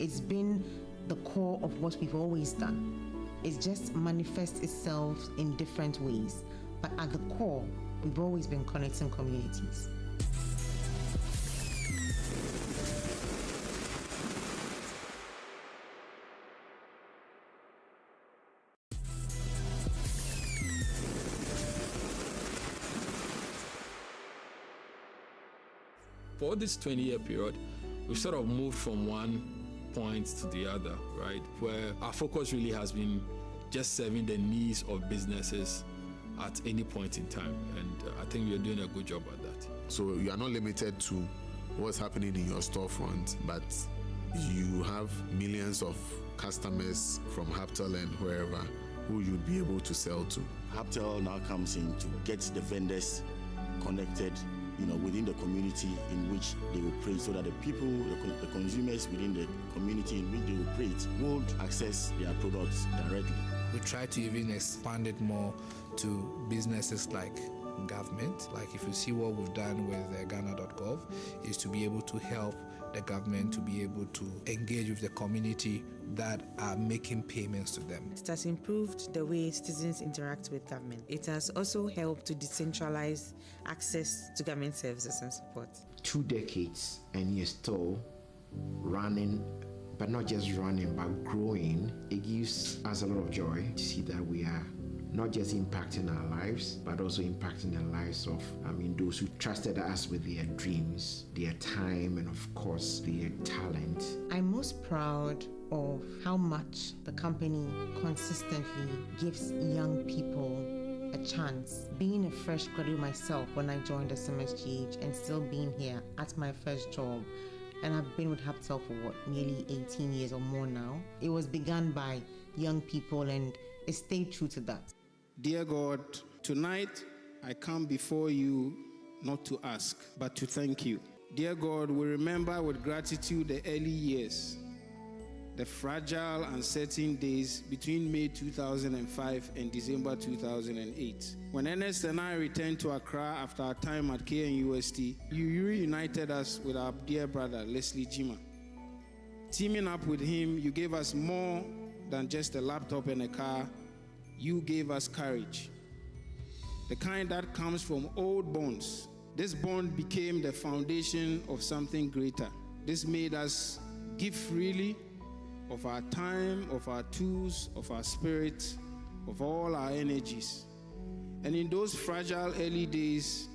It's been the core of what we've always done. It just manifests itself in different ways. But at the core, we've always been connecting communities. For this 20-year period, we've sort of moved from one point to the other, right? Where our focus really has been just serving the needs of businesses at any point in time. And I think we're doing a good job at that. So you are not limited to what's happening in your storefront, but you have millions of customers from Haptel and wherever who you'd be able to sell to. Haptel now comes in to get the vendors connected, within the community in which they operate, so that the people, the consumers within the community in which they operate would access their products directly. We try to even expand it more to businesses like government. Like if you see what we've done with Ghana.gov, is to be able to help the government to be able to engage with the community that are making payments to them. It has improved the way citizens interact with government. It has also helped to decentralize access to government services and support. 2 decades and you're still running, but not just running, but growing. It gives us a lot of joy to see that we are not just impacting our lives, but also impacting the lives of those who trusted us with their dreams, their time, and of course their talent. I'm most proud of how much the company consistently gives young people a chance. Being a fresh graduate myself when I joined SMSGH and still being here at my first job, and I've been with Haptel for nearly 18 years or more now. It was begun by young people and it stayed true to that. Dear God, tonight I come before you not to ask, but to thank you. Dear God, we remember with gratitude the early years, the fragile, uncertain days between May 2005 and December 2008. When Ernest and I returned to Accra after our time at KNUST, you reunited us with our dear brother, Leslie Jima. Teaming up with him, you gave us more than just a laptop and a car. You gave us courage, the kind that comes from old bonds. This bond became the foundation of something greater. This made us give freely of our time, of our tools, of our spirit, of all our energies. And in those fragile early days,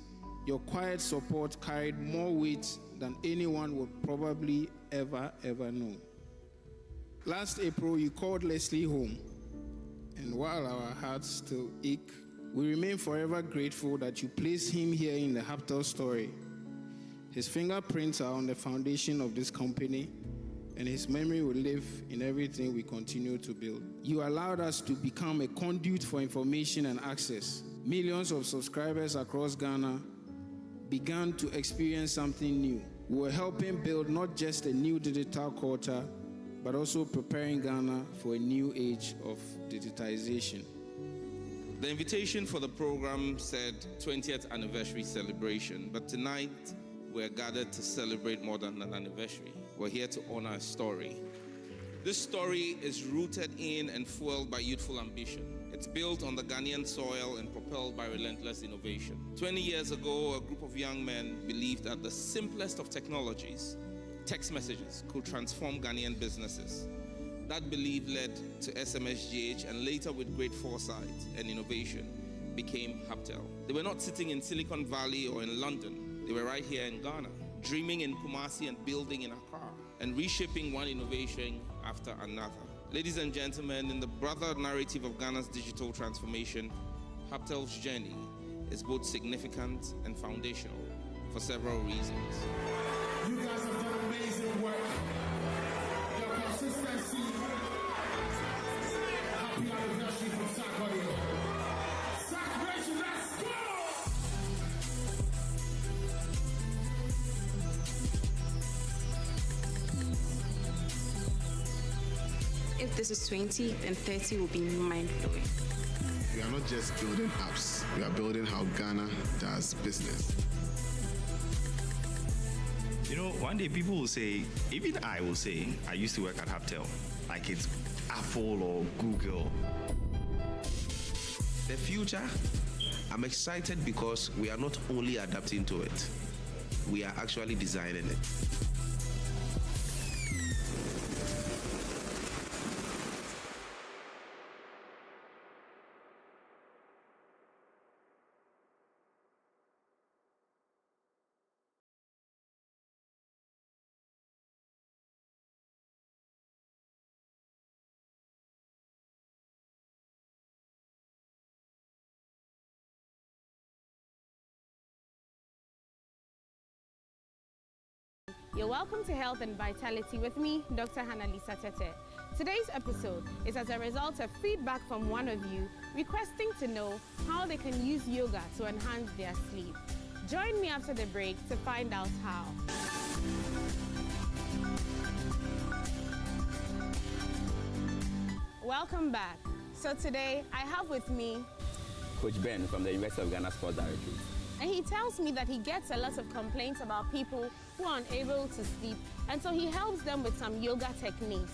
your quiet support carried more weight than anyone would probably ever know. Last April, you called Leslie home. And while our hearts still ache, we remain forever grateful that you placed him here in the Haptel story. His fingerprints are on the foundation of this company, and his memory will live in everything we continue to build. You allowed us to become a conduit for information and access. Millions of subscribers across Ghana began to experience something new. We were helping build not just a new digital culture, but also preparing Ghana for a new age of digitization. The invitation for the program said 20th anniversary celebration, but tonight we're gathered to celebrate more than an anniversary. We're here to honor a story. This story is rooted in and fueled by youthful ambition. It's built on the Ghanaian soil and propelled by relentless innovation. 20 years ago, a group of young men believed that the simplest of technologies, text messages, could transform Ghanaian businesses. That belief led to SMSGH, and later with great foresight and innovation became Haptel. They were not sitting in Silicon Valley or in London. They were right here in Ghana, dreaming in Kumasi and building in Accra, and reshaping one innovation after another. Ladies and gentlemen, in the brother narrative of Ghana's digital transformation, Haptel's journey is both significant and foundational for several reasons. You guys have done amazing work. Your consistency. Happy anniversary from Saga. Saturation, let's go! If this is 20, then 30 will be mind-blowing. We are not just building apps, we are building how Ghana does business. You know, one day people will say, even I will say, I used to work at Haptel, like it's Apple or Google. The future, I'm excited because we are not only adapting to it, we are actually designing it. You're welcome to Health and Vitality with me, Dr. Hannah-Lisa Tete. Today's episode is as a result of feedback from one of you requesting to know how they can use yoga to enhance their sleep. Join me after the break to find out how. Welcome back. So today I have with me Coach Ben from the University of Ghana Sports Directorate. And he tells me that he gets a lot of complaints about people who are unable to sleep, and so he helps them with some yoga techniques.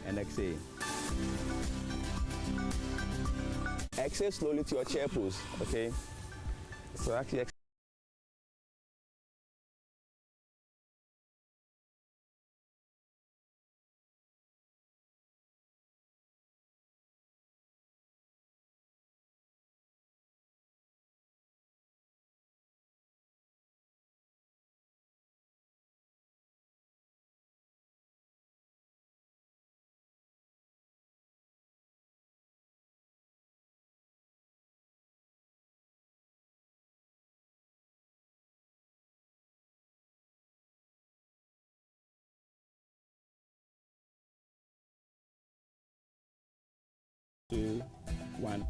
And exhale. Exhale slowly to your chair pose, okay? So actually two, one.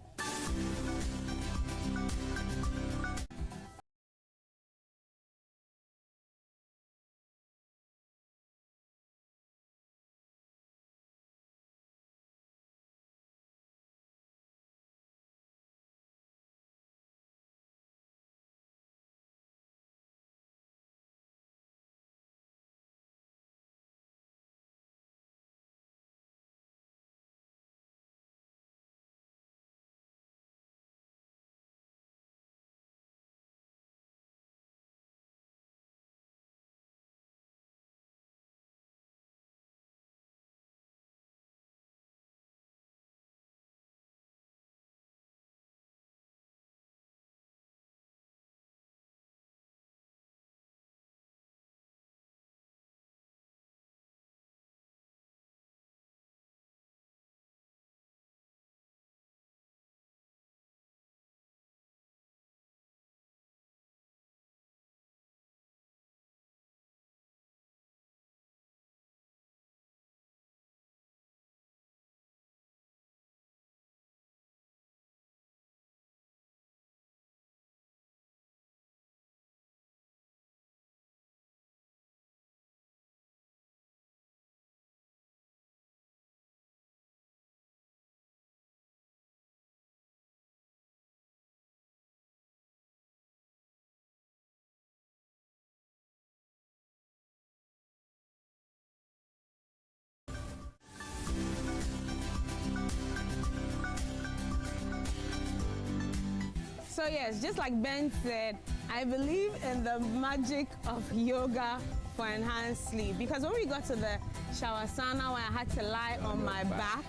So yes, just like Ben said, I believe in the magic of yoga for enhanced sleep, because when we got to the shavasana where I had to lie on my back,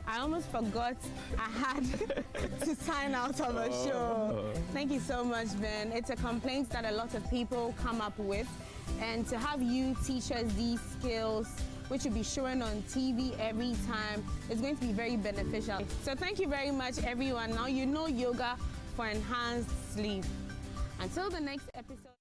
I almost forgot I had to sign out of a show. Thank you so much, Ben. It's a complaint that a lot of people come up with, and to have you teach us these skills, which will be showing on TV every time, is going to be very beneficial. So thank you very much, everyone. Now you know yoga for enhanced sleep. Until the next episode.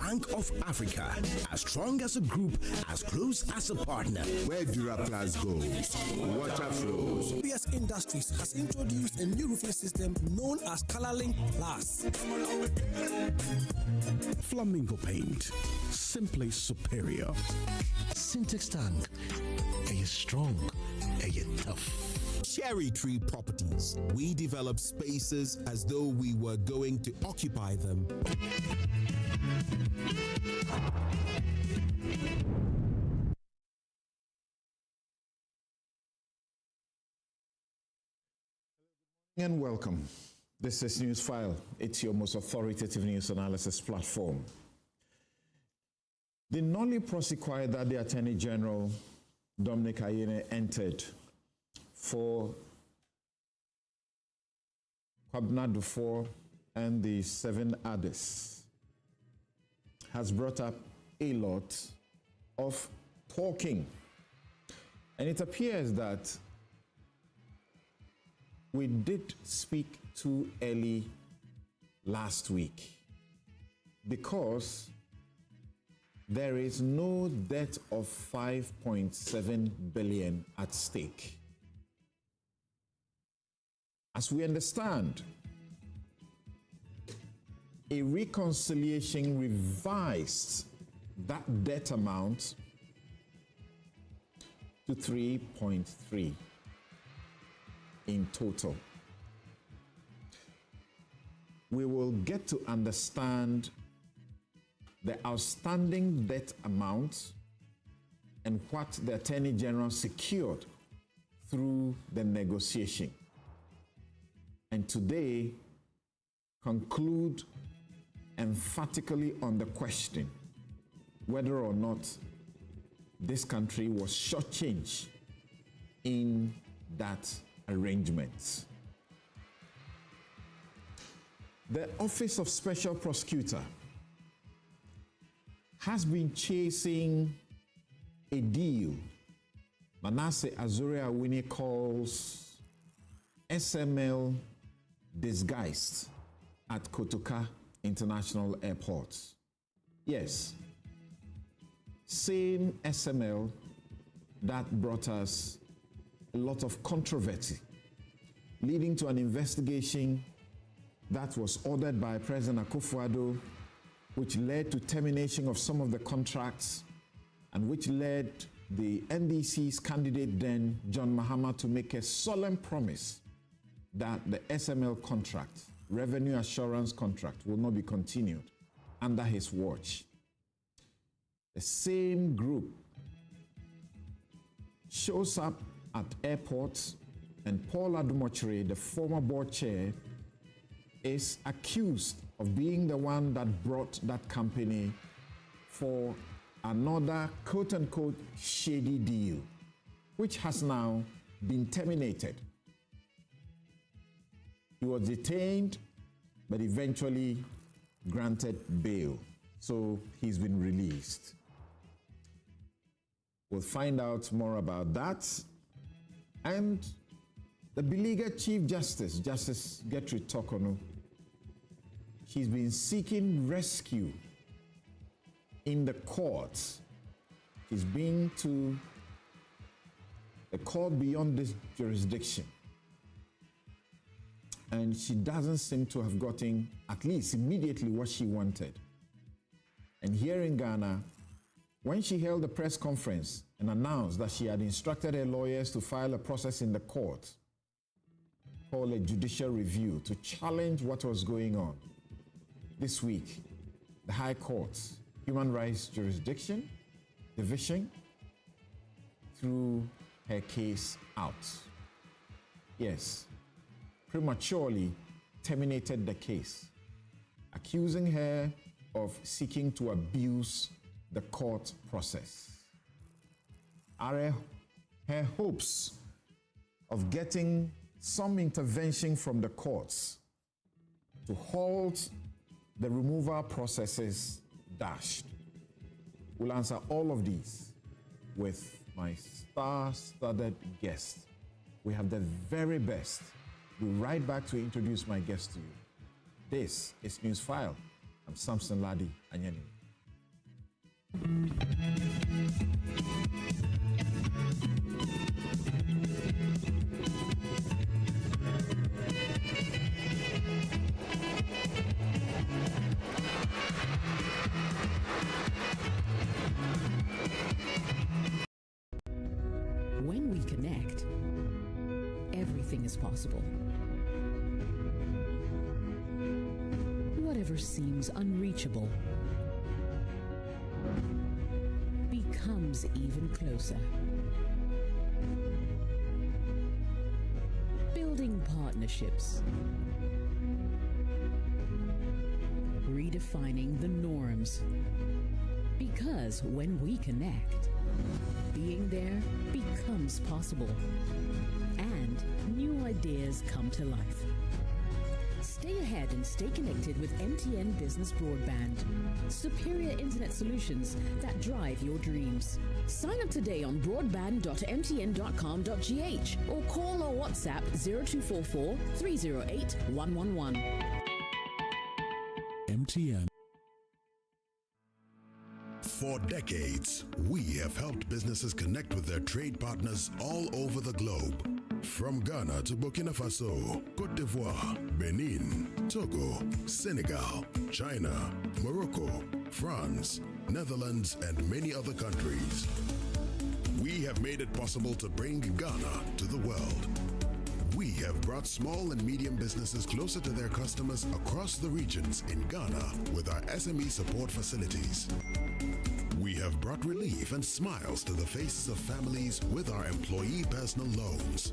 Bank of Africa, as strong as a group, as close as a partner. Where Duraplas goes, water flows. PS Industries has introduced a new roofing system known as ColorLink Plus. Flamingo paint, simply superior. Syntax tank, are you strong? Are you tough? Cherry Tree Properties. We develop spaces as though we were going to occupy them. And welcome. This is Newsfile. It's your most authoritative news analysis platform. The Nolle Prosequi that the Attorney General Dominic Ayine entered for Kwabena Dufour and the 7 others has brought up a lot of talking. And it appears that we did speak too early last week because there is no debt of 5.7 billion at stake. As we understand, a reconciliation revised that debt amount to 3.3 in total. We will get to understand the outstanding debt amount and what the Attorney General secured through the negotiation. And today, conclude emphatically on the question whether or not this country was shortchanged in that arrangement. The Office of Special Prosecutor has been chasing a deal Manasseh Azure-Awini calls SML disguised at Kotoka International Airport. Yes, same SML that brought us a lot of controversy, leading to an investigation that was ordered by President Akufo-Addo, which led to termination of some of the contracts and which led the NDC's candidate then, John Mahama, to make a solemn promise that the SML contract, revenue assurance contract, will not be continued under his watch. The same group shows up at airports, and Paul Adumochire, the former board chair, is accused of being the one that brought that company for another quote-unquote shady deal, which has now been terminated. He was detained, but eventually granted bail, so he's been released. We'll find out more about that And the beleaguered Chief Justice, Justice Gertrude Tokono, she's been seeking rescue in the courts. She's been to the court beyond this jurisdiction. And she doesn't seem to have gotten, at least immediately, what she wanted. And here in Ghana, when she held a press conference and announced that she had instructed her lawyers to file a process in the court called a judicial review to challenge what was going on, this week, the High Court Human Rights Jurisdiction Division threw her case out. Yes, prematurely terminated the case, accusing her of seeking to abuse the court process. Are her hopes of getting some intervention from the courts to halt the removal processes dashed? We'll answer all of these with my star-studded guest. We have the very best. We'll be right back to introduce my guest to you. This is Newsfile. I'm Samson Ladi Anyani. When we connect, everything is possible. Whatever seems unreachable becomes even closer. Building partnerships. Redefining the norms. Because when we connect, being there becomes possible. And new ideas come to life. Stay ahead and stay connected with MTN Business Broadband. Superior internet solutions that drive your dreams. Sign up today on broadband.mtn.com.gh or call or WhatsApp 0244 308 111. MTN. For decades, we have helped businesses connect with their trade partners all over the globe. From Ghana to Burkina Faso, Côte d'Ivoire, Benin, Togo, Senegal, China, Morocco, France, Netherlands, and many other countries. We have made it possible to bring Ghana to the world. We have brought small and medium businesses closer to their customers across the regions in Ghana with our SME support facilities. We have brought relief and smiles to the faces of families with our employee personal loans.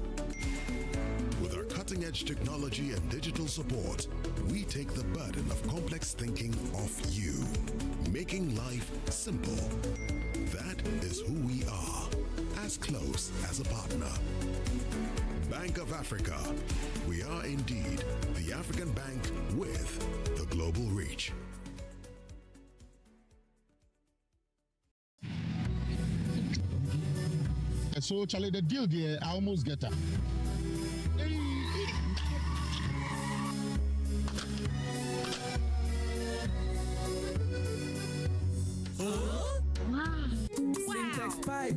With our cutting-edge technology and digital support, we take the burden of complex thinking off you, making life simple. That is who we are, as close as a partner. Bank of Africa. We are indeed the African bank with the global reach. So, Charlie, the deal there, I almost get her. Syntax pipe,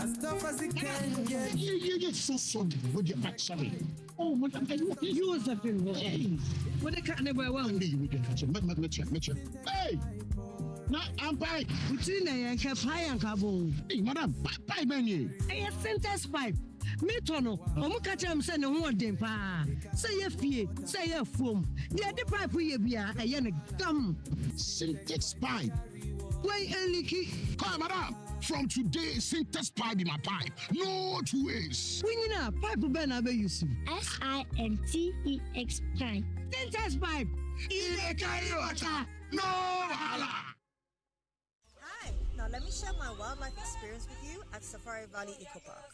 as tough as it can get. You get so sorry with your back, sorry. Oh, what am I doing? You was a thing. What the cat never will be with your catch. Hey! Na ampai. Between the high and carbon. Hey, madam, pipe menu. A syntax pipe. Metono, Omukacham send a one day pa. Say a fee, say a foam. The other pipe we be a yen gum. Syntax pipe. Why a leaky? Come, madam. From today, syntax pipe in my pipe. No two ways. We need a pipe ben abe you see. SINTEX pipe. Syntax pipe. In a carry water. No hala. Hi, now let me share my wildlife experience with you at Safari Valley Eco Park.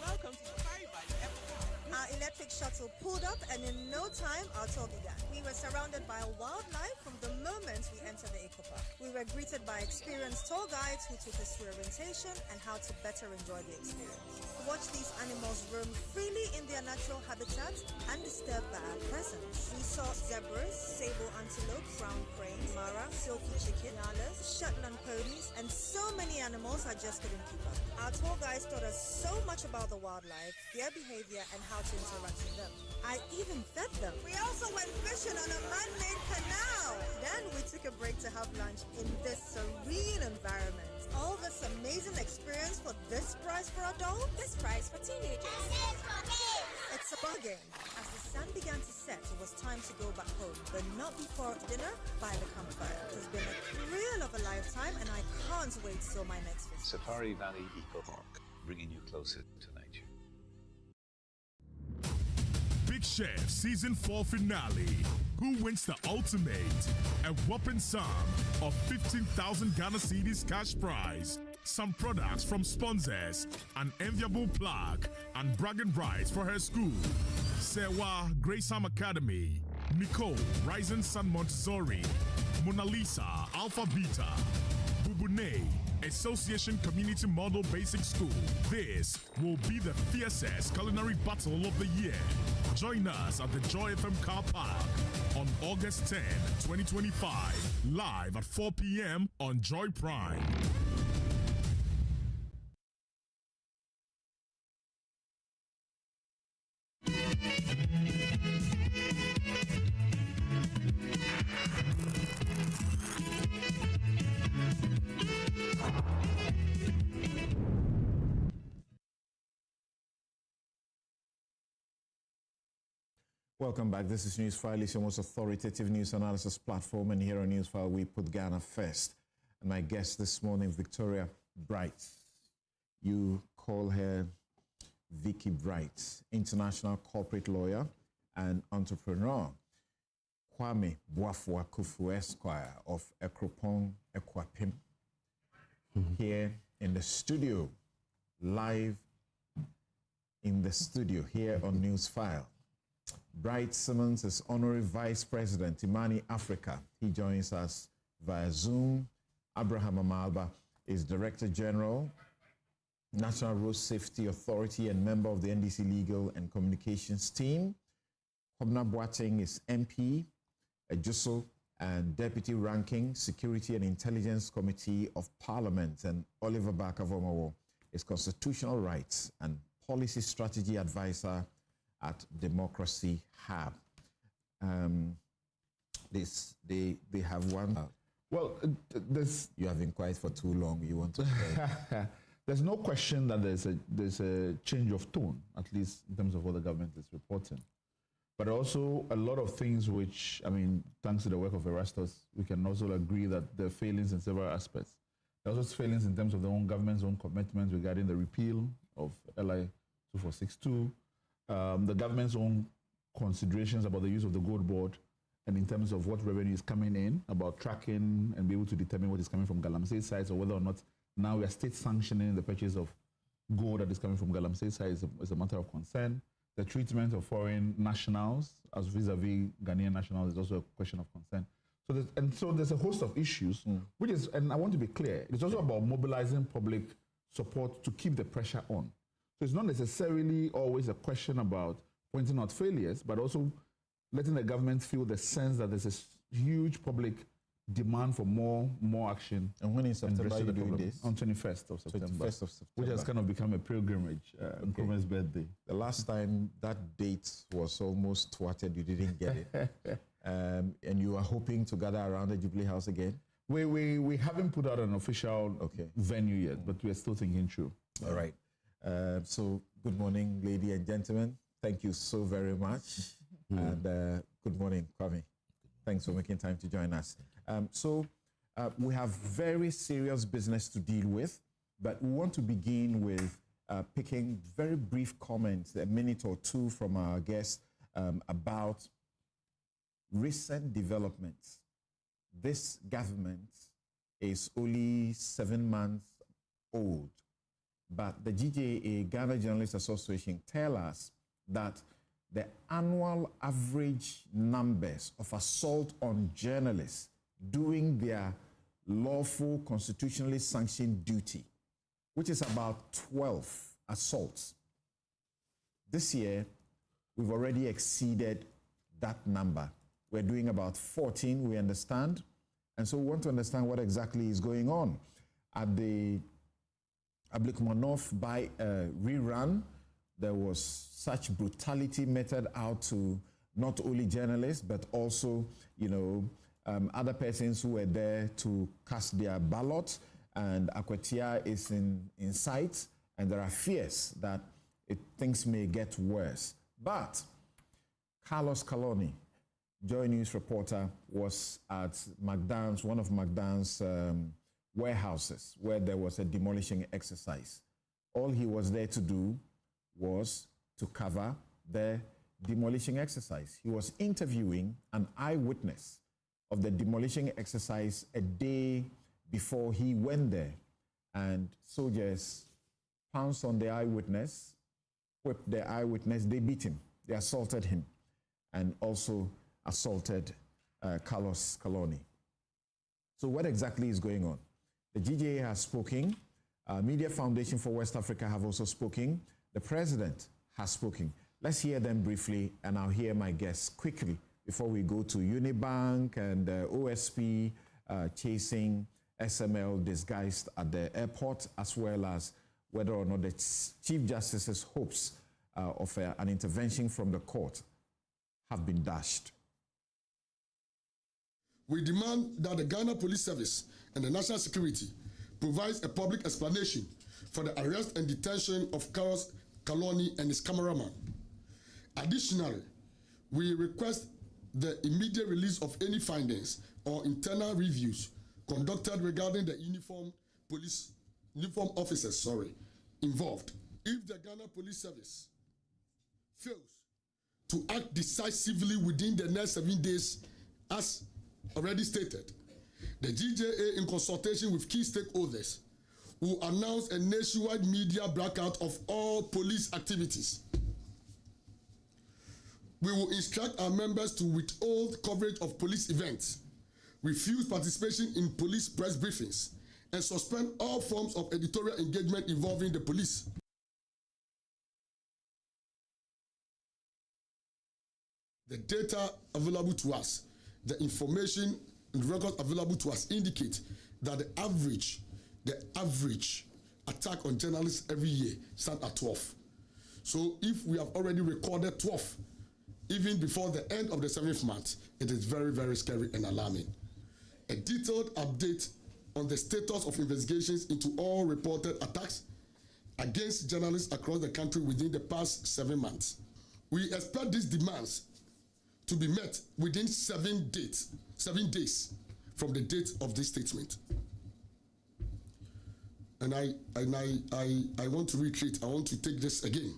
Welcome to Safari Valley Eco Park. Our electric shuttle pulled up, and in no time, our tour began. We were surrounded by wildlife from the moment we entered the eco park. We were greeted by experienced tour guides who took us through orientation and how to better enjoy the experience. Watch these animals roam freely in their natural habitat, undisturbed by our presence. We saw zebras, sable antelope, brown cranes, mara, silky chicken, nyalas, Shetland ponies, and so many animals I just couldn't keep up. Our tour guides taught us so much about the wildlife, their behavior, and how to interact with them. I even fed them. We also went fishing on a man-made canal. Then we took a break to have lunch in this serene environment. All this amazing experience for this price for adults? This price for teenagers. It's a bargain. As the sun began to set, it was time to go back home, but not before dinner by the campfire. It has been a thrill of a lifetime, and I can't wait till my next visit. Safari Valley Eco Park, bringing you closer to nature. Big Chef Season 4 Finale. Who wins the ultimate? A whopping sum of 15,000 Ghana cedis cash prize. Some products from sponsors, an enviable plaque, and bragging rights for her school. Sewa, Graceam Academy. Nicole, Rising Sun Montessori. Mona Lisa, Alpha Beta. Bubune, Association Community Model Basic School. This will be the fiercest culinary battle of the year. Join us at the Joy FM car park on August 10, 2025, live at 4 p.m. on Joy Prime. Welcome back. This is Newsfile. It's your most authoritative news analysis platform, and here on Newsfile, we put Ghana first. And my guest this morning, Victoria Bright. You call her Vicky Bright, international corporate lawyer and entrepreneur. Kwame Boafo Akufu Esquire of Ekropong Ekwapim, here in the studio, live in the studio here on Newsfile. Bright Simmons is Honorary Vice President, Imani Africa. He joins us via Zoom. Abraham Amalba is Director General, National Road Safety Authority, and member of the NDC Legal and Communications team. Hobna Boateng is MP, Judicial and Deputy Ranking, Security and Intelligence Committee of Parliament. And Oliver Bakavomawo is Constitutional Rights and Policy Strategy Advisor at Democracy Hub. They have one. You have been quiet for too long. You want to say? There's no question that there's a change of tone, at least in terms of what the government is reporting. But also a lot of things which, I mean, thanks to the work of Erastus, we can also agree that there are failings in several aspects. There are also failings in terms of the own government's own commitments regarding the repeal of LI 2462. The government's own considerations about the use of the gold board, and in terms of what revenue is coming in, about tracking and be able to determine what is coming from Galamsey sites, or whether or not now we are state sanctioning the purchase of gold that is coming from Galamsey sites is a matter of concern. The treatment of foreign nationals as vis-a-vis Ghanaian nationals is also a question of concern. So there's a host of issues, which is, and I want to be clear, it's also about mobilizing public support to keep the pressure on. So it's not necessarily always a question about pointing out failures, but also letting the government feel the sense that there's a huge public demand for more action. And when in September are you doing this? On 21st of September. 21st of September. Which has kind of become a pilgrimage, Nkrumah's birthday. The last time that date was almost thwarted, you didn't get it. And you are hoping to gather around the Jubilee House again? We haven't put out an official venue yet, but we're still thinking through. All right. So good morning, ladies and gentlemen. Thank you so very much. And good morning, Kwame. Thanks for making time to join us. We have very serious business to deal with, but we want to begin with picking very brief comments, a minute or two from our guests about recent developments. This government is only 7 months old, but the GJA, Ghana Journalists Association, tell us that the annual average numbers of assault on journalists doing their lawful, constitutionally sanctioned duty, which is about 12 assaults. This year, we've already exceeded that number. We're doing about 14, we understand. And so we want to understand what exactly is going on. At the Ablekumanov by rerun, there was such brutality meted out to not only journalists, but also, other persons who were there to cast their ballot. And Akwatia is in sight, and there are fears that things may get worse. But Carlos Kaloni, JoyNews reporter, was at McDonald's, one of McDonald's warehouses where there was a demolishing exercise. All he was there to do was to cover the demolishing exercise. He was interviewing an eyewitness of the demolishing exercise a day before he went there. And soldiers pounced on the eyewitness, whipped the eyewitness, they beat him, they assaulted him, and also assaulted Carlos Kaloni. So what exactly is going on? The GJA has spoken, Media Foundation for West Africa have also spoken, the president has spoken. Let's hear them briefly, and I'll hear my guests quickly before we go to Unibank and OSP chasing SML disguised at the airport, as well as whether or not the Chief Justice's hopes of an intervention from the court have been dashed. We demand that the Ghana Police Service and the National Security provides a public explanation for the arrest and detention of Carlos Kaloni and his cameraman. Additionally, we request the immediate release of any findings or internal reviews conducted regarding the uniform officers involved. If the Ghana Police Service fails to act decisively within the next 7 days, as already stated, the GJA, in consultation with key stakeholders, will announce a nationwide media blackout of all police activities. We will instruct our members to withhold coverage of police events, refuse participation in police press briefings, and suspend all forms of editorial engagement involving the police. The data available to us, the information and records available to us indicate that the average attack on journalists every year stands at 12. So if we have already recorded 12, even before the end of the 7th month, it is very, very scary and alarming. A detailed update on the status of investigations into all reported attacks against journalists across the country within the past 7 months. We expect these demands to be met within 7 days from the date of this statement. And I want to reiterate, I want to take this again.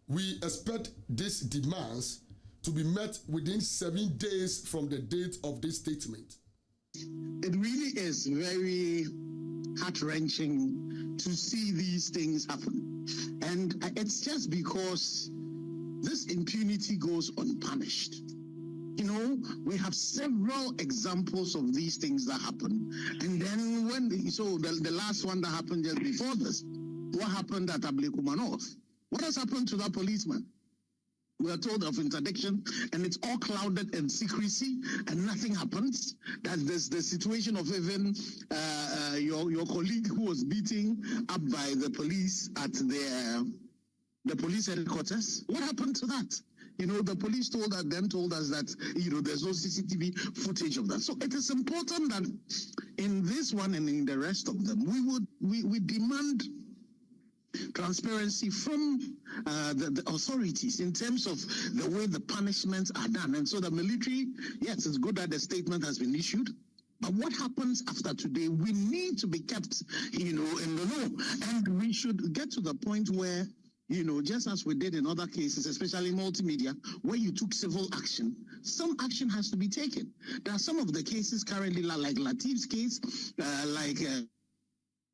We expect these demands to be met within 7 days from the date of this statement. It really is very heart-wrenching to see these things happen. And it's just because this impunity goes unpunished. You know, we have several examples of these things that happen. And then the last one that happened just before this, what happened at Ablekumanov? What has happened to that policeman? We are told of interdiction, and it's all clouded in secrecy, and nothing happens. That there's the situation of even your colleague who was beaten up by the police at the police headquarters. What happened to that? You know, the police told us that, there's no CCTV footage of that. So it is important that in this one and in the rest of them, we demand transparency from the authorities in terms of the way the punishments are done. And so the military, yes, it's good that the statement has been issued, but what happens after today, we need to be kept, in the know. And we should get to the point where, just as we did in other cases, especially multimedia, where you took civil action, some action has to be taken. There are some of the cases currently, like Latif's case,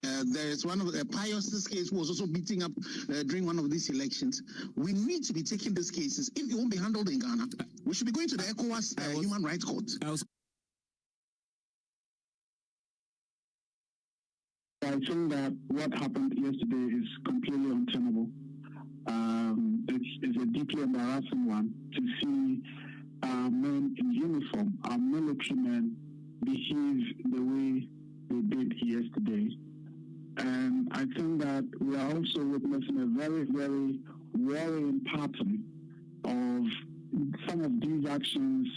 There is one of the Pius's case who was also beating up during one of these elections. We need to be taking these cases. If it won't be handled in Ghana, we should be going to the ECOWAS Human Rights Court. I think that what happened yesterday is completely untenable. It's a deeply embarrassing one to see men in uniform, our military men, behave the way they did yesterday. And I think that we are also witnessing a very, very worrying pattern of some of these actions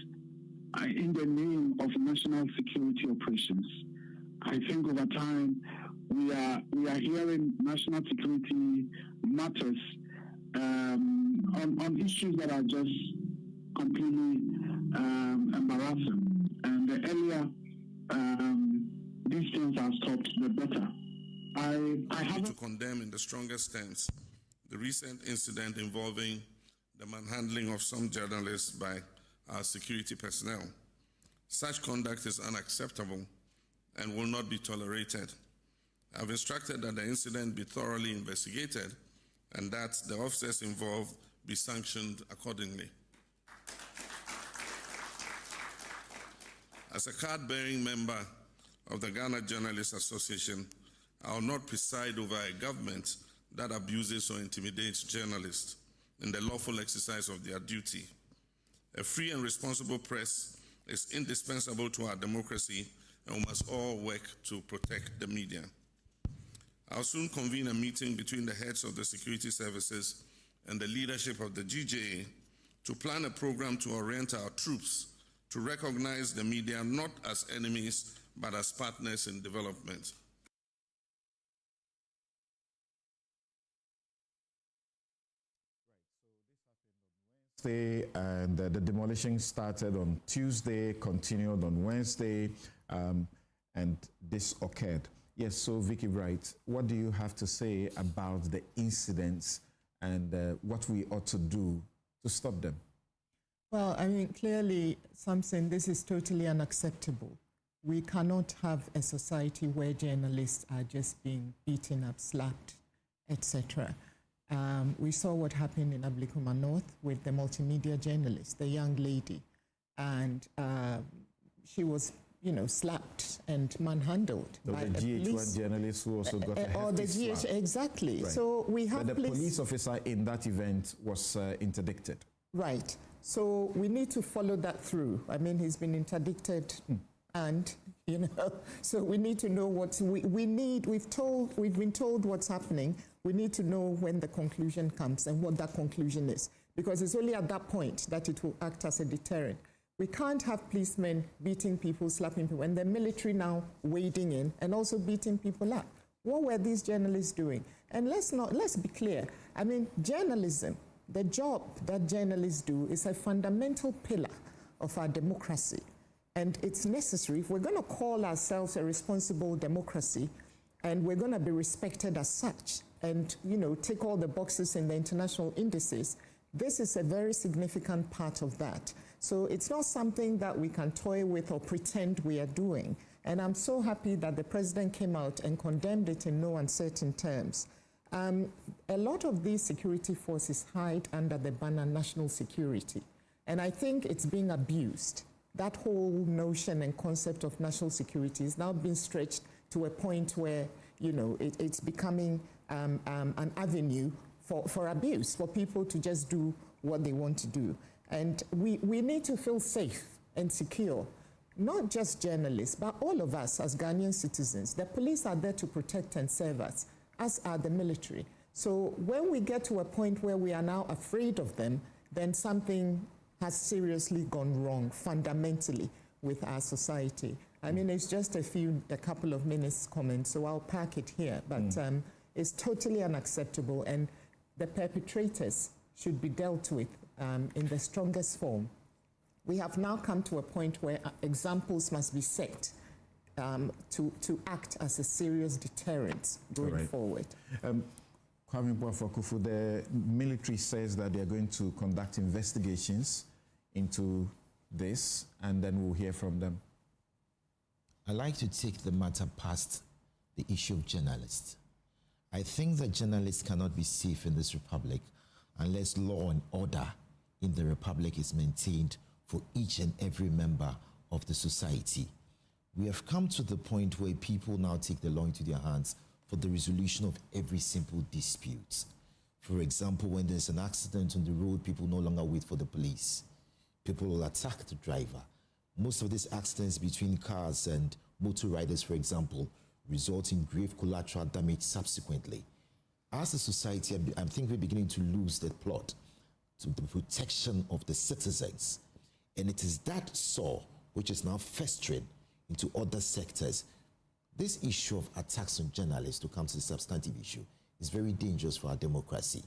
in the name of national security operations. I think over time we are hearing national security matters on issues that are just completely embarrassing. And the earlier these things are stopped, the better. I have to condemn in the strongest terms the recent incident involving the manhandling of some journalists by our security personnel. Such conduct is unacceptable and will not be tolerated. I've instructed that the incident be thoroughly investigated and that the officers involved be sanctioned accordingly. As a card-bearing member of the Ghana Journalists Association, I will not preside over a government that abuses or intimidates journalists in the lawful exercise of their duty. A free and responsible press is indispensable to our democracy, and we must all work to protect the media. I'll soon convene a meeting between the heads of the security services and the leadership of the GJA to plan a program to orient our troops to recognize the media not as enemies, but as partners in development. And the demolition started on Tuesday, continued on Wednesday, and this occurred. Yes, so Vicky Wright, what do you have to say about the incidents and what we ought to do to stop them? Well, I mean, clearly, Samson, this is totally unacceptable. We cannot have a society where journalists are just being beaten up, slapped, etc. We saw what happened in Ablikuma North with the multimedia journalist, the young lady, and she was, slapped and manhandled by the GH1 police journalist who also got a or the hefty slap. Exactly. Right. So we have but the police officer in that event was interdicted. Right. So we need to follow that through. I mean, he's been interdicted, and so we need to know what we need. We've been told what's happening. We need to know when the conclusion comes and what that conclusion is, because it's only at that point that it will act as a deterrent. We can't have policemen beating people, slapping people, and the military now wading in and also beating people up. What were these journalists doing? And let's be clear. I mean, journalism, the job that journalists do is a fundamental pillar of our democracy. And it's necessary. If we're going to call ourselves a responsible democracy, and we're going to be respected as such, and take all the boxes in the international indices, this is a very significant part of that. So it's not something that we can toy with or pretend we are doing. And I'm so happy that the president came out and condemned it in no uncertain terms. A lot of these security forces hide under the banner national security. And I think it's being abused. That whole notion and concept of national security is now being stretched to a point where, it's becoming an avenue for abuse, for people to just do what they want to do. And we need to feel safe and secure, not just journalists, but all of us as Ghanaian citizens. The police are there to protect and serve us, as are the military. So when we get to a point where we are now afraid of them, then something has seriously gone wrong fundamentally with our society. I mean, it's just a couple of minutes comment, so I'll park it here. But it's totally unacceptable, and the perpetrators should be dealt with in the strongest form. We have now come to a point where examples must be set to act as a serious deterrent going forward. Kwame Boafokufu, the military says that they're going to conduct investigations into this, and then we'll hear from them. I like to take the matter past the issue of journalists. I think that journalists cannot be safe in this republic unless law and order in the republic is maintained for each and every member of the society. We have come to the point where people now take the law into their hands for the resolution of every simple dispute. For example, when there's an accident on the road, people no longer wait for the police. People will attack the driver. Most of these accidents between cars and motor riders, for example, result in grave collateral damage subsequently. As a society, I think we're beginning to lose the plot to the protection of the citizens. And it is that sore which is now festering into other sectors. This issue of attacks on journalists, to come to the substantive issue, is very dangerous for our democracy,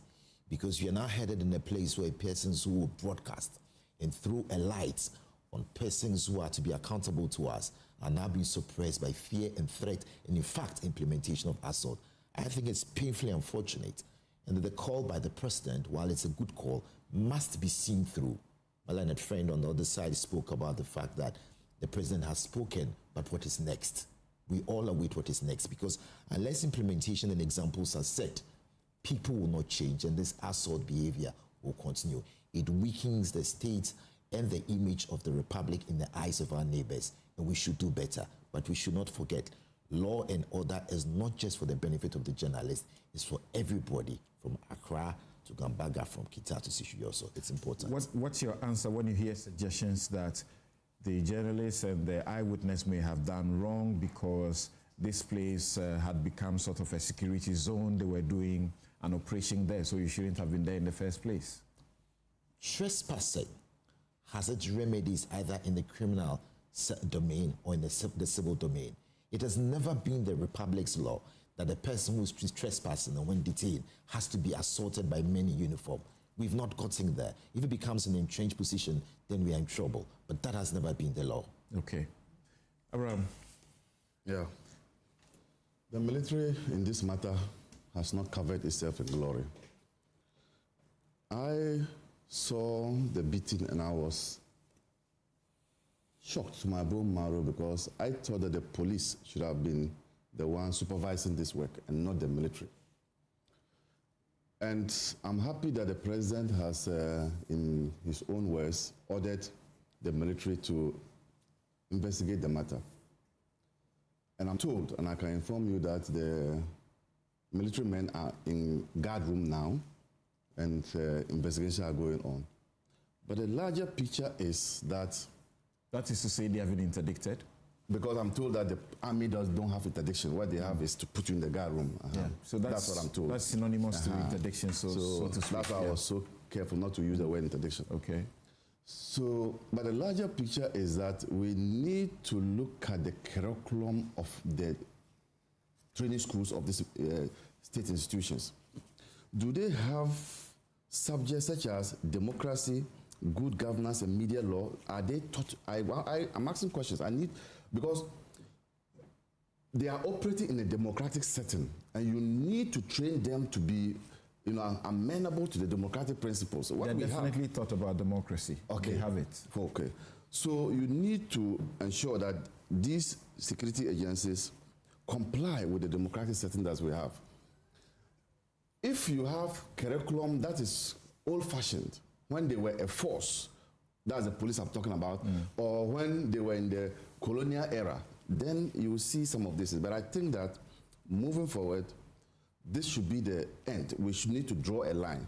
because we are now headed in a place where persons who will broadcast and throw a light on persons who are to be accountable to us are now being suppressed by fear and threat, and in fact, implementation of assault. I think it's painfully unfortunate, and that the call by the president, while it's a good call, must be seen through. My learned friend on the other side spoke about the fact that the president has spoken, but what is next? We all await what is next, because unless implementation and examples are set, people will not change, and this assault behavior will continue. It weakens the state and the image of the republic in the eyes of our neighbors, and we should do better. But we should not forget, law and order is not just for the benefit of the journalists, it's for everybody, from Accra to Gambaga, from Kita to Sishuyoso. It's important. What's your answer when you hear suggestions that the journalists and the eyewitness may have done wrong because this place had become sort of a security zone? They were doing an operation there, so you shouldn't have been there in the first place? Trespassing has its remedies either in the criminal domain or in the civil domain. It has never been the Republic's law that a person who's trespassing and when detained has to be assaulted by men in uniform. We've not gotten there. If it becomes an entrenched position, then we are in trouble. But that has never been the law. Okay. Abraham. Yeah. The military in this matter has not covered itself in glory. I saw the beating and I was shocked to my bone marrow, because I thought that the police should have been the one supervising this work and not the military. And I'm happy that the president has, in his own words, ordered the military to investigate the matter. And I'm told, and I can inform you, that the military men are in guard room now, and investigations are going on. But the larger picture is that... That is to say they have been interdicted? Because I'm told that the army don't have interdiction. What they have is to put you in the guard room. Yeah. So that's what I'm told. That's synonymous to interdiction, so to speak. That's why I was so careful not to use the word interdiction. Okay. So, but the larger picture is that we need to look at the curriculum of the training schools of these state institutions. Do they have subjects such as democracy, good governance, and media law? Are they taught? I'm asking questions. Because they are operating in a democratic setting, and you need to train them to be, amenable to the democratic principles. They definitely thought about democracy. Okay. They have it. Okay. So you need to ensure that these security agencies comply with the democratic setting that we have. If you have curriculum that is old-fashioned, when they were a force, that's the police I'm talking about, or when they were in the colonial era, then you will see some of this. But I think that moving forward, this should be the end. We should need to draw a line.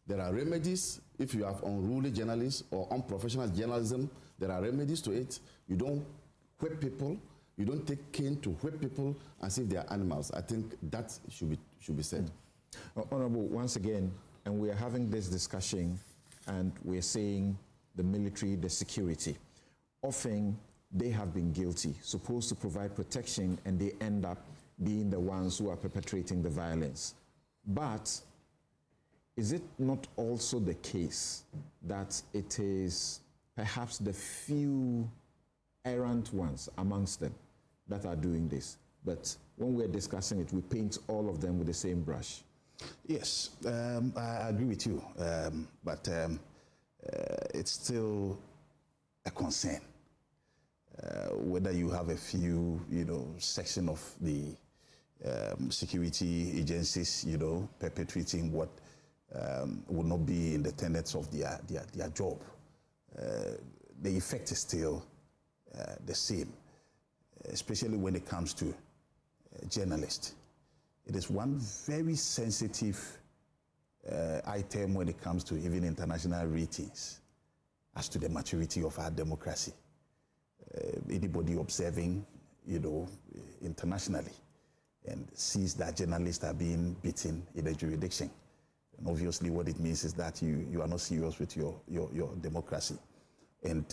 There are remedies. If you have unruly journalists or unprofessional journalism, there are remedies to it. You don't whip people. You don't take cane to whip people as if they are animals. I think that should be said. Honorable, once again, and we are having this discussion, and we're saying the military, the security. Often, they have been guilty, supposed to provide protection, and they end up being the ones who are perpetrating the violence. But is it not also the case that it is perhaps the few errant ones amongst them that are doing this? But when we're discussing it, we paint all of them with the same brush. Yes, I agree with you, but it's still a concern. Whether you have a few, section of the security agencies, perpetrating what would not be in the tenets of their job. The effect is still the same, especially when it comes to journalists. It is one very sensitive item when it comes to even international ratings as to the maturity of our democracy. Anybody observing, internationally and sees that journalists are being beaten in a jurisdiction, and obviously what it means is that you are not serious with your democracy. And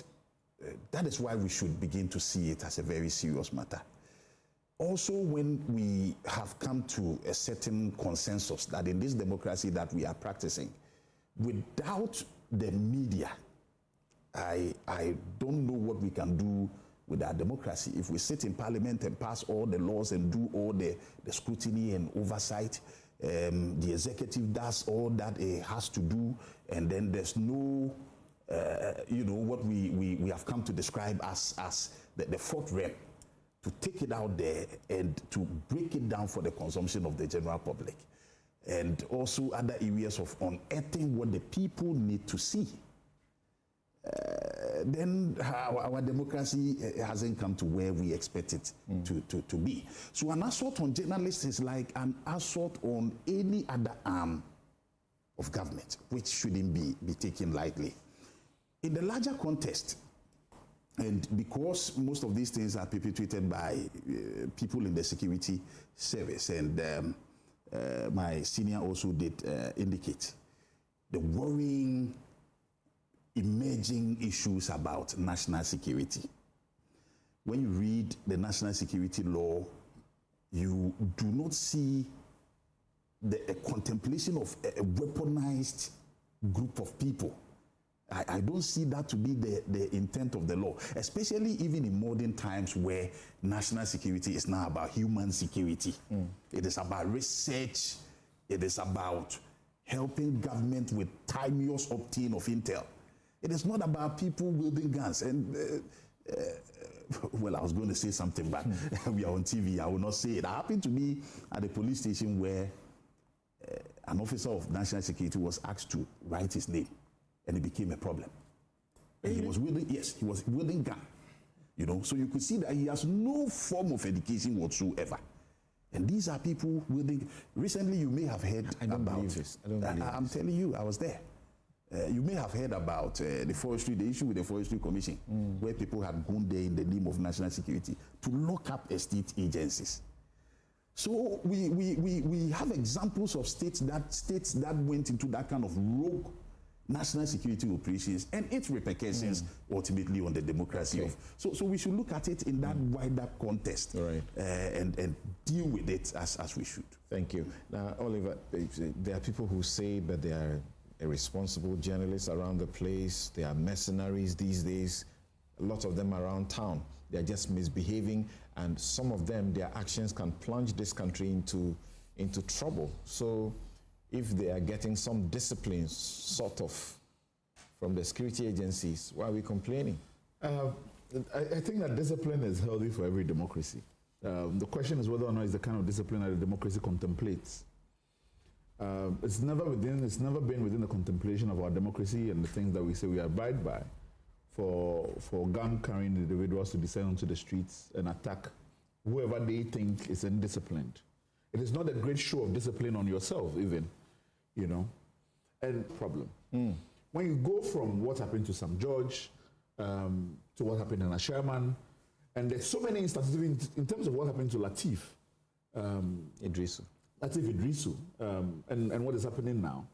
that is why we should begin to see it as a very serious matter. Also, when we have come to a certain consensus that in this democracy that we are practicing, without the media, I don't know what we can do with our democracy. If we sit in parliament and pass all the laws and do all the scrutiny and oversight, the executive does all that it has to do, and then there's no, what we have come to describe as the fourth realm, to take it out there and to break it down for the consumption of the general public, and also other areas of unearthing what the people need to see. Then our democracy hasn't come to where we expect it to be. So an assault on journalists is like an assault on any other arm of government, which shouldn't be taken lightly. In the larger context, and because most of these things are perpetrated by people in the security service, and my senior also did indicate the worrying emerging issues about national security. When you read the national security law, you do not see a contemplation of a weaponized group of people. I don't see that to be the intent of the law, especially even in modern times where national security is now about human security. It is about research. It is about helping government with timeous obtain of intel. It is not about people wielding guns. And, well, I was going to say something, but we are on TV. I will not say it. I happened to be at a police station where an officer of national security was asked to write his name, and it became a problem. And he was wielding, he was wielding gun. So you could see that he has no form of education whatsoever. And these are people wielding. Recently, you may have heard about this. I'm telling you, I was there. You may have heard about the issue with the Forestry Commission, where people had gone there in the name of national security to lock up estate agencies. So we have examples of states that went into that kind of rogue national security operations and its repercussions ultimately on the democracy. So we should look at it in that wider context, and deal with it as we should. Thank you. Now, Oliver, there are people who say that they are irresponsible journalists around the place. They are mercenaries these days. A lot of them around town. They are just misbehaving, and some of them, their actions can plunge this country into trouble. So if they are getting some discipline, sort of, from the security agencies, why are we complaining? I think that discipline is healthy for every democracy. The question is whether or not it's the kind of discipline that a democracy contemplates. It's never been within the contemplation of our democracy and the things that we say we abide by for gun-carrying individuals to descend onto the streets and attack whoever they think is indisciplined. It is not a great show of discipline on yourself, even, and problem. When you go from what happened to Sam George to what happened in Sherman, and there's so many instances in terms of what happened to Lateef Idrisu, and what is happening now.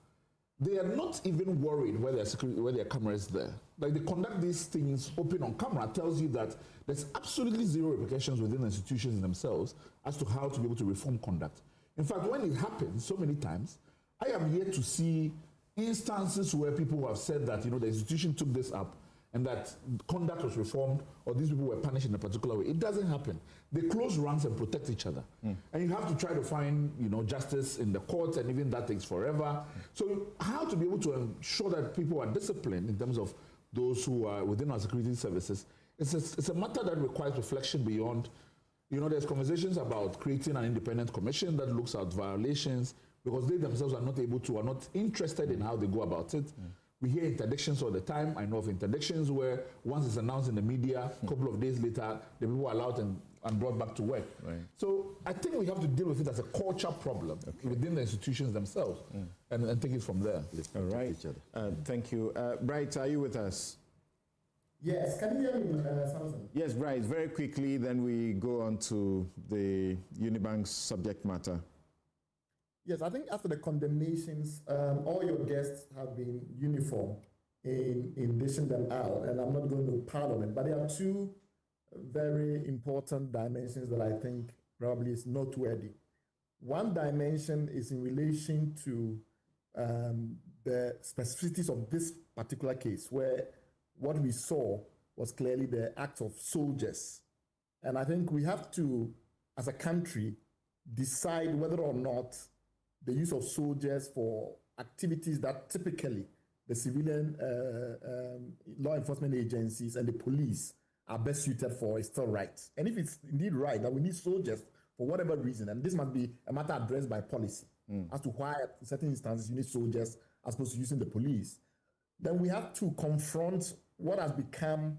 They are not even worried where there are cameras there. Like, they conduct these things open on camera, tells you that there's absolutely zero repercussions within the institutions themselves as to how to be able to reform conduct. In fact, when it happens so many times, I am yet to see instances where people have said that, the institution took this up and that conduct was reformed or these people were punished in a particular way. It doesn't happen. They close ranks and protect each other. And you have to try to find, justice in the courts, and even that takes forever. So how to be able to ensure that people are disciplined in terms of those who are within our security services, it's a matter that requires reflection beyond You know, there's conversations about creating an independent commission that looks at violations because they themselves are not interested in how they go about it. We hear interdictions all the time. I know of interdictions where once it's announced in the media, a couple of days later, the people are allowed and brought back to work. Right. So I think we have to deal with it as a culture problem within the institutions themselves and take it from there. All right. Thank you. Bright, are you with us? Yes. Can you hear me, Samson? Yes, Bright. Very quickly, then we go on to the Unibank's subject matter. Yes, I think after the condemnations, all your guests have been uniform in dishing them out, and I'm not going to pardon it, but there are two very important dimensions that I think probably is noteworthy. One dimension is in relation to the specificities of this particular case, where what we saw was clearly the act of soldiers. And I think we have to, as a country, decide whether or not the use of soldiers for activities that typically the civilian law enforcement agencies and the police are best suited for is still right. And if it's indeed right that we need soldiers for whatever reason, and this must be a matter addressed by policy as to why in certain instances you need soldiers as opposed to using the police, then we have to confront what has become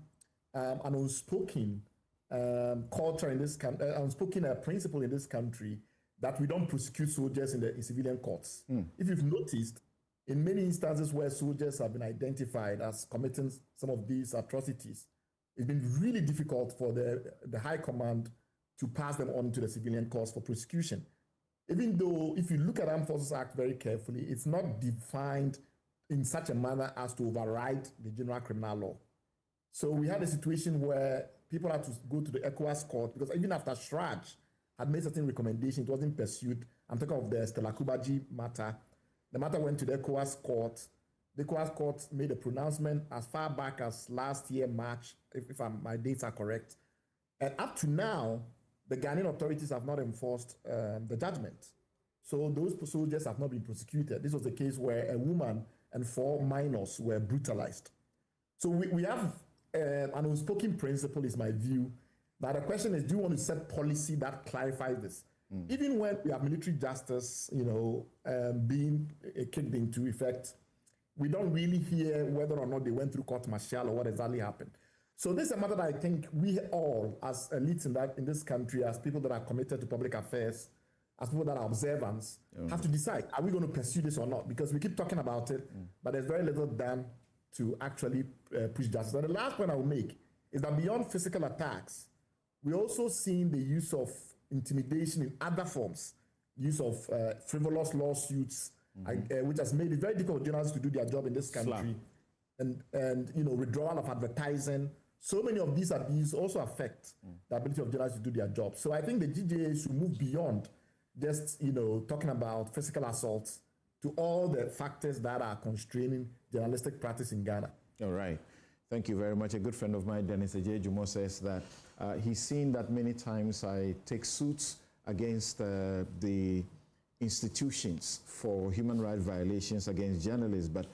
an unspoken culture in this country, unspoken principle in this country, that we don't prosecute soldiers in civilian courts. If you've noticed, in many instances where soldiers have been identified as committing some of these atrocities, it's been really difficult for the high command to pass them on to the civilian courts for prosecution. Even though, if you look at Armed Forces Act very carefully, it's not defined in such a manner as to override the general criminal law. So we had a situation where people had to go to the ECOWAS court because even after Shraj had made certain recommendations, it wasn't pursued. I'm talking of the Stella Kubaji matter. The matter went to the ECOWAS court. The ECOWAS court made a pronouncement as far back as last year, March, if my dates are correct. And up to now, the Ghanaian authorities have not enforced the judgment. So those soldiers have not been prosecuted. This was a case where a woman and 4 minors were brutalized. So we have an unspoken principle, is my view. Now the question is, do you want to set policy that clarifies this? Even when we have military justice, being kicked into effect, we don't really hear whether or not they went through court martial or what exactly happened. So this is a matter that I think we all, as elites in this country, as people that are committed to public affairs, as people that are observants, have to decide, are we going to pursue this or not? Because we keep talking about it, but there's very little done to actually push justice. And the last point I will make is that beyond physical attacks, we also seen the use of intimidation in other forms, use of frivolous lawsuits, which has made it very difficult for journalists to do their job in this country, and withdrawal of advertising. So many of these abuses also affect the ability of journalists to do their job. So I think the GJA should move beyond just talking about physical assaults to all the factors that are constraining journalistic practice in Ghana. All right. Thank you very much. A good friend of mine, Dennis Ejejumo, says that he's seen that many times I take suits against the institutions for human rights violations against journalists, but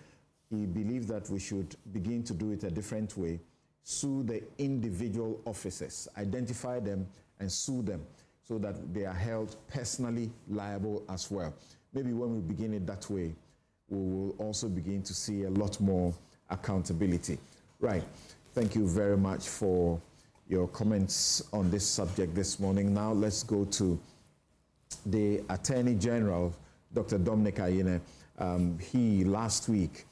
he believes that we should begin to do it a different way. Sue the individual officers, identify them and sue them so that they are held personally liable as well. Maybe when we begin it that way, we will also begin to see a lot more accountability. Right. Thank you very much for your comments on this subject this morning. Now let's go to the Attorney General, Dr. Dominic Ayine. He last week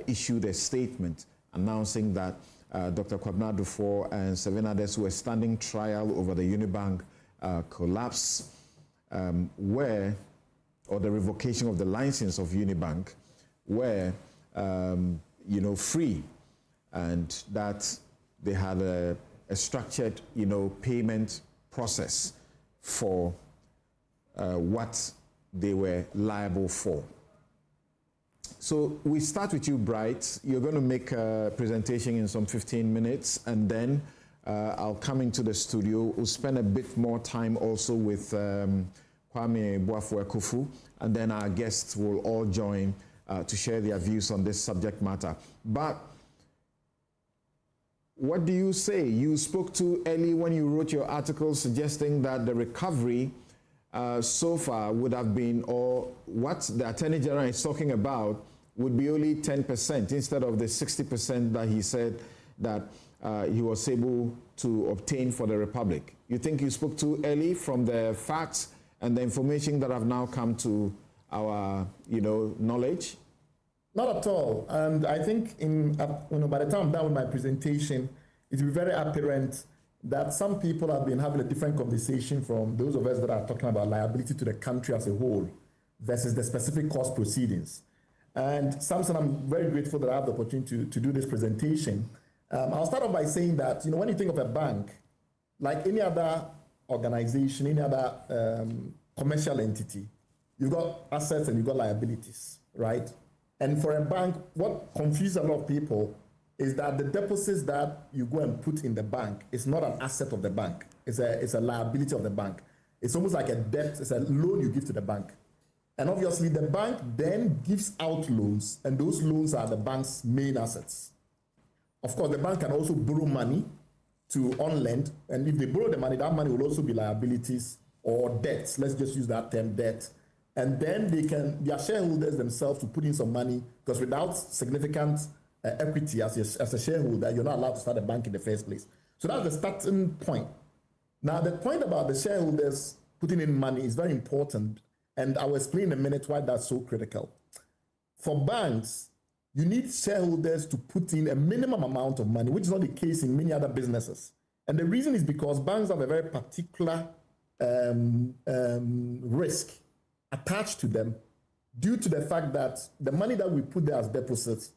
issued a statement announcing that Dr. Kwabena Dufo and 7 others were standing trial over the Unibank collapse, or the revocation of the license of Unibank, were free, and that they had a structured payment process for what they were liable for. So we start with you, Bright. You're going to make a presentation in some 15 minutes, and then I'll come into the studio. We'll spend a bit more time also with Kwame Boafo-Ekufu, and then our guests will all join to share their views on this subject matter. But what do you say? You spoke too early when you wrote your article suggesting that the recovery so far would have been, or what the Attorney General is talking about, would be only 10% instead of the 60% that he said that he was able to obtain for the Republic. You think you spoke too early from the facts and the information that have now come to our, knowledge? Not at all. And I think by the time I'm done with my presentation, it will be very apparent that some people have been having a different conversation from those of us that are talking about liability to the country as a whole versus the specific cost proceedings. And Samson, I'm very grateful that I have the opportunity to do this presentation. I'll start off by saying that, when you think of a bank, like any other organization, any other commercial entity, you've got assets and you've got liabilities, right? And for a bank, what confuses a lot of people is that the deposits that you go and put in the bank is not an asset of the bank. It's a liability of the bank. It's almost like a debt. It's a loan you give to the bank. And obviously, the bank then gives out loans, and those loans are the bank's main assets. Of course, the bank can also borrow money to on-lend, and if they borrow the money, that money will also be liabilities or debts. Let's just use that term, debt. And then their shareholders themselves to put in some money, because without significant equity as a shareholder, you're not allowed to start a bank in the first place. So that's the starting point. Now, the point about the shareholders putting in money is very important, and I will explain in a minute why that's so critical. For banks, you need shareholders to put in a minimum amount of money, which is not the case in many other businesses. And the reason is because banks have a very particular risk attached to them due to the fact that the money that we put there as deposits,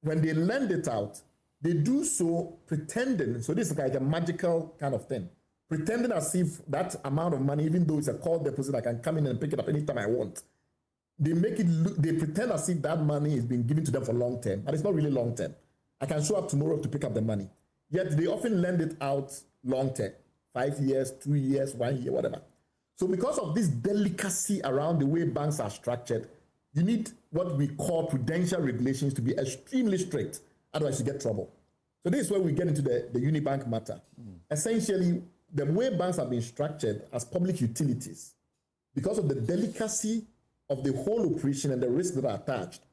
when they lend it out, they do so pretending, so this is like a magical kind of thing, pretending as if that amount of money, even though it's a call deposit, I can come in and pick it up anytime I want. They make it look, they pretend as if that money is being given to them for long term, but it's not really long term. I can show up tomorrow to pick up the money. Yet they often lend it out long term, 5 years, 2 years, 1 year, whatever. So because of this delicacy around the way banks are structured, you need what we call prudential regulations to be extremely strict, otherwise you get trouble. So this is where we get into the Unibank matter. Essentially, the way banks have been structured as public utilities, because of the delicacy of the whole operation and the risks that are attached,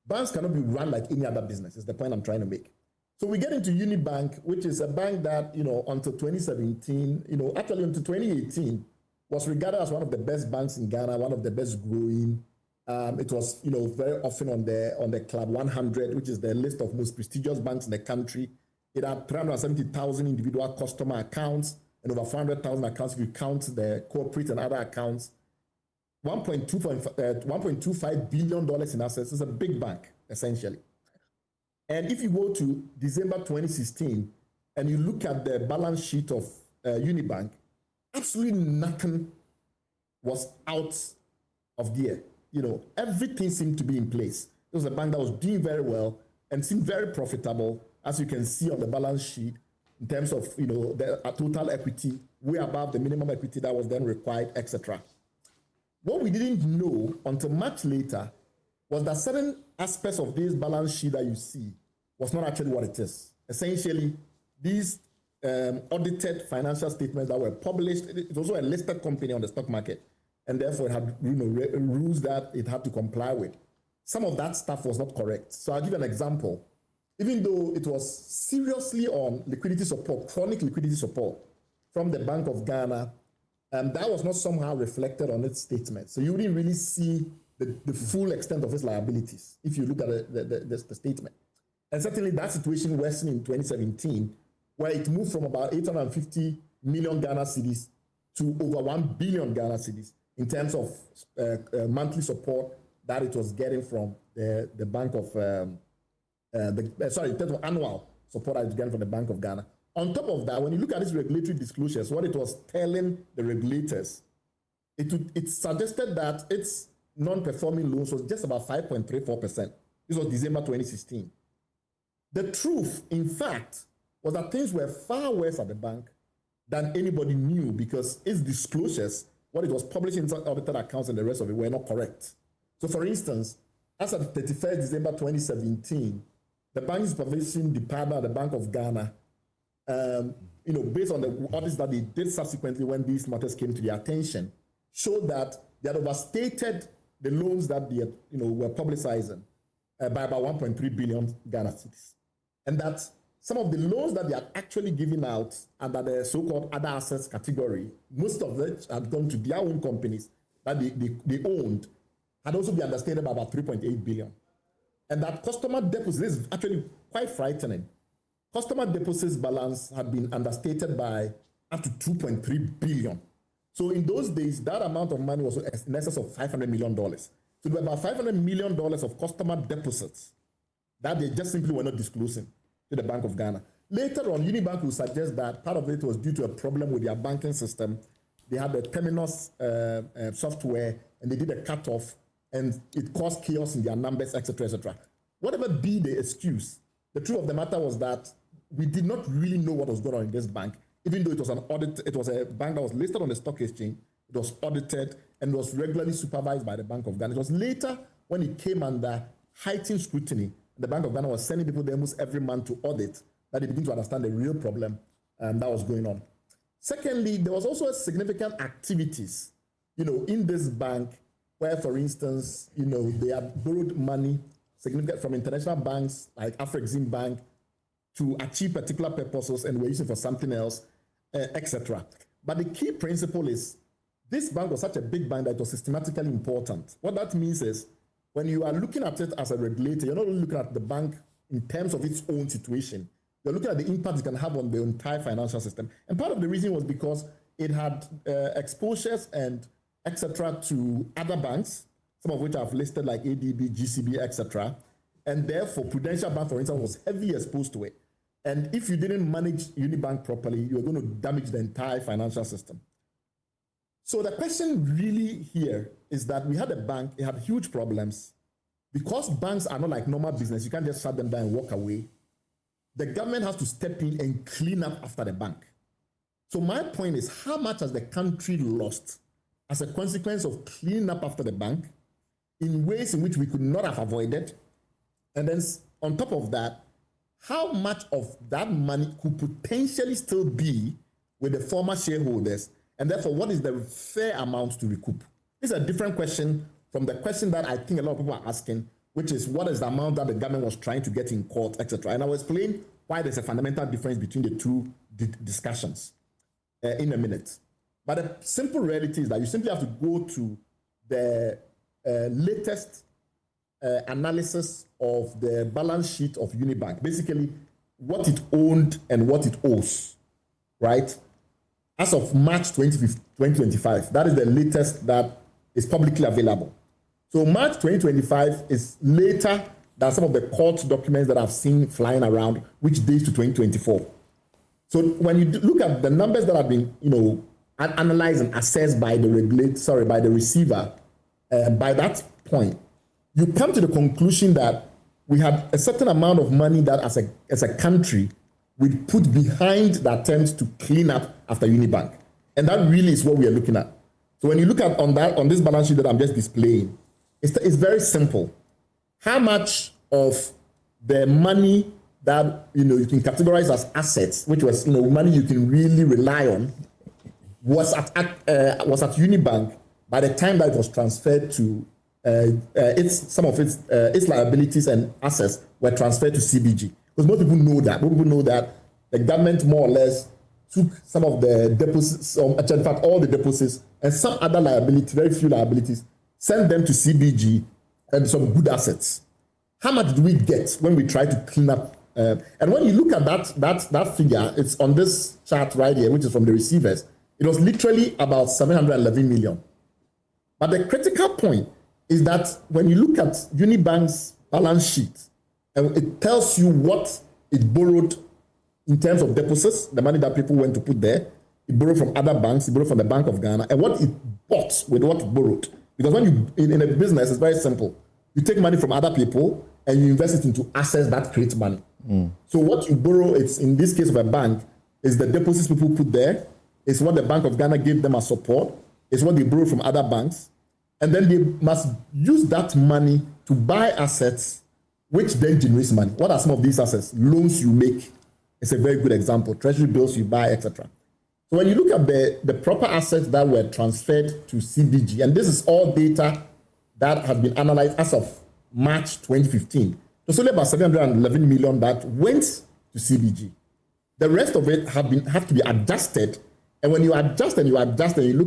banks cannot be run like any other business, is the point I'm trying to make. So we get into Unibank, which is a bank that, until 2017, actually until 2018, was regarded as one of the best banks in Ghana, one of the best growing. It was, very often on the Club 100, which is the list of most prestigious banks in the country. It had 370,000 individual customer accounts and over 400,000 accounts if you count the corporate and other accounts. $1.25 billion in assets. Is a big bank, essentially. And if you go to December 2016 and you look at the balance sheet of Unibank, absolutely nothing was out of gear. Everything seemed to be in place. It was a bank that was doing very well and seemed very profitable, as you can see on the balance sheet, in terms of the total equity, way above the minimum equity that was then required, etc. What we didn't know until much later was that certain aspects of this balance sheet that you see was not actually what it is. Essentially, these audited financial statements that were published, it was also a listed company on the stock market, and therefore it had rules that it had to comply with. Some of that stuff was not correct. So I'll give you an example. Even though it was seriously on liquidity support, chronic liquidity support from the Bank of Ghana, that was not somehow reflected on its statement. So you didn't really see the full extent of its liabilities if you look at the statement. And certainly that situation worsened in 2017, where it moved from about 850 million Ghana cedis to over 1 billion Ghana cedis in terms of monthly support that it was getting from the Bank of, in terms of annual support that it was getting from the Bank of Ghana. On top of that, when you look at these regulatory disclosures, what it was telling the regulators, it suggested that its non-performing loans was just about 5.34%. This was December 2016. The truth, in fact, was that things were far worse at the bank than anybody knew, because its disclosures, what it was publishing in audited accounts and the rest of it, were not correct. So for instance, as of 31st December 2017, the banking supervision department at the Bank of Ghana, based on the audits that they did subsequently when these matters came to their attention, showed that they had overstated the loans that they were publicizing by about 1.3 billion Ghana cedis, and that some of the loans that they are actually giving out under the so-called other assets category, most of which had gone to their own companies that they owned, had also been understated by about 3.8 billion. And that customer deposits is actually quite frightening. Customer deposits balance had been understated by up to 2.3 billion. So in those days, that amount of money was in excess of $500 million. So there were about $500 million of customer deposits that they just simply were not disclosing to the Bank of Ghana. Later on, Unibank will suggest that part of it was due to a problem with their banking system. They had the Terminus software, and they did a cutoff, and it caused chaos in their numbers, etc., etc. Whatever be the excuse, the truth of the matter was that we did not really know what was going on in this bank, even though it was an audit. It was a bank that was listed on the stock exchange. It was audited and was regularly supervised by the Bank of Ghana. It was later when it came under heightened scrutiny. The Bank of Ghana was sending people there almost every month to audit, that they begin to understand the real problem that was going on. Secondly, there was also significant activities, in this bank where, for instance, they had borrowed money significant from international banks like Afrexim Bank to achieve particular purposes and were using for something else, etc. But the key principle is this bank was such a big bank that it was systematically important. What that means is when you are looking at it as a regulator, you're not only looking at the bank in terms of its own situation, you're looking at the impact it can have on the entire financial system. And part of the reason was because it had exposures and etc. to other banks, some of which I've listed like ADB, GCB, etc. And therefore, Prudential Bank, for instance, was heavily exposed to it. And if you didn't manage Unibank properly, you were going to damage the entire financial system. So the question really here is that we had a bank, it had huge problems. Because banks are not like normal business, you can't just shut them down and walk away. The government has to step in and clean up after the bank. So my point is, how much has the country lost as a consequence of cleaning up after the bank in ways in which we could not have avoided? And then on top of that, how much of that money could potentially still be with the former shareholders? And therefore, what is the fair amount to recoup? This is a different question from the question that I think a lot of people are asking, which is what is the amount that the government was trying to get in court, etc. And I will explain why there's a fundamental difference between the two discussions in a minute. But the simple reality is that you simply have to go to the latest analysis of the balance sheet of Unibank, basically what it owned and what it owes, right? As of March 2025, that is the latest that is publicly available. So March 2025 is later than some of the court documents that I've seen flying around, which dates to 2024. So when you look at the numbers that have been, analyzed and assessed by the by the receiver, by that point, you come to the conclusion that we had a certain amount of money that as a country we put behind the attempt to clean up after Unibank. And that really is what we are looking at. So when you look at on this balance sheet that I'm just displaying, it's very simple. How much of the money that you can categorize as assets, which was money you can really rely on, was at Unibank by the time that it was transferred to some of its liabilities and assets were transferred to CBG. Because most people know that. Most people know that the government more or less took some of the deposits, in fact, all the deposits, and some other liabilities, very few liabilities, sent them to CBG and some good assets. How much do we get when we try to clean up? And when you look at that figure, it's on this chart right here, which is from the receivers. It was literally about 711 million. But the critical point is that when you look at Unibank's balance sheet, it tells you what it borrowed in terms of deposits, the money that people went to put there. It borrowed from other banks, it borrowed from the Bank of Ghana, and what it bought with what it borrowed. Because when you, in a business, it's very simple. You take money from other people and you invest it into assets that create money. So what you borrow, it's in this case of a bank, is the deposits people put there, it's what the Bank of Ghana gave them as support, it's what they borrow from other banks, and then they must use that money to buy assets which then generates money. What are some of these assets? Loans you make is a very good example. Treasury bills you buy, etc. So when you look at the proper assets that were transferred to CBG, and this is all data that has been analyzed as of March 2015, there's only about 711 million that went to CBG. The rest of it have to be adjusted. And when you adjust and you look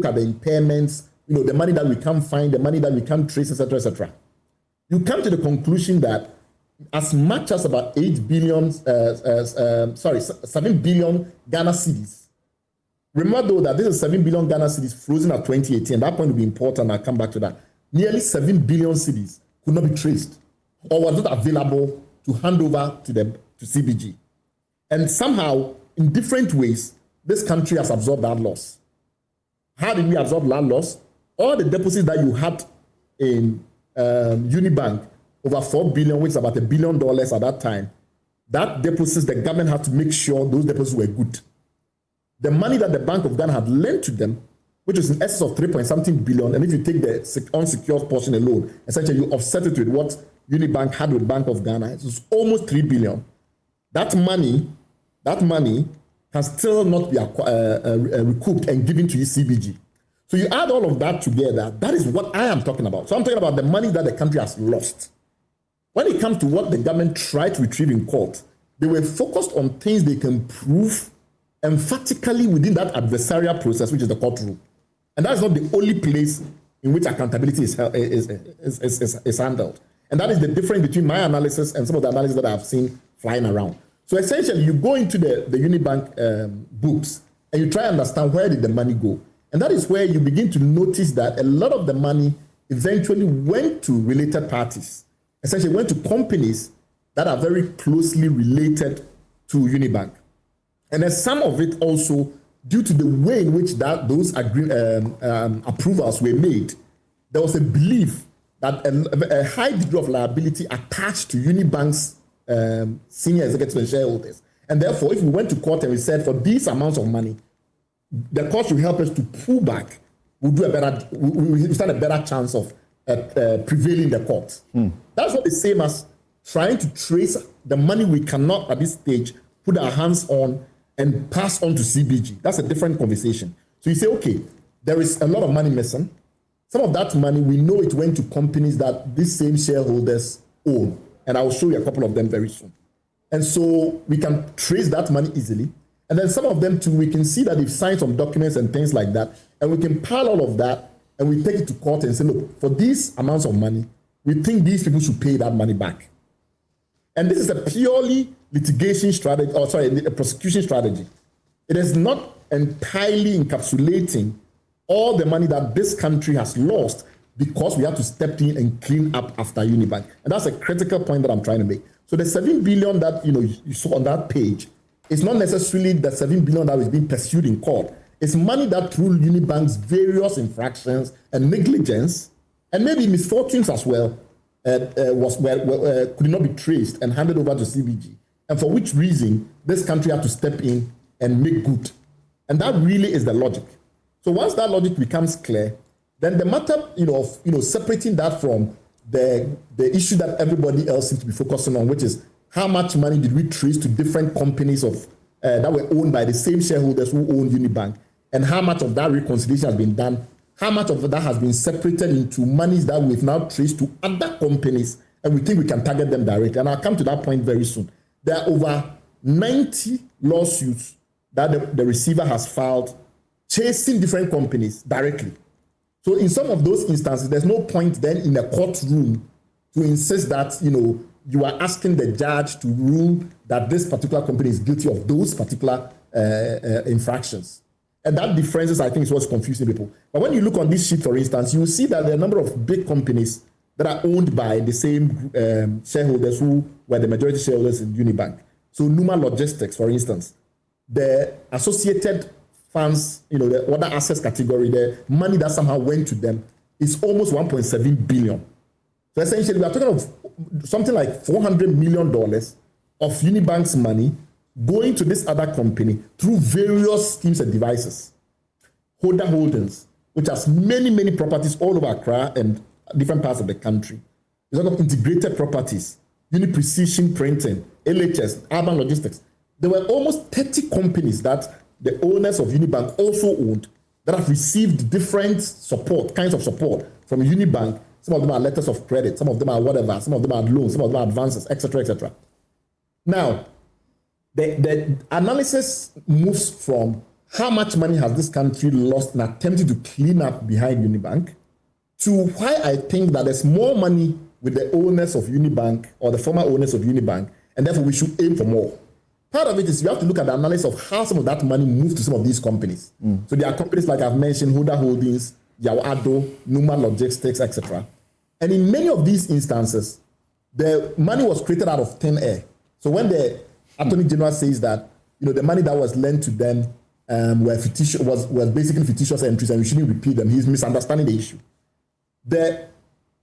at the impairments, the money that we can't find, the money that we can't trace, etc., etc., you come to the conclusion that as much as about 7 billion Ghana cedis. Remember though that this is 7 billion Ghana cedis frozen at 2018. That point will be important. I'll come back to that. Nearly 7 billion cedis could not be traced or was not available to hand over to CBG. And somehow, in different ways, this country has absorbed that loss. How did we absorb that loss? All the deposits that you had in Unibank, over 4 billion, which is about $1 billion at that time, that deposits, the government had to make sure those deposits were good. The money that the Bank of Ghana had lent to them, which is in excess of 3.something billion, and if you take the unsecured portion alone, essentially you offset it with what Unibank had with Bank of Ghana, it's almost 3 billion. That money can still not be recouped and given to CBG. So you add all of that together, that is what I am talking about. So I'm talking about the money that the country has lost. When it comes to what the government tried to retrieve in court, they were focused on things they can prove emphatically within that adversarial process, which is the courtroom. And that's not the only place in which accountability is handled. And that is the difference between my analysis and some of the analysis that I've seen flying around. So essentially, you go into the Unibank books and you try to understand where did the money go. And that is where you begin to notice that a lot of the money eventually went to related parties. Essentially went to companies that are very closely related to Unibank. And then some of it also, due to the way in which those approvals were made, there was a belief that a high degree of liability attached to Unibank's senior executives and shareholders. And therefore, if we went to court and we said for these amounts of money, the court should help us to pull back, we stand a better chance of prevailing the court. That's not the same as trying to trace the money we cannot at this stage put our hands on and pass on to CBG. That's a different conversation. So you say, okay, there is a lot of money missing. Some of that money, we know it went to companies that these same shareholders own. And I will show you a couple of them very soon. And so we can trace that money easily. And then some of them too, we can see that they've signed some documents and things like that. And we can pile all of that and we take it to court and say, look, for these amounts of money, we think these people should pay that money back. And this is a purely litigation strategy, a prosecution strategy. It is not entirely encapsulating all the money that this country has lost because we have to step in and clean up after Unibank. And that's a critical point that I'm trying to make. So the 7 billion that you saw on that page is not necessarily the 7 billion that is being pursued in court. It's money that through Unibank's various infractions and negligence, and maybe misfortunes as well, could not be traced and handed over to CBG. And for which reason this country had to step in and make good. And that really is the logic. So once that logic becomes clear, then the matter of separating that from the issue that everybody else seems to be focusing on, which is how much money did we trace to different companies that were owned by the same shareholders who owned Unibank, and how much of that reconciliation has been done, how much of that has been separated into monies that we've now traced to other companies, and we think we can target them directly. And I'll come to that point very soon. There are over 90 lawsuits that the receiver has filed chasing different companies directly. So in some of those instances, there's no point then in a courtroom to insist that, you are asking the judge to rule that this particular company is guilty of those particular infractions. And that differences, I think, is what's confusing people. But when you look on this sheet, for instance, you will see that there are a number of big companies that are owned by the same shareholders who were the majority shareholders in Unibank. So Numa Logistics, for instance, the associated funds, the other assets category, the money that somehow went to them is almost 1.7 billion. So essentially, we are talking of something like $400 million of Unibank's money going to this other company through various schemes and devices. Holder Holdings, which has many, many properties all over Accra and different parts of the country. There's a lot of integrated properties Precision Printing, LHS, Urban Logistics. There were almost 30 companies that the owners of Unibank also owned that have received different kinds of support from Unibank. Some of them are letters of credit, some of them are whatever, some of them are loans, some of them are advances, etc., etc. Now, the analysis moves from how much money has this country lost in attempting to clean up behind Unibank to why I think that there's more money with the owners of Unibank or the former owners of Unibank, and therefore we should aim for more. Part of it is you have to look at the analysis of how some of that money moved to some of these companies. So there are companies like I've mentioned, Huda Holdings, Yawado, Numa Logistics, etc. And in many of these instances, the money was created out of thin air. So when the Attorney General says that the money that was lent to them was basically fictitious entries and we shouldn't repeat them, he's misunderstanding the issue. The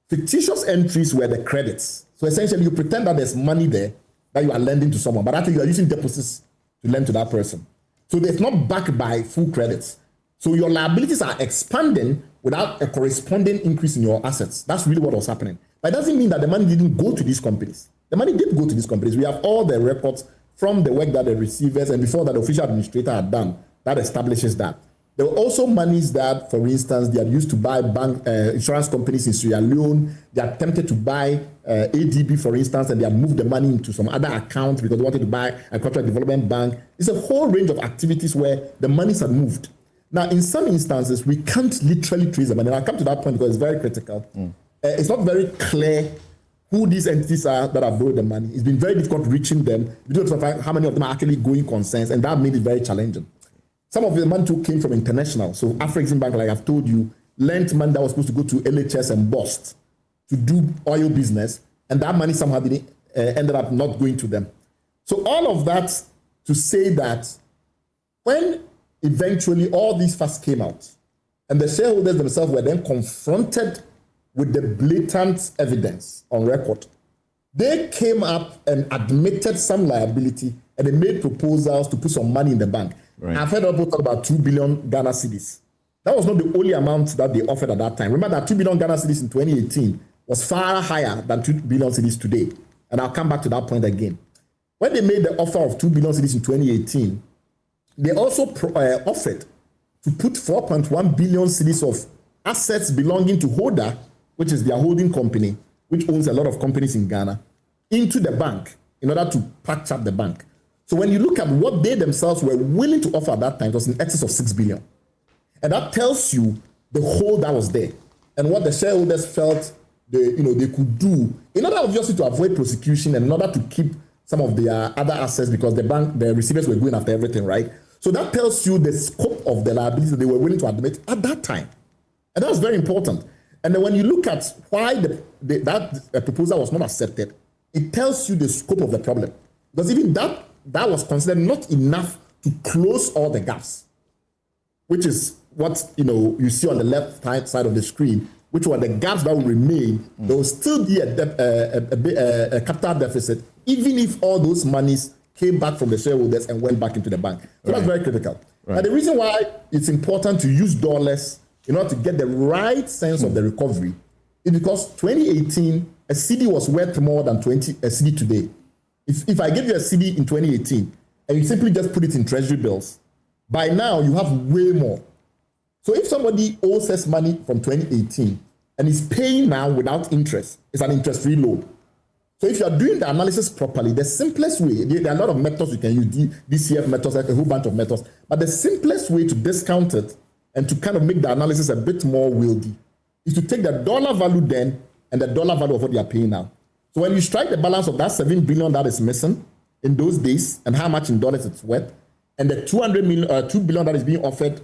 fictitious entries were the credits. So essentially, you pretend that there's money there that you are lending to someone, but actually you are using deposits to lend to that person. So it's not backed by full credits. So your liabilities are expanding without a corresponding increase in your assets. That's really what was happening. But it doesn't mean that the money didn't go to these companies. The money did go to these companies. We have all the records from the work that the receivers and before that the official administrator had done that establishes that. There were also monies that, for instance, they had used to buy bank insurance companies in Sierra Leone. They attempted to buy ADB, for instance, and they had moved the money into some other account because they wanted to buy a corporate development bank. It's a whole range of activities where the monies had moved. Now, in some instances, we can't literally trace them. And I'll come to that point because it's very critical. It's not very clear who these entities are that have borrowed the money. It's been very difficult reaching them. We don't know how many of them are actually going concerns, and that made it very challenging. Some of the money too came from international. So Afrexim Bank, like I've told you, lent money that was supposed to go to LHS and BOST to do oil business, and that money somehow ended up not going to them. So all of that to say that when eventually all these facts came out, and the shareholders themselves were then confronted with the blatant evidence on record, they came up and admitted some liability, and they made proposals to put some money in the bank. Right. I've heard people talk about 2 billion Ghana cedis. That was not the only amount that they offered at that time. Remember that 2 billion Ghana cedis in 2018 was far higher than 2 billion cedis today. And I'll come back to that point again. When they made the offer of 2 billion cedis in 2018, they also offered to put 4.1 billion cedis of assets belonging to Hoda, which is their holding company, which owns a lot of companies in Ghana, into the bank in order to patch up the bank. So when you look at what they themselves were willing to offer at that time, it was in excess of 6 billion. And that tells you the hole that was there and what the shareholders felt they could do in order obviously to avoid prosecution and in order to keep some of their other assets because the receivers were going after everything, right? So that tells you the scope of the liability that they were willing to admit at that time. And that was very important. And then when you look at why that proposal was not accepted, it tells you the scope of the problem. Because even that was considered not enough to close all the gaps, which is what you see on the left side of the screen, which were the gaps that will remain. There will still be a capital deficit, even if all those monies came back from the shareholders and went back into the bank. So that's very critical. Right. And the reason why it's important to use dollars in order to get the right sense of the recovery is because 2018, a CD was worth more than a CD today. If I give you a CD in 2018 and you simply just put it in treasury bills, by now you have way more. So if somebody owes us money from 2018 and is paying now without interest, it's an interest-free loan. So if you are doing the analysis properly, the simplest way, there are a lot of methods you can use, DCF methods, like a whole bunch of methods, but the simplest way to discount it and to kind of make the analysis a bit more wieldy is to take the dollar value then and the dollar value of what you are paying now. So when you strike the balance of that 7 billion that is missing in those days and how much in dollars it's worth, and the 2 billion that is being offered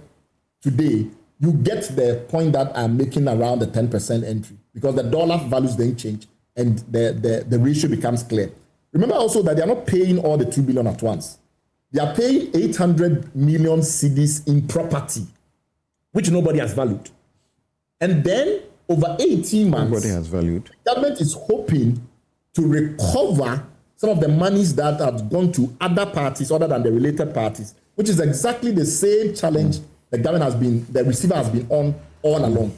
today, you get the point that I'm making around the 10% entry because the dollar values then change and the ratio becomes clear. Remember also that they are not paying all the 2 billion at once. They are paying 800 million cedis in property, which nobody has valued. And then over 18 months, nobody has valued. The government is hoping to recover some of the monies that have gone to other parties other than the related parties, which is exactly the same challenge the receiver has been on all along.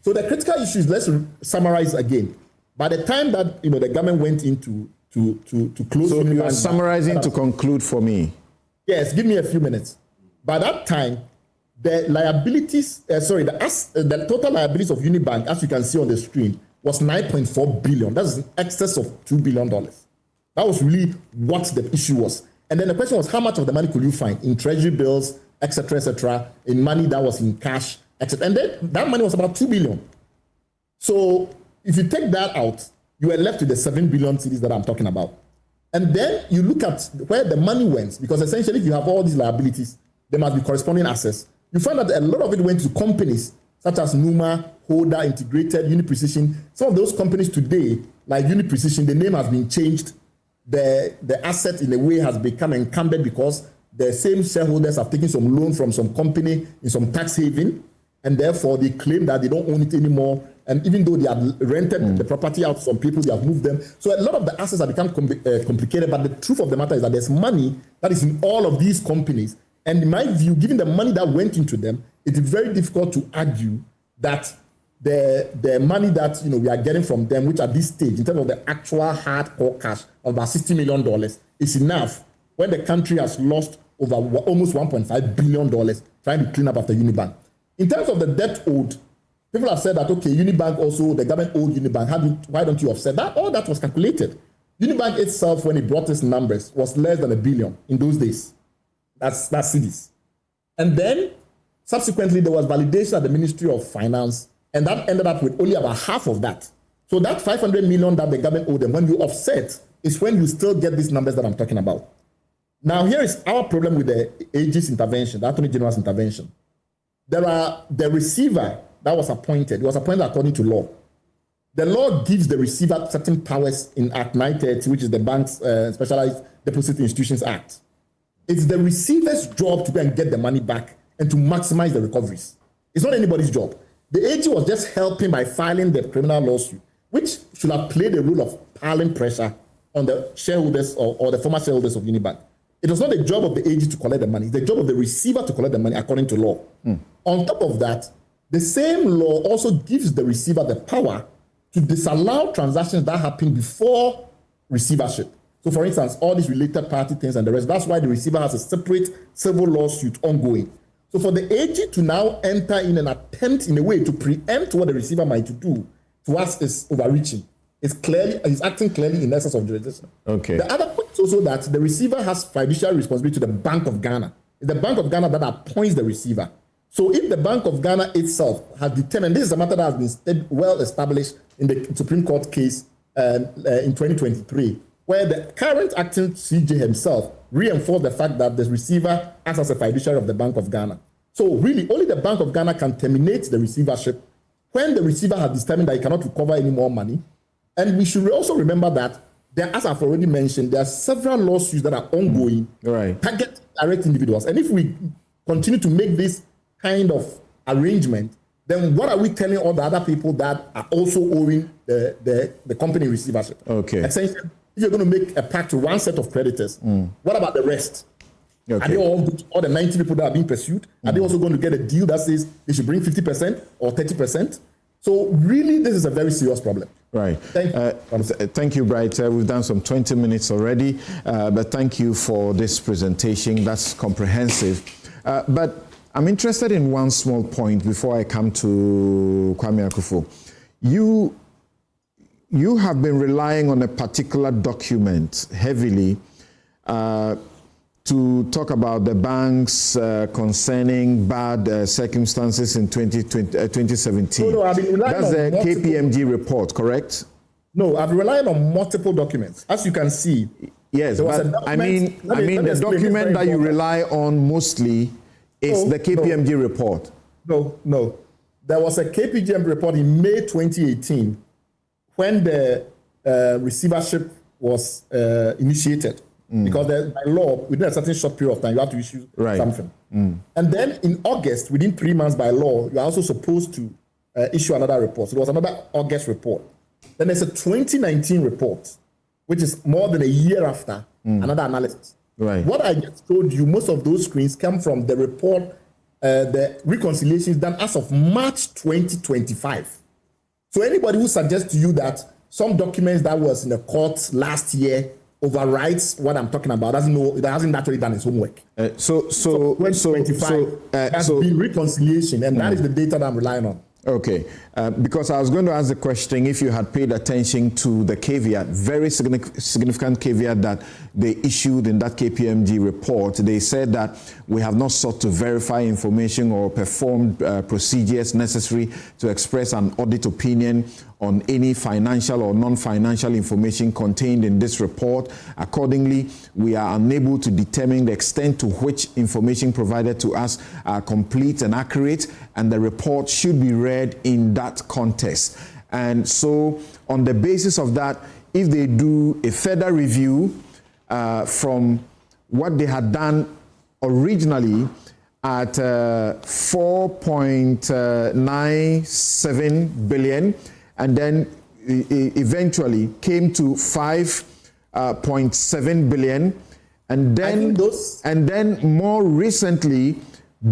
So the critical issue is, let's summarize again. By the time that the government went into to close. So you are summarizing to conclude for me. Yes, give me a few minutes. By that time, the liabilities, the total liabilities of Unibank, as you can see on the screen, was 9.4 billion. That's in excess of $2 billion. That was really what the issue was. And then the question was, how much of the money could you find in treasury bills, etc., in money that was in cash, etc. And then that money was about 2 billion. So if you take that out, you are left with the 7 billion cedis that I'm talking about. And then you look at where the money went, because essentially if you have all these liabilities, there must be corresponding assets. You find that a lot of it went to companies such as Numa, Holder, Integrated, Uniprecision. Some of those companies today, like Uniprecision, the name has been changed. The asset in a way has become encumbered because the same shareholders have taken some loan from some company in some tax haven, and therefore they claim that they don't own it anymore. And even though they have rented the property out to some people, they have moved them. So a lot of the assets have become complicated. But the truth of the matter is that there's money that is in all of these companies. And in my view, given the money that went into them, it is very difficult to argue that the money that we are getting from them, which at this stage, in terms of the actual hardcore cash of about $60 million, is enough when the country has lost over almost $1.5 billion trying to clean up after Unibank. In terms of the debt owed, people have said that, okay, Unibank also, the government owed Unibank. Why don't you offset that? All that was calculated. Unibank itself, when it brought its numbers, was less than $1 billion in those days. That's cedis. And then, subsequently, there was validation at the Ministry of Finance, and that ended up with only about half of that. So that $500 million that the government owed them, when you offset, is when you still get these numbers that I'm talking about. Now, here is our problem with the AG's intervention, the Attorney General's intervention. The receiver that was appointed, it was appointed according to law. The law gives the receiver certain powers in Act 930, which is the Bank's Specialized Deposit Institutions Act. It's the receiver's job to go and get the money back and to maximize the recoveries. It's not anybody's job. The AG was just helping by filing the criminal lawsuit, which should have played the role of piling pressure on the shareholders or the former shareholders of Unibank. It was not the job of the AG to collect the money. It's the job of the receiver to collect the money according to law. On top of that, the same law also gives the receiver the power to disallow transactions that happen before receivership. So, for instance, all these related party things and the rest, that's why the receiver has a separate civil lawsuit ongoing. So for the AG to now enter in an attempt in a way to preempt what the receiver might do, to us is overreaching. It's acting clearly in essence of jurisdiction. Okay. The other point is also that the receiver has fiduciary responsibility to the Bank of Ghana. It's the Bank of Ghana that appoints the receiver. So if the Bank of Ghana itself has determined, this is a matter that has been well established in the Supreme Court case in 2023, where the current acting CJ himself reinforced the fact that the receiver acts as a fiduciary of the Bank of Ghana. So really, only the Bank of Ghana can terminate the receivership when the receiver has determined that he cannot recover any more money. And we should also remember that, as I've already mentioned, there are several lawsuits that are ongoing, target direct individuals. And if we continue to make this kind of arrangement, then what are we telling all the other people that are also owing the company receivership? Okay. Essentially, if you're going to make a pact to one set of creditors, what about the rest? Okay. Are they all the 90 people that are being pursued? Are they also going to get a deal that says they should bring 50% or 30%? So really, this is a very serious problem. Right. Thank you. Thank you, Bright. We've done some 20 minutes already, but thank you for this presentation. That's comprehensive. But I'm interested in one small point before I come to Kwame Akufo. You have been relying on a particular document heavily to talk about the banks concerning bad circumstances in 2017. No, I've been relying That's on the KPMG report, correct? No, I've been relying on multiple documents. As you can see. Yes, but I mean the document that you rely on mostly is the KPMG report. No. There was a KPMG report in May 2018 when the receivership was initiated. Because by law, within a certain short period of time, you have to issue something. And then in August, within 3 months by law, you are also supposed to issue another report. So there was another August report. Then there's a 2019 report, which is more than a year after another analysis. Right. What I just told you, most of those screens come from the report, the reconciliations done as of March 2025. So anybody who suggests to you that some documents that was in the court last year overrides what I'm talking about. It hasn't actually done its homework. So 2025 has been reconciliation, and that is the data that I'm relying on. Okay, because I was going to ask the question if you had paid attention to the caveat, very significant caveat that they issued in that KPMG report. They said that we have not sought to verify information or performed procedures necessary to express an audit opinion on any financial or non-financial information contained in this report. Accordingly, we are unable to determine the extent to which information provided to us are complete and accurate, and the report should be read in that context. And so, on the basis of that, if they do a further review from what they had done originally at 4.97 billion, and then eventually came to 5.7 billion, and then more recently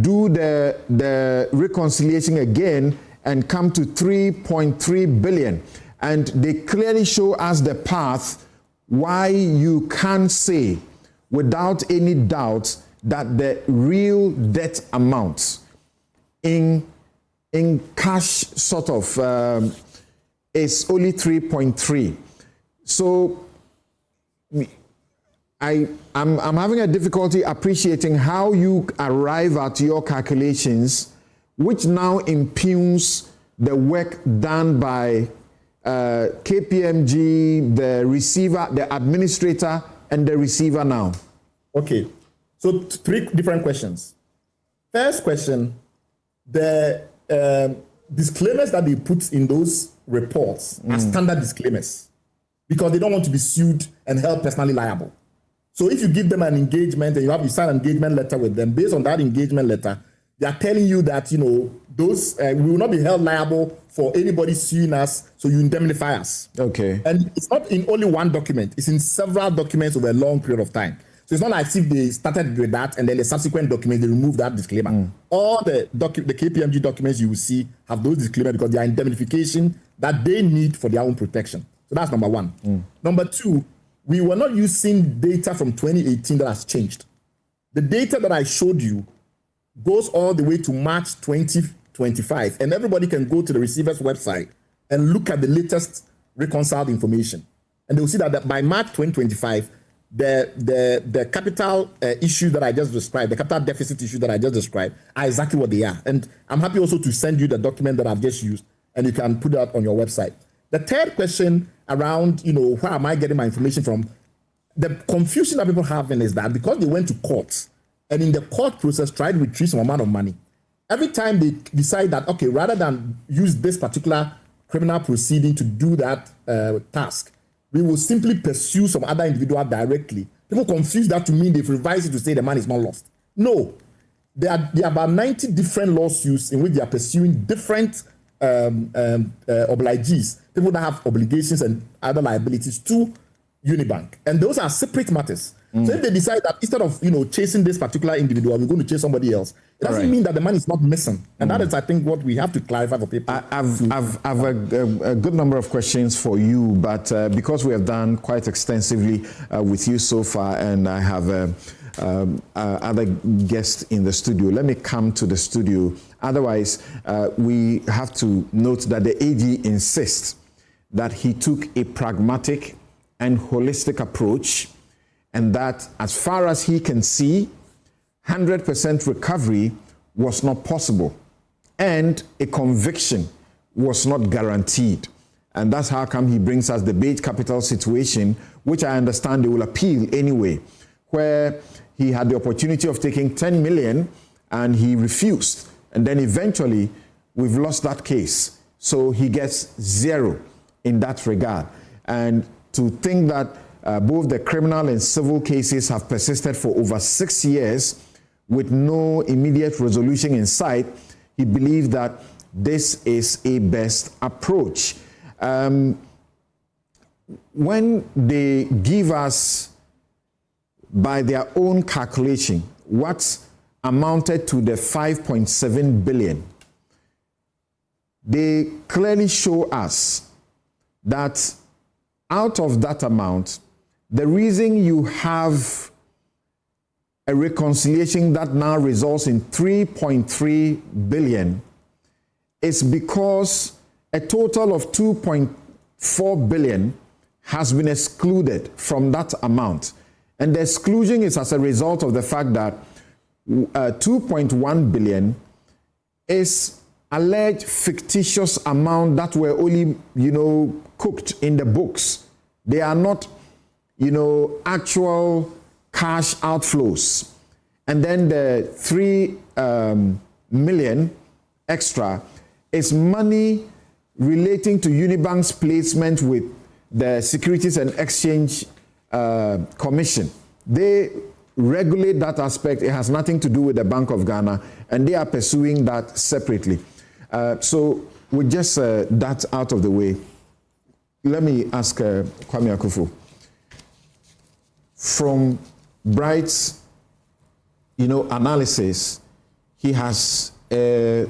do the reconciliation again and come to 3.3 billion. And they clearly show us the path why you can say without any doubt that the real debt amount in cash sort of is only 3.3. So I'm having a difficulty appreciating how you arrive at your calculations, which now impugns the work done by KPMG, the receiver, the administrator, and the receiver now. Okay, so 3 different questions. First question, the disclaimers that they put in those reports are standard disclaimers because they don't want to be sued and held personally liable. So if you give them an engagement and you sign an engagement letter with them, based on that engagement letter, they are telling you that, those we will not be held liable for anybody suing us, so you indemnify us. Okay. And it's not in only one document, it's in several documents over a long period of time. So it's not like if they started with that and then the subsequent document, they remove that disclaimer. All the KPMG documents you will see have those disclaimers because they are indemnification that they need for their own protection. So that's number one. Number two, we were not using data from 2018 that has changed. The data that I showed you goes all the way to March 2025, and everybody can go to the receiver's website and look at the latest reconciled information. And they'll see that by March 2025, the capital issue that I just described, the capital deficit issue that I just described, are exactly what they are. And I'm happy also to send you the document that I've just used, and you can put that on your website. The third question around, where am I getting my information from? The confusion that people have is that because they went to court and in the court process tried to retrieve some amount of money, every time they decide that, okay, rather than use this particular criminal proceeding to do that task, we will simply pursue some other individual directly. People confuse that to mean they've revised it to say the money is not lost. No, there are about 90 different lawsuits in which they are pursuing different obligees, people that have obligations and other liabilities to Unibank. And those are separate matters. So if they decide that instead of chasing this particular individual, we're going to chase somebody else, it doesn't mean that the money is not missing. And that is, I think, what we have to clarify for people. I've a good number of questions for you, but because we have done quite extensively with you so far, and I have other guests in the studio, let me come to the studio. Otherwise, we have to note that the AG insists that he took a pragmatic and holistic approach, and that as far as he can see, 100% recovery was not possible, and a conviction was not guaranteed. And that's how come he brings us the Bage Capital situation, which I understand they will appeal anyway, where he had the opportunity of taking 10 million and he refused. And then eventually, we've lost that case. So he gets 0 in that regard. And to think that both the criminal and civil cases have persisted for over 6 years with no immediate resolution in sight, he believed that this is a best approach. When they give us, by their own calculation, what amounted to the 5.7 billion, they clearly show us that out of that amount, the reason you have a reconciliation that now results in 3.3 billion is because a total of 2.4 billion has been excluded from that amount. And the exclusion is as a result of the fact that 2.1 billion is alleged fictitious amount that were only, cooked in the books. They are not, actual cash outflows. And then the 3 million extra is money relating to Unibank's placement with the Securities and Exchange Commission. They regulate that aspect. It has nothing to do with the Bank of Ghana, and they are pursuing that separately. So with just that out of the way, let me ask Kwame Akufo. From Bright's, analysis, he has a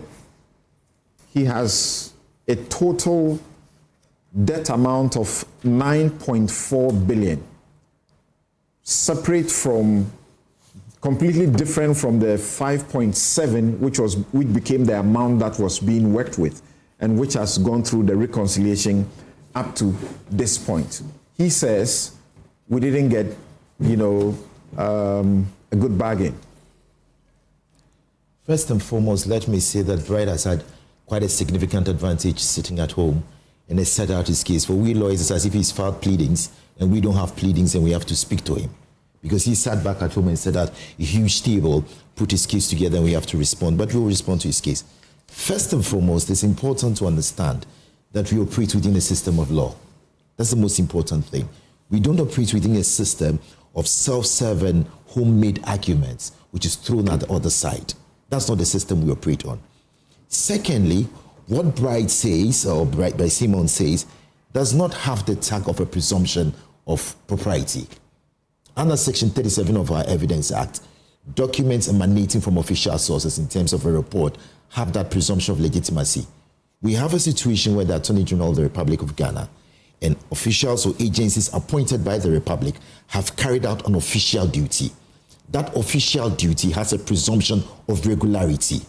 total debt amount of 9.4 billion, separate from, completely different from the 5.7, which became the amount that was being worked with, and which has gone through the reconciliation up to this point. He says we didn't get, a good bargain. First and foremost, let me say that Bright has had quite a significant advantage sitting at home and has set out his case. For we lawyers, it's as if he's filed pleadings and we don't have pleadings and we have to speak to him. Because he sat back at home and said at a huge table, put his case together and we have to respond. But we'll respond to his case. First and foremost, it's important to understand that we operate within a system of law. That's the most important thing. We don't operate within a system of self-serving, homemade arguments, which is thrown at the other side. That's not the system we operate on. Secondly, what Bright says, or Bright by Simon says, does not have the tag of a presumption of propriety. Under Section 37 of our Evidence Act, documents emanating from official sources in terms of a report have that presumption of legitimacy. We have a situation where the Attorney General of the Republic of Ghana and officials or agencies appointed by the Republic have carried out an official duty. That official duty has a presumption of regularity.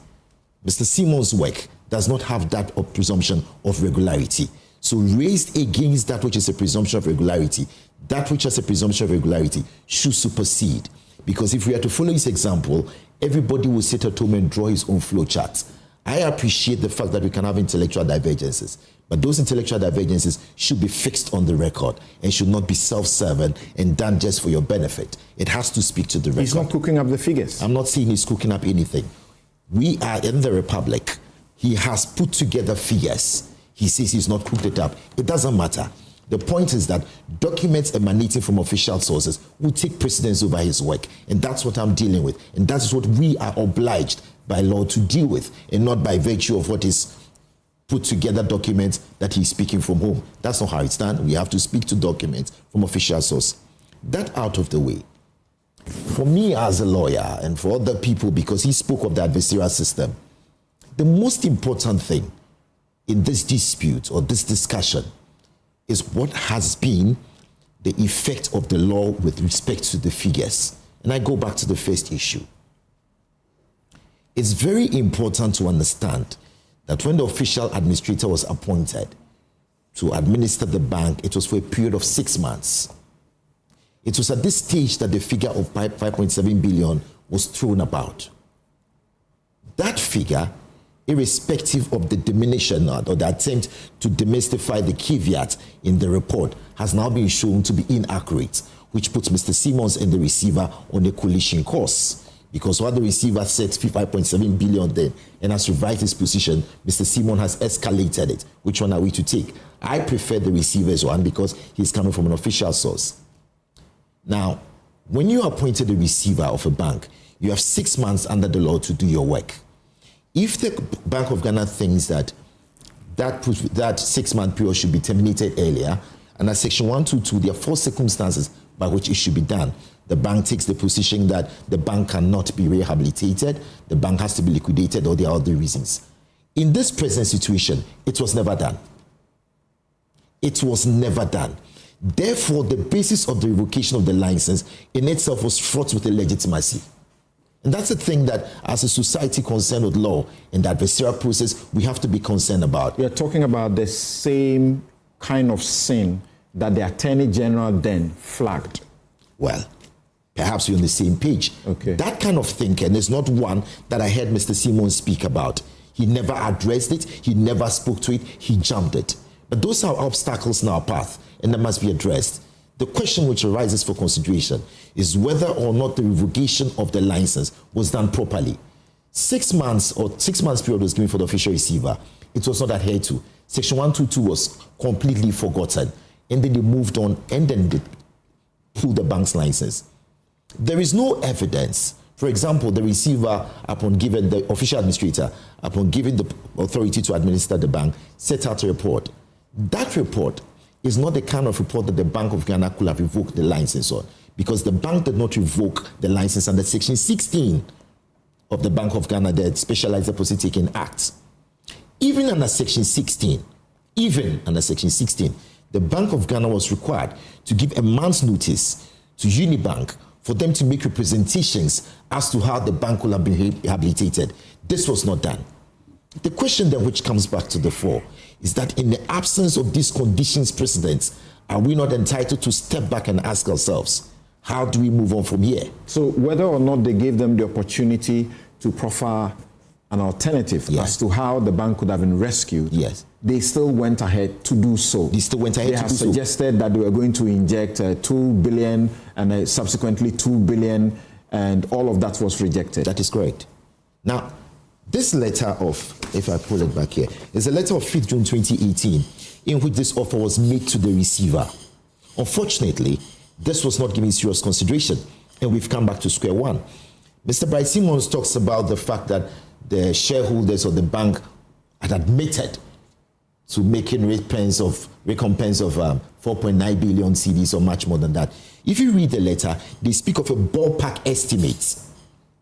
Mr. Simon's work does not have that presumption of regularity. So raised against that which is a presumption of regularity, that which has a presumption of regularity should supersede. Because if we are to follow his example, everybody will sit at home and draw his own flow charts. I appreciate the fact that we can have intellectual divergences, but those intellectual divergences should be fixed on the record and should not be self-serving and done just for your benefit. It has to speak to the record. He's not cooking up the figures. I'm not saying he's cooking up anything. We are in the Republic. He has put together figures. He says he's not cooked it up. It doesn't matter. The point is that documents emanating from official sources will take precedence over his work. And that's what I'm dealing with. And that's what we are obliged by law to deal with, and not by virtue of what is put together documents that he's speaking from home. That's not how it's done. We have to speak to documents from official source. That out of the way. For me as a lawyer and for other people, because he spoke of the adversarial system, the most important thing in this dispute or this discussion is what has been the effect of the law with respect to the figures. And I go back to the first issue. It's very important to understand that when the official administrator was appointed to administer the bank, it was for a period of 6 months. It was at this stage that the figure of 5.7 billion was thrown about. That figure, irrespective of the diminution or the attempt to demystify the caveat in the report, has now been shown to be inaccurate, which puts Mr. Simons and the receiver on a collision course. Because while the receiver said 5.7 billion then and has revised his position, Mr. Simon has escalated it. Which one are we to take? I prefer the receiver's one because he's coming from an official source. Now, when you appointed a receiver of a bank, you have 6 months under the law to do your work. If the Bank of Ghana thinks that 6-month period should be terminated earlier, under Section 122, there are 4 circumstances by which it should be done. The bank takes the position that the bank cannot be rehabilitated, the bank has to be liquidated, or there are other reasons. In this present situation, it was never done. It was never done. Therefore, the basis of the revocation of the license in itself was fraught with illegitimacy. And that's the thing that, as a society concerned with law and the adversarial process, we have to be concerned about. We are talking about the same kind of sin that the Attorney General then flagged. Well, perhaps we're on the same page. Okay. That kind of thinking is not one that I heard Mr. Simmons speak about. He never addressed it. He never spoke to it. He jumped it. But those are obstacles in our path, and they must be addressed. The question which arises for consideration is whether or not the revocation of the license was done properly. 6 months period was given for the official receiver. It was not adhered to. Section 122 was completely forgotten. And then they moved on and then they pulled the bank's license. There is no evidence. For example, the receiver, the official administrator, upon giving the authority to administer the bank, set out a report. That report is not the kind of report that the Bank of Ghana could have revoked the license on, because the bank did not revoke the license under Section 16 of the Bank of Ghana, the Specialized Deposit Taking Act. Even under Section 16, the Bank of Ghana was required to give a month's notice to Unibank for them to make representations as to how the bank will have been rehabilitated. This was not done. The question then which comes back to the fore is that in the absence of these conditions precedents, are we not entitled to step back and ask ourselves, how do we move on from here? So whether or not they gave them the opportunity to proffer an alternative as to how the bank could have been rescued, they still went ahead to do so. They have suggested that they were going to inject 2 billion and subsequently 2 billion, and all of that was rejected. That is correct. Now, this letter of, if I pull it back here, is a letter of 5th June 2018 in which this offer was made to the receiver. Unfortunately, this was not given serious consideration, and we've come back to square one. Mr. Bright Simmons talks about the fact that the shareholders of the bank had admitted to making recompense of 4.9 billion cedis or much more than that. If you read the letter, they speak of a ballpark estimate.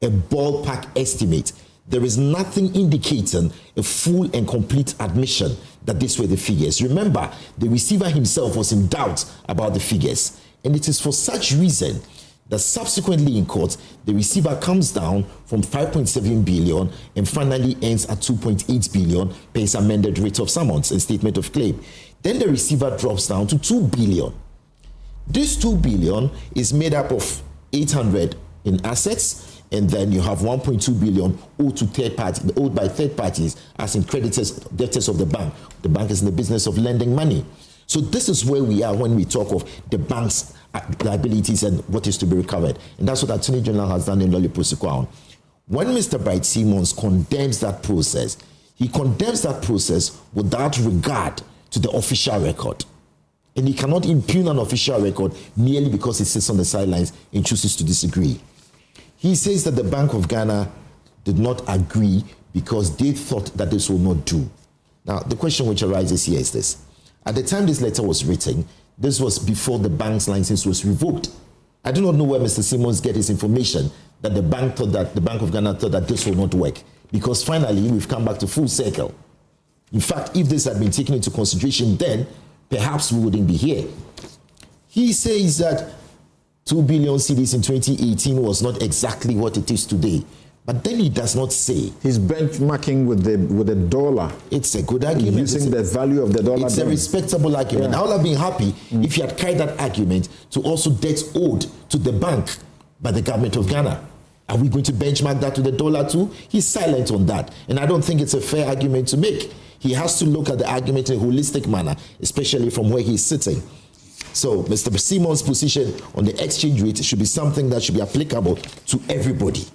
A ballpark estimate. There is nothing indicating a full and complete admission that these were the figures. Remember, the receiver himself was in doubt about the figures. And it is for such reason that subsequently in court, the receiver comes down from 5.7 billion and finally ends at 2.8 billion per his amended rate of summons and statement of claim. Then the receiver drops down to 2 billion. This 2 billion is made up of 800 in assets, and then you have 1.2 billion owed by third parties, as in creditors, debtors of the bank. The bank is in the business of lending money. So this is where we are when we talk of the bank's liabilities and what is to be recovered. And that's what Attorney General has done in Nolle Prosequi. When Mr. Bright Simmons condemns that process, he condemns that process without regard to the official record. And he cannot impugn an official record merely because he sits on the sidelines and chooses to disagree. He says that the Bank of Ghana did not agree because they thought that this would not do. Now, the question which arises here is this. At the time this letter was written, this was before the bank's license was revoked. I do not know where Mr. Simmons get his information that the Bank of Ghana thought that this will not work, because finally we've come back to full circle. In fact, if this had been taken into consideration then, perhaps we wouldn't be here. He says that 2 billion cedis in 2018 was not exactly what it is today. But then he does not say. He's benchmarking with the dollar. It's a good argument. Using the value of the dollar. It's a respectable argument. Yeah. I would have been happy if he had carried that argument to also debts owed to the bank by the government of Ghana. Are we going to benchmark that to the dollar too? He's silent on that. And I don't think it's a fair argument to make. He has to look at the argument in a holistic manner, especially from where he's sitting. So Mr. Simmons' position on the exchange rate should be something that should be applicable to everybody.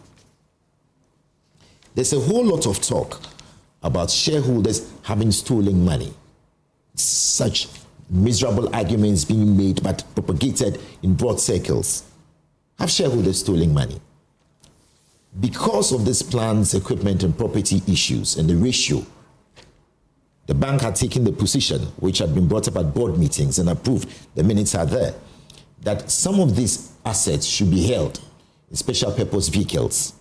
There's a whole lot of talk about shareholders having stolen money. Such miserable arguments being made but propagated in broad circles. Have shareholders stolen money? Because of these plans, equipment, and property issues and the ratio, the bank had taken the position, which had been brought up at board meetings and approved, the minutes are there, that some of these assets should be held in special purpose vehicles.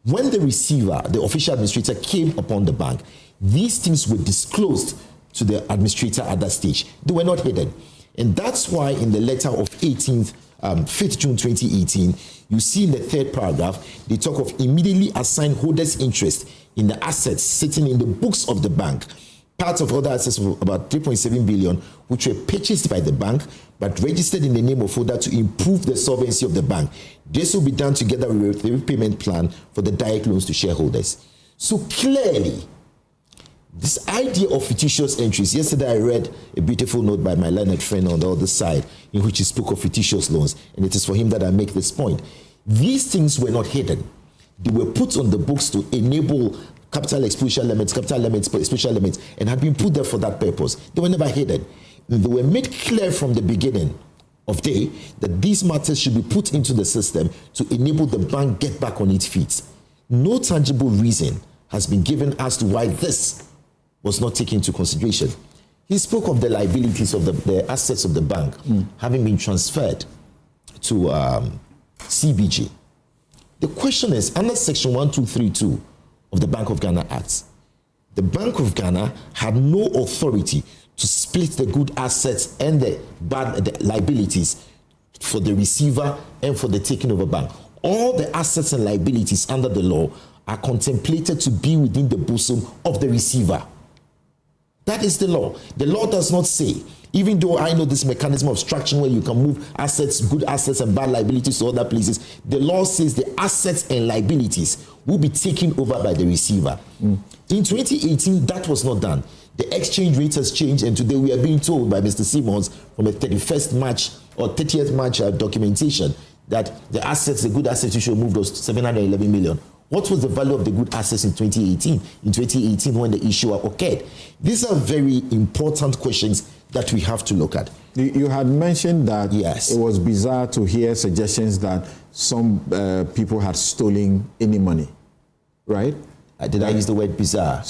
When the receiver, the official administrator, came upon the bank, these things were disclosed to the administrator at that stage. They were not hidden. And that's why in the letter of 5th June 2018, you see in the third paragraph, they talk of immediately assign holders' interest in the assets sitting in the books of the bank. Part of other assets of about 3.7 billion, which were purchased by the bank, but registered in the name of holder to improve the solvency of the bank. This will be done together with the repayment plan for the direct loans to shareholders. So clearly, this idea of fictitious entries, yesterday I read a beautiful note by my learned friend on the other side in which he spoke of fictitious loans, and it is for him that I make this point. These things were not hidden. They were put on the books to enable capital exposure limits, special limits, and had been put there for that purpose. They were never hidden. They were made clear from the beginning of day that these matters should be put into the system to enable the bank get back on its feet. No tangible reason has been given as to why this was not taken into consideration. He spoke of the liabilities of the assets of the bank having been transferred to CBG. The question is, under Section 1232 of the Bank of Ghana Act, the Bank of Ghana had no authority to split the good assets and the liabilities for the receiver and for the taking over bank. All the assets and liabilities under the law are contemplated to be within the bosom of the receiver. That is the law. The law does not say, even though I know this mechanism of structure where you can move assets, good assets and bad liabilities to other places, the law says the assets and liabilities will be taken over by the receiver. In 2018, that was not done. The exchange rate has changed, and today we are being told by Mr. Simmons from a 31st March or 30th March documentation that the assets, the good assets, should move those 711 million. What was the value of the good assets in 2018? In 2018, when the issue occurred? These are very important questions that we have to look at. You had mentioned that yes, it was bizarre to hear suggestions that some people had stolen any money, right? Did I use the word bizarre?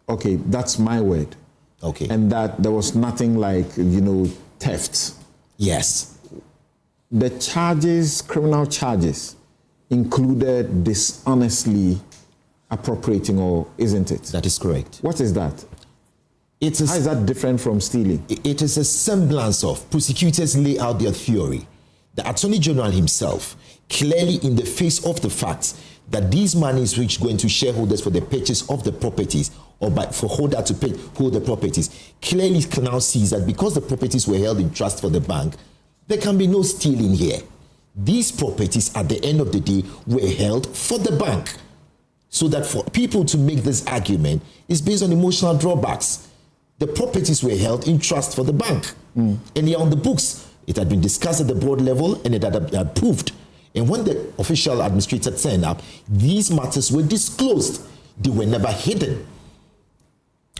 Okay, that's my word. Okay. And that there was nothing like, theft. Yes. The charges, criminal charges, included dishonestly appropriating, or isn't it? That is correct. What is that? How is that different from stealing? It is a semblance of. Prosecutors lay out their theory. The Attorney General himself, clearly in the face of the fact that these monies which go into shareholders for the purchase of the properties or for holder to hold the properties, clearly now sees that because the properties were held in trust for the bank, there can be no stealing here. These properties, at the end of the day, were held for the bank. So that for people to make this argument is based on emotional drawbacks. The properties were held in trust for the bank. And they are on the books. It had been discussed at the board level and it had approved. And when the official administrator turned up, these matters were disclosed. They were never hidden.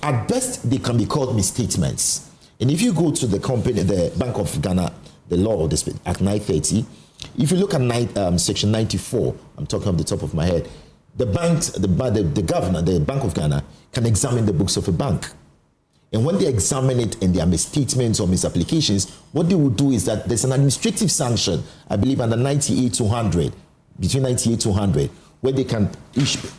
At best, they can be called misstatements. And if you go to the company, the Bank of Ghana, the law, Act 930, if you look at Section 94, I'm talking off the top of my head, the governor, the Bank of Ghana, can examine the books of a bank. And when they examine it and there are misstatements or misapplications, what they will do is that there's an administrative sanction, I believe under 98 to 100, between 98 to 100, where they can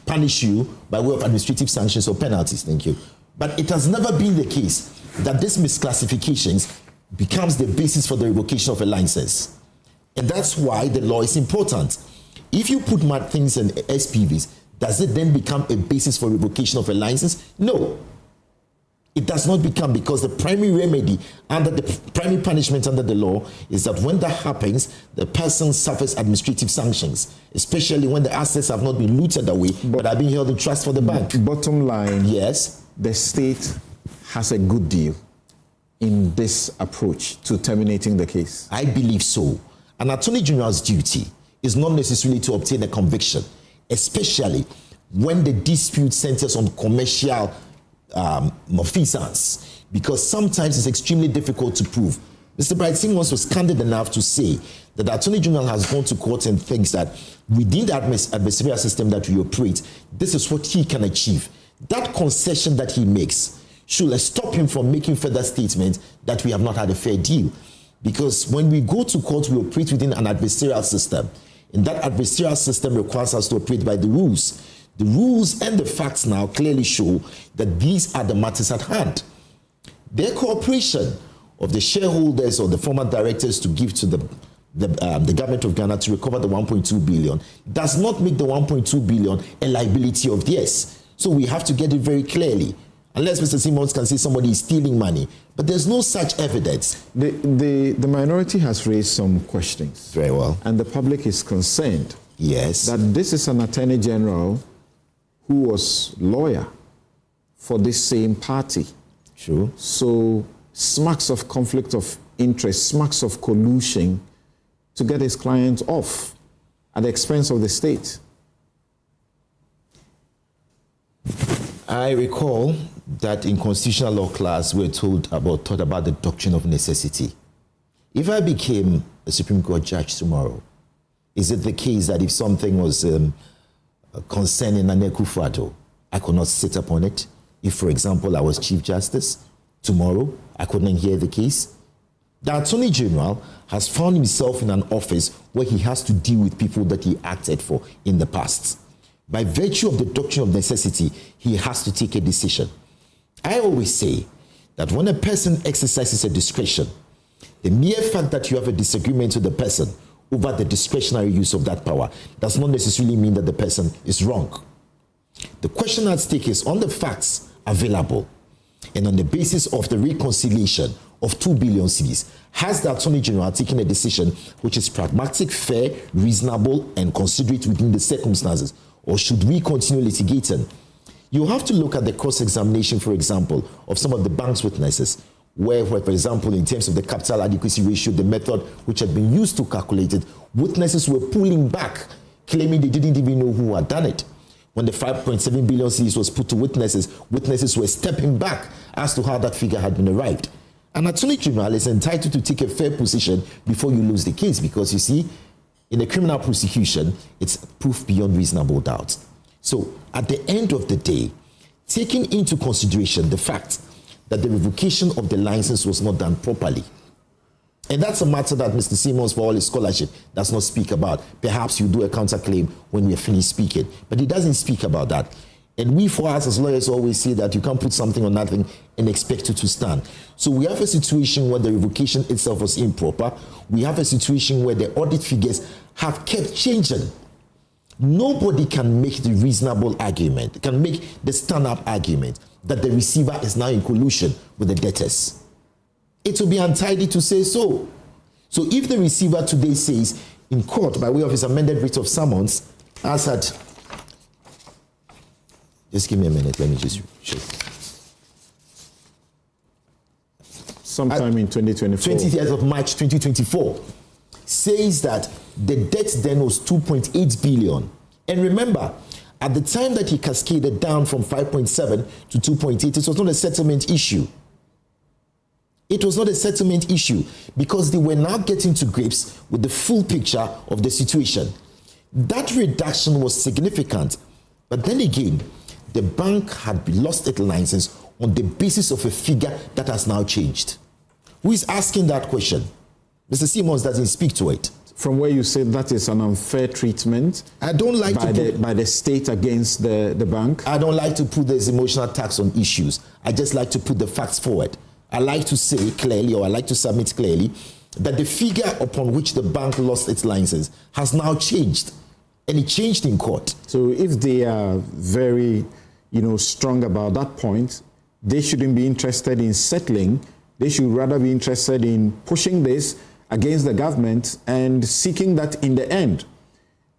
punish you by way of administrative sanctions or penalties. Thank you. But it has never been the case that these misclassifications becomes the basis for the revocation of a license. And that's why the law is important. If you put mad things in SPVs, does it then become a basis for revocation of a license? No. It does not become, because the primary remedy under the primary punishment under the law is that when that happens, the person suffers administrative sanctions, especially when the assets have not been looted away but are being held in trust for the bank. Bottom line, yes, the state has a good deal in this approach to terminating the case. I believe so. An Attorney General's duty is not necessarily to obtain a conviction, especially when the dispute centers on commercial malfeasance, because sometimes it's extremely difficult to prove. Mr. Bright Simmons was candid enough to say that the Attorney General has gone to court and thinks that within the adversarial system that we operate, this is what he can achieve. That concession that he makes should stop him from making further statements that we have not had a fair deal. Because when we go to court, we operate within an adversarial system. And that adversarial system requires us to operate by the rules. The rules and the facts now clearly show that these are the matters at hand. Their cooperation of the shareholders or the former directors to give to the government of Ghana to recover the 1.2 billion does not make the 1.2 billion a liability of theirs. So we have to get it very clearly. Unless Mr. Simmons can say somebody is stealing money. But there's no such evidence. The minority has raised some questions. Very well. And the public is concerned. Yes. That this is an attorney general who was lawyer for this same party. True. So smacks of conflict of interest, smacks of collusion to get his client off at the expense of the state. I recall that in constitutional law class we were taught about the doctrine of necessity. If I became a Supreme Court judge tomorrow, is it the case that if something was concerning Nane Akufo-Addo, I could not sit upon it? If, for example, I was Chief Justice, tomorrow I couldn't hear the case? The Attorney General has found himself in an office where he has to deal with people that he acted for in the past. By virtue of the doctrine of necessity, he has to take a decision. I always say that when a person exercises a discretion, the mere fact that you have a disagreement with the person over the discretionary use of that power does not necessarily mean that the person is wrong. The question at stake is on the facts available and on the basis of the reconciliation of 2 billion cedis, has the Attorney General taken a decision which is pragmatic, fair, reasonable, and considerate within the circumstances, or should we continue litigating? You have to look at the cross-examination, for example, of some of the bank's witnesses, where, for example, in terms of the capital adequacy ratio, the method which had been used to calculate it, witnesses were pulling back, claiming they didn't even know who had done it. When the 5.7 billion cedis was put to witnesses, witnesses were stepping back as to how that figure had been arrived. An Attorney General is entitled to take a fair position before you lose the case, because you see, in a criminal prosecution, it's proof beyond reasonable doubt. So at the end of the day, taking into consideration the fact that the revocation of the license was not done properly, and that's a matter that Mr. Simmons, for all his scholarship, does not speak about. Perhaps you do a counterclaim when we are finished speaking, but he doesn't speak about that. And we, for us as lawyers, always say that you can't put something on nothing and expect it to stand. So we have a situation where the revocation itself was improper. We have a situation where the audit figures have kept changing. Nobody can make the reasonable argument, can make the stand-up argument that the receiver is now in collusion with the debtors. It will be untidy to say so. So if the receiver today says in court, by way of his amended writ of summons, as had... Just give me a minute, let me just check. Sometime in 2024. 20th of March 2024, says that the debt then was 2.8 billion. And remember, at the time that he cascaded down from 5.7 to 2.8, it was not a settlement issue. It was not a settlement issue because they were now getting to grips with the full picture of the situation. That reduction was significant, but then again, the bank had lost its license on the basis of a figure that has now changed. Who is asking that question? Mr. Simmons doesn't speak to it. From where you said that is an unfair treatment I don't like by the state against the bank? I don't like to put this emotional tax on issues. I just like to put the facts forward. I like to say clearly, or I like to submit clearly, that the figure upon which the bank lost its license has now changed. And it changed in court. So if they are very, strong about that point, they shouldn't be interested in settling. They should rather be interested in pushing this against the government and seeking that in the end,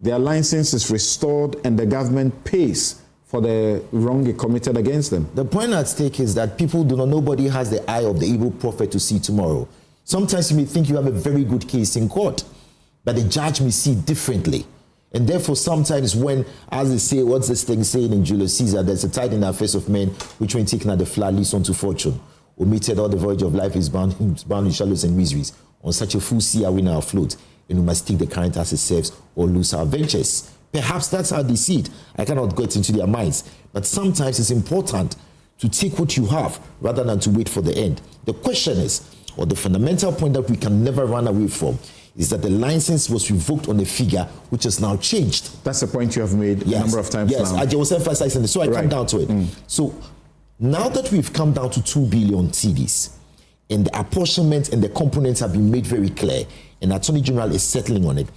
their license is restored and the government pays for the wrong committed against them. The point at stake is that nobody has the eye of the evil prophet to see tomorrow. Sometimes you may think you have a very good case in court, but the judge may see differently. And therefore, sometimes when, as they say, what's this thing saying in Julius Caesar, there's a tide in the affairs of men, which when taken at the flood leads unto fortune. Omitted all the voyage of life is bound in shallows and miseries. On such a full sea are we now afloat, and we must take the current as it serves or lose our ventures. Perhaps that's how they see it. I cannot get into their minds. But sometimes it's important to take what you have rather than to wait for the end. The question is, or the fundamental point that we can never run away from, is that the license was revoked on a figure which has now changed. That's the point you have made a number of times now. Yes, I was emphasizing this, so I come down to it. So now that we've come down to 2 billion cedis, and the apportionment and the components have been made very clear, and the Attorney General is settling on it.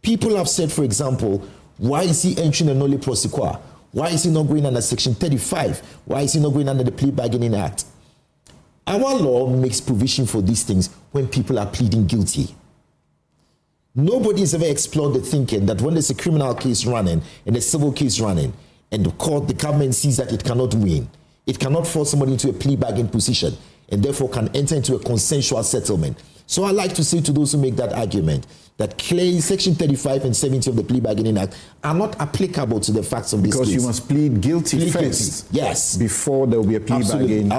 People have said, for example, why is he entering a Nolle Prosequi? Why is he not going under Section 35? Why is he not going under the Plea Bargaining Act? Our law makes provision for these things when people are pleading guilty. Nobody has ever explored the thinking that when there's a criminal case running and a civil case running, and the government sees that it cannot win, it cannot force somebody into a plea bargain position, and therefore can enter into a consensual settlement. So I like to say to those who make that argument that clearly Section 35 and 70 of the Plea Bargaining Act are not applicable to the facts of this case. Because you must plead guilty first. Guilty. Yes. Before there will be a plea bargain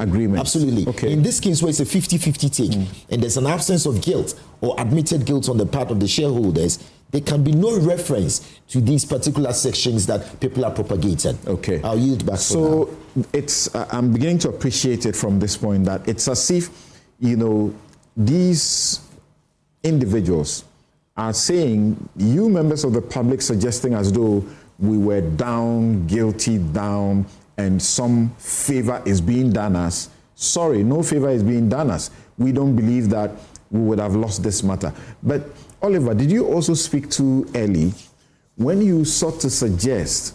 agreement. Absolutely. Okay. In this case where it's a 50-50 take, and there's an absence of guilt or admitted guilt on the part of the shareholders, there can be no reference to these particular sections that people are propagating. Okay. I'll yield back for now. It's, I'm beginning to appreciate it from this point that it's as if, these individuals are saying, you members of the public suggesting as though we were down, guilty down, and some favor is being done us. Sorry, no favor is being done us. We don't believe that we would have lost this matter. But Oliver, did you also speak to Ellie when you sought to suggest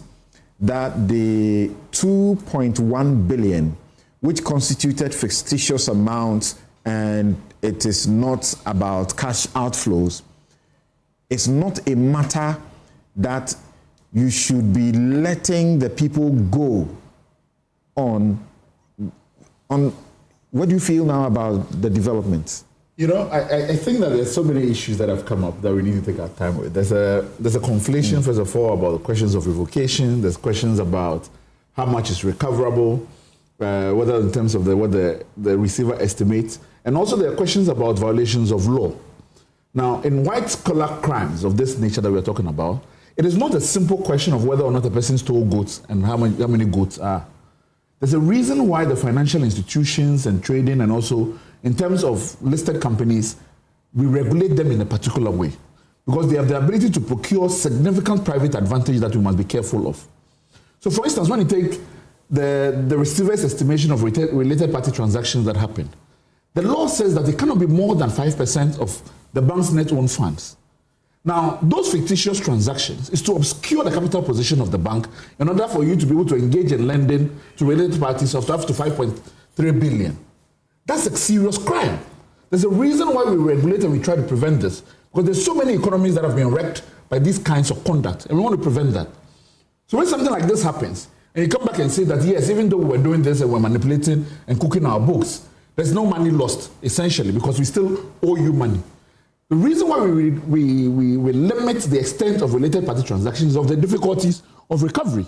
that the 2.1 billion, which constituted fictitious amounts, and it is not about cash outflows, it's not a matter that you should be letting the people go on what do you feel now about the developments? I think that there's so many issues that have come up that we need to take our time with. There's a conflation, first of all, about the questions of revocation. There's questions about how much is recoverable, whether in terms of what the receiver estimates. And also there are questions about violations of law. Now, in white-collar crimes of this nature that we're talking about, it is not a simple question of whether or not a person stole goods and how many goods are. There's a reason why the financial institutions and trading, and also in terms of listed companies, we regulate them in a particular way, because they have the ability to procure significant private advantage that we must be careful of. So for instance, when you take the receiver's estimation of related party transactions that happen, the law says that it cannot be more than 5% of the bank's net owned funds. Now, those fictitious transactions is to obscure the capital position of the bank in order for you to be able to engage in lending to related parties of up to 5.3 billion. That's a serious crime. There's a reason why we regulate and we try to prevent this, because there's so many economies that have been wrecked by these kinds of conduct, and we want to prevent that. So when something like this happens, and you come back and say that, yes, even though we're doing this and we're manipulating and cooking our books, there's no money lost, essentially, because we still owe you money. The reason why we limit the extent of related party transactions is of the difficulties of recovery.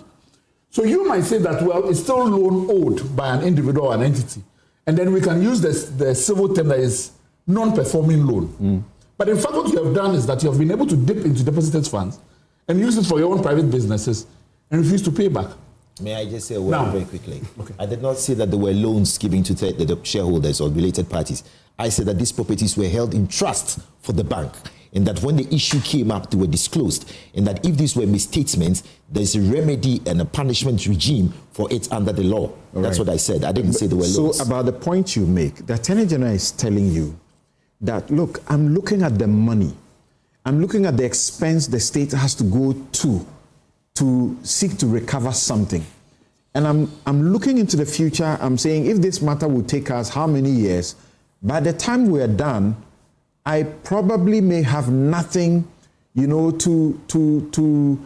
So you might say that, well, it's still loan owed by an individual or an entity, and then we can use the civil term that is non-performing loan. But in fact, what you have done is that you have been able to dip into deposited funds and use it for your own private businesses and refuse to pay back. May I just say a word very quickly? Okay. I did not say that there were loans given to the shareholders or related parties. I said that these properties were held in trust for the bank, and that when the issue came up, they were disclosed, and that if these were misstatements, there's a remedy and a punishment regime for it under the law. That's what I said. I didn't say there were loans. So about the point you make, the Attorney General is telling you that, look, I'm looking at the money. I'm looking at the expense the state has to go to seek to recover something. And I'm looking into the future. I'm saying, if this matter will take us how many years, by the time we're done, I probably may have nothing, to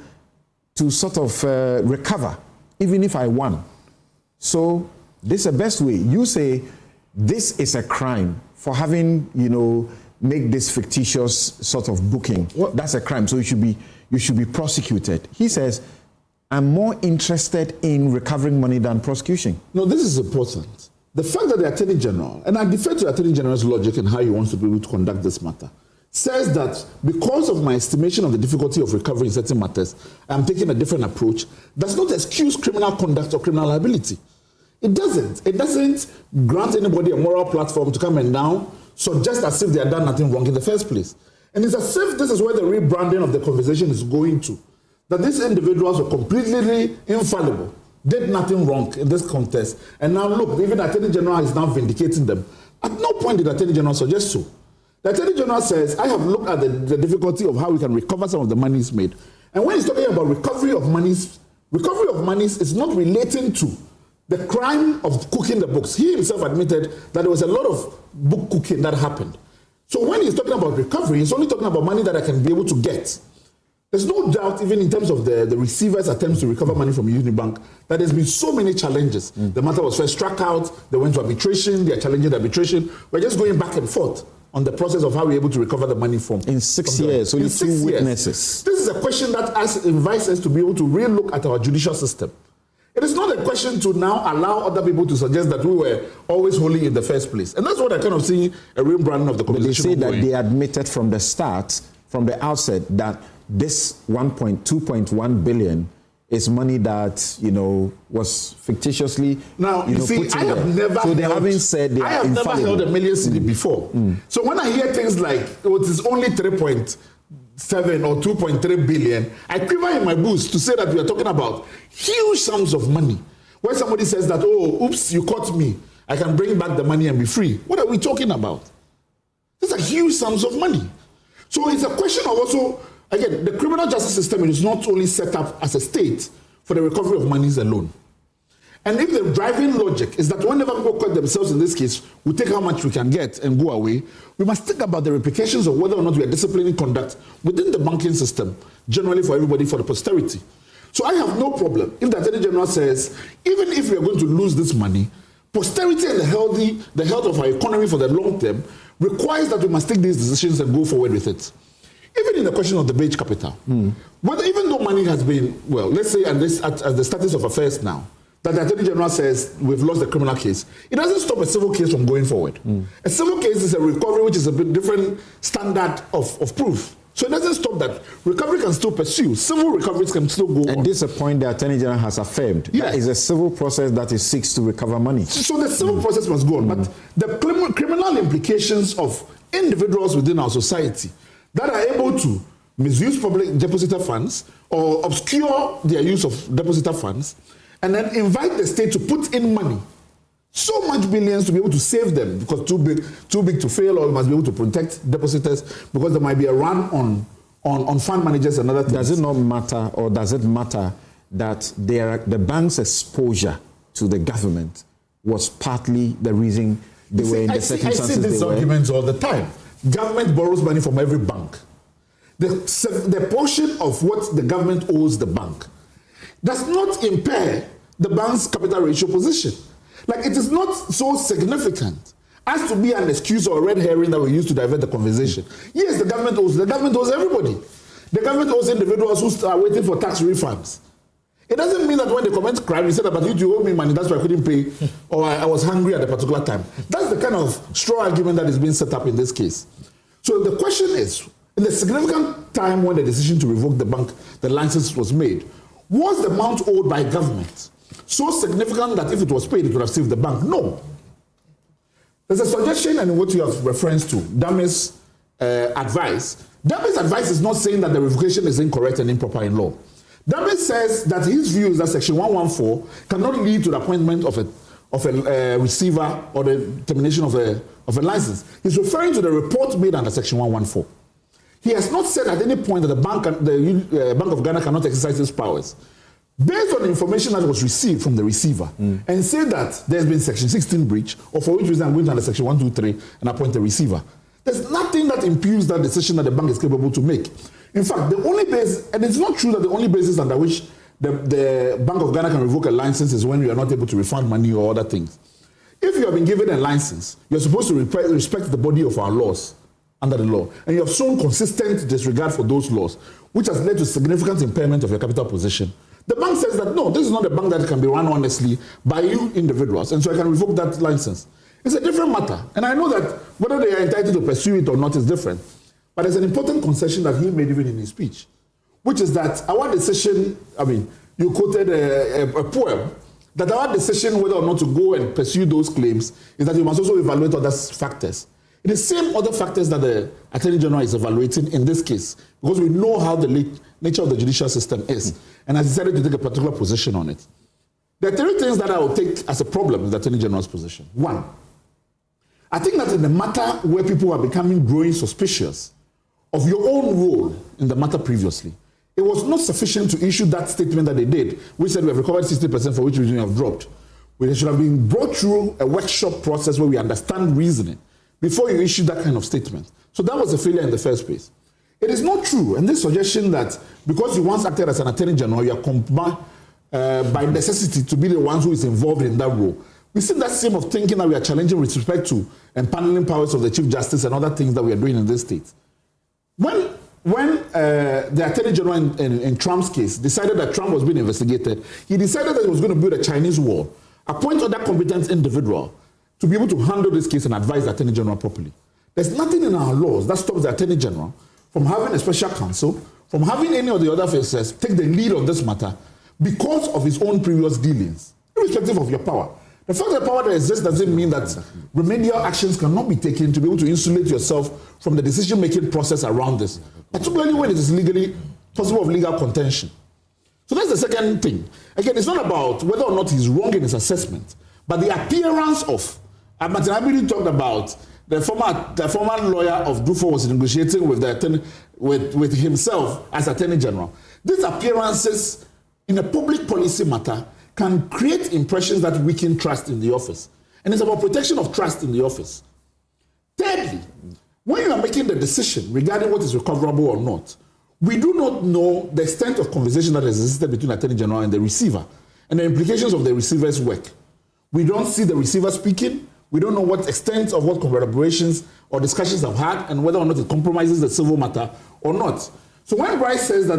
sort of recover, even if I won. So this is the best way. You say this is a crime for having, make this fictitious sort of booking. That's a crime. So you should be prosecuted. He says, I'm more interested in recovering money than prosecution. No, this is important. The fact that the Attorney General, and I defer to the Attorney General's logic and how he wants to be able to conduct this matter, says that because of my estimation of the difficulty of recovering certain matters, I'm taking a different approach, does not excuse criminal conduct or criminal liability. It doesn't. It doesn't grant anybody a moral platform to come and now suggest as if they have done nothing wrong in the first place. And it's as if this is where the rebranding of the conversation is going to, that these individuals were completely infallible, did nothing wrong in this contest. And now look, even the Attorney General is now vindicating them At no point did the Attorney General suggest so. The Attorney General says, I have looked at the difficulty of how we can recover some of the monies made. And when he's talking about recovery of monies is not relating to the crime of cooking the books. He himself admitted that there was a lot of book cooking that happened. So when he's talking about recovery, he's only talking about money that I can be able to get. There's no doubt, even in terms of the receiver's attempts to recover money from Unibank, that there's been so many challenges. The matter was first struck out, they went to arbitration, they are challenging the arbitration. We're just going back and forth on the process of how we're able to recover the money from. In 6 years, only 2 witnesses. This is a question that invites us to be able to re-look at our judicial system. It is not a question to now allow other people to suggest that we were always holy in the first place. And that's what I kind of see a real branding of the conversation. But they say that they admitted from the start, from the outset, that this 2.1 billion is money that, was fictitiously now, you see, put in I have there. never So they haven't said they I are have never infallible. held a million cedi before. So when I hear things like it is only 3.7 or 2.3 billion, I quiver in my boots to say that we are talking about huge sums of money. When somebody says that, oh, oops, you caught me, I can bring back the money and be free. What are we talking about? These are huge sums of money. So it's a question of also, again, the criminal justice system is not only set up as a state for the recovery of monies alone. And if the driving logic is that whenever people caught themselves in this case, we take how much we can get and go away, we must think about the repercussions of whether or not we are disciplining conduct within the banking system, generally for everybody, for the posterity. So I have no problem if the Attorney General says, even if we are going to lose this money, posterity and the health of our economy for the long term requires that we must take these decisions and go forward with it. Even in the question of the wage capital, whether even though money has been, well, let's say at the status of affairs now, that the Attorney General says we've lost the criminal case, it doesn't stop a civil case from going forward. A civil case is a recovery which is a bit different standard of proof. So it doesn't stop that. Recovery can still pursue. Civil recoveries can still go on. And this is a point the Attorney General has affirmed. Yes. That is a civil process that is seeks to recover money. So the civil process must go on. But the criminal implications of individuals within our society that are able to misuse public depositor funds or obscure their use of depositor funds and then invite the state to put in money, so much billions to be able to save them because too big to fail, or you must be able to protect depositors because there might be a run on fund managers and other things. Does it not matter, or does it matter that the bank's exposure to the government was partly the reason they were in the circumstances they were? I see these arguments all the time. Government borrows money from every bank. The portion of what the government owes the bank does not impair the bank's capital ratio position. Like, it is not so significant as to be an excuse or a red herring that we use to divert the conversation. Yes, the government owes everybody. The government owes individuals who are waiting for tax refunds. It doesn't mean that when they commit crime, you said about you owe me money, that's why I couldn't pay, or I was hungry at a particular time. That's the kind of straw argument that is being set up in this case. So the question is, in the significant time when the decision to revoke the bank, the license was made, was the amount owed by government so significant that if it was paid, it would have saved the bank? No. There's a suggestion, and what you have reference to, Dame's advice. Dame's advice is not saying that the revocation is incorrect and improper in law. Dame says that his view is that Section 114 cannot lead to the appointment of a receiver or the termination of a license. He's referring to the report made under Section 114. He has not said at any point that the Bank of Ghana cannot exercise its powers. Based on the information that was received from the receiver, and say that there's been Section 16 breach, or for which reason I'm going to under Section 123 and appoint a receiver, there's nothing that impugns that decision that the bank is capable to make. In fact, the only basis, and it's not true that the only basis under which the Bank of Ghana can revoke a license is when you are not able to refund money or other things. If you have been given a license, you're supposed to respect the body of our laws under the law, and you have shown consistent disregard for those laws, which has led to significant impairment of your capital position. The bank says that, no, this is not a bank that can be run honestly by you individuals, and so I can revoke that license. It's a different matter, and I know that whether they are entitled to pursue it or not is different. But there's an important concession that he made even in his speech, which is that our decision, you quoted a poem, that our decision whether or not to go and pursue those claims is that you must also evaluate other factors. It is the same other factors that the Attorney General is evaluating in this case, because we know how the nature of the judicial system is, and has decided to take a particular position on it. There are three things that I will take as a problem with the Attorney General's position. One, I think that in the matter where people are becoming growing suspicious of your own role in the matter previously, it was not sufficient to issue that statement that they did, which said we have recovered 60% for which we have dropped. We should have been brought through a workshop process where we understand reasoning before you issue that kind of statement. So that was a failure in the first place. It is not true, and this suggestion that because you once acted as an attorney general, you are compelled by necessity to be the ones who is involved in that role. We see that same of thinking that we are challenging with respect to empaneling powers of the Chief Justice and other things that we are doing in this state. When the Attorney General in Trump's case decided that Trump was being investigated, he decided that he was going to build a Chinese wall, appoint other competent individual to be able to handle this case and advise the Attorney General properly. There's nothing in our laws that stops the Attorney General from having a special counsel, from having any of the other officers take the lead on this matter because of his own previous dealings, irrespective of your power. The fact that power that exists doesn't mean that remedial actions cannot be taken to be able to insulate yourself from the decision-making process around this, particularly when it is legally possible of legal contention. So that's the second thing. Again, it's not about whether or not he's wrong in his assessment, but the appearance of, Martin Abidi talked about the former lawyer of Dufo was negotiating with with himself as Attorney General. These appearances in a public policy matter can create impressions that weaken trust in the office. And it's about protection of trust in the office. Thirdly, when you are making the decision regarding what is recoverable or not, we do not know the extent of conversation that has existed between the Attorney General and the receiver and the implications of the receiver's work. We don't see the receiver speaking. We don't know what extent of what collaborations or discussions have had and whether or not it compromises the civil matter or not. So when Bryce says that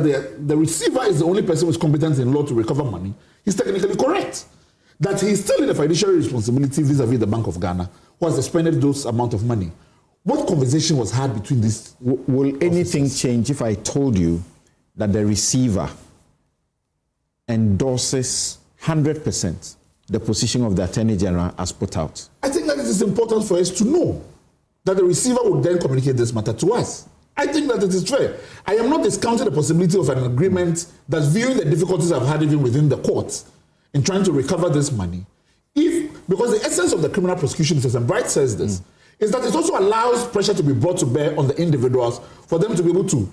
the receiver is the only person who is competent in law to recover money, he's technically correct. That he's still in a fiduciary responsibility vis-a-vis the Bank of Ghana, who has expended those amount of money. What conversation was had between these? Will anything change if I told you that the receiver endorses 100% the position of the Attorney General as put out? I think that it is important for us to know that the receiver would then communicate this matter to us. I think that it is fair. I am not discounting the possibility of an agreement that's viewing the difficulties I've had even within the courts in trying to recover this money. Because the essence of the criminal prosecution system, Bright says this, is that it also allows pressure to be brought to bear on the individuals for them to be able to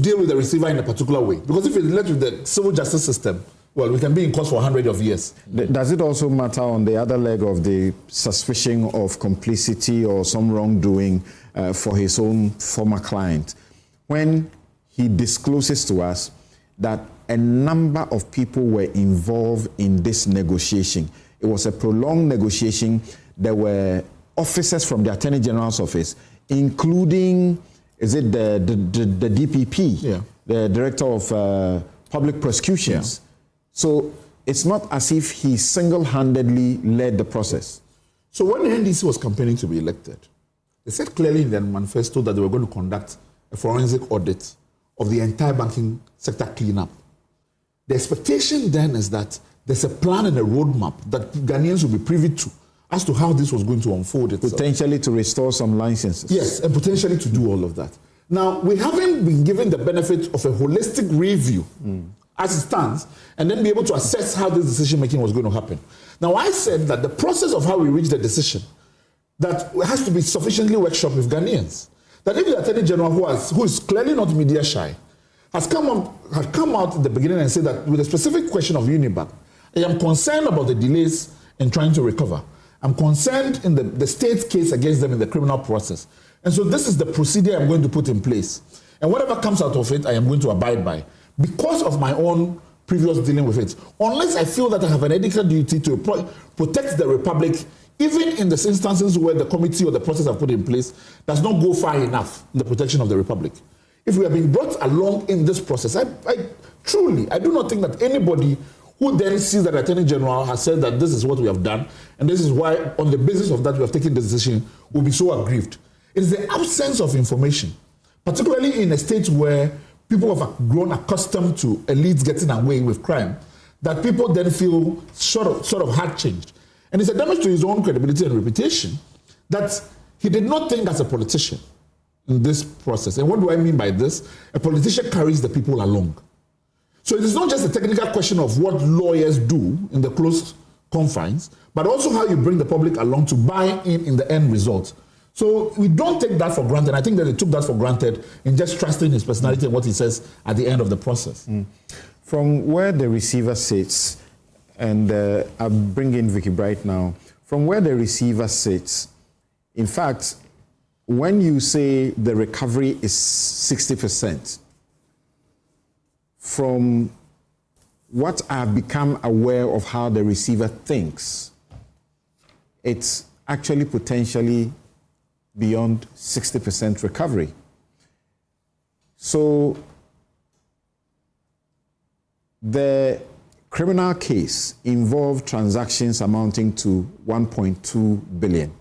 deal with the receiver in a particular way. Because if it's left with the civil justice system, well, we can be in court for 100 of years. Does it also matter on the other leg of the suspicion of complicity or some wrongdoing for his own former client? When he discloses to us that a number of people were involved in this negotiation. It was a prolonged negotiation. There were officers from the Attorney General's office, including, is it the DPP, the Director of Public Prosecutions. Yeah. So it's not as if he single-handedly led the process. So when the NDC was campaigning to be elected, they said clearly in their manifesto that they were going to conduct a forensic audit of the entire banking sector cleanup. The expectation then is that there's a plan and a roadmap that Ghanaians will be privy to as to how this was going to unfold itself. Potentially to restore some licenses. Yes, and potentially to do all of that. Now, we haven't been given the benefit of a holistic review as it stands, and then be able to assess how this decision-making was going to happen. Now, I said that the process of how we reach the decision, that has to be sufficiently workshopped with Ghanaians. That if the Attorney General, who is clearly not media shy, had come out at the beginning and said that with a specific question of Unibank, I am concerned about the delays in trying to recover. I'm concerned in the state's case against them in the criminal process. And so this is the procedure I'm going to put in place. And whatever comes out of it, I am going to abide by, because of my own previous dealing with it. Unless I feel that I have an ethical duty to protect the Republic, even in the instances where the committee or the process I've put in place does not go far enough in the protection of the Republic. If we are being brought along in this process, I do not think that anybody who then sees that the Attorney General has said that this is what we have done, and this is why, on the basis of that, we have taken the decision, will be so aggrieved. It is the absence of information, particularly in a state where people have grown accustomed to elites getting away with crime, that people then feel sort of heart-changed. And it's a damage to his own credibility and reputation that he did not think as a politician in this process. And what do I mean by this? A politician carries the people along. So it is not just a technical question of what lawyers do in the closed confines, but also how you bring the public along to buy in the end result. So we don't take that for granted. I think that they took that for granted in just trusting his personality and what he says at the end of the process. From where the receiver sits, and I'll bring in Vicky Bright now, from where the receiver sits, in fact, when you say the recovery is 60%, from what I've become aware of how the receiver thinks, it's actually potentially beyond 60% recovery. So the criminal case involved transactions amounting to 1.2 billion,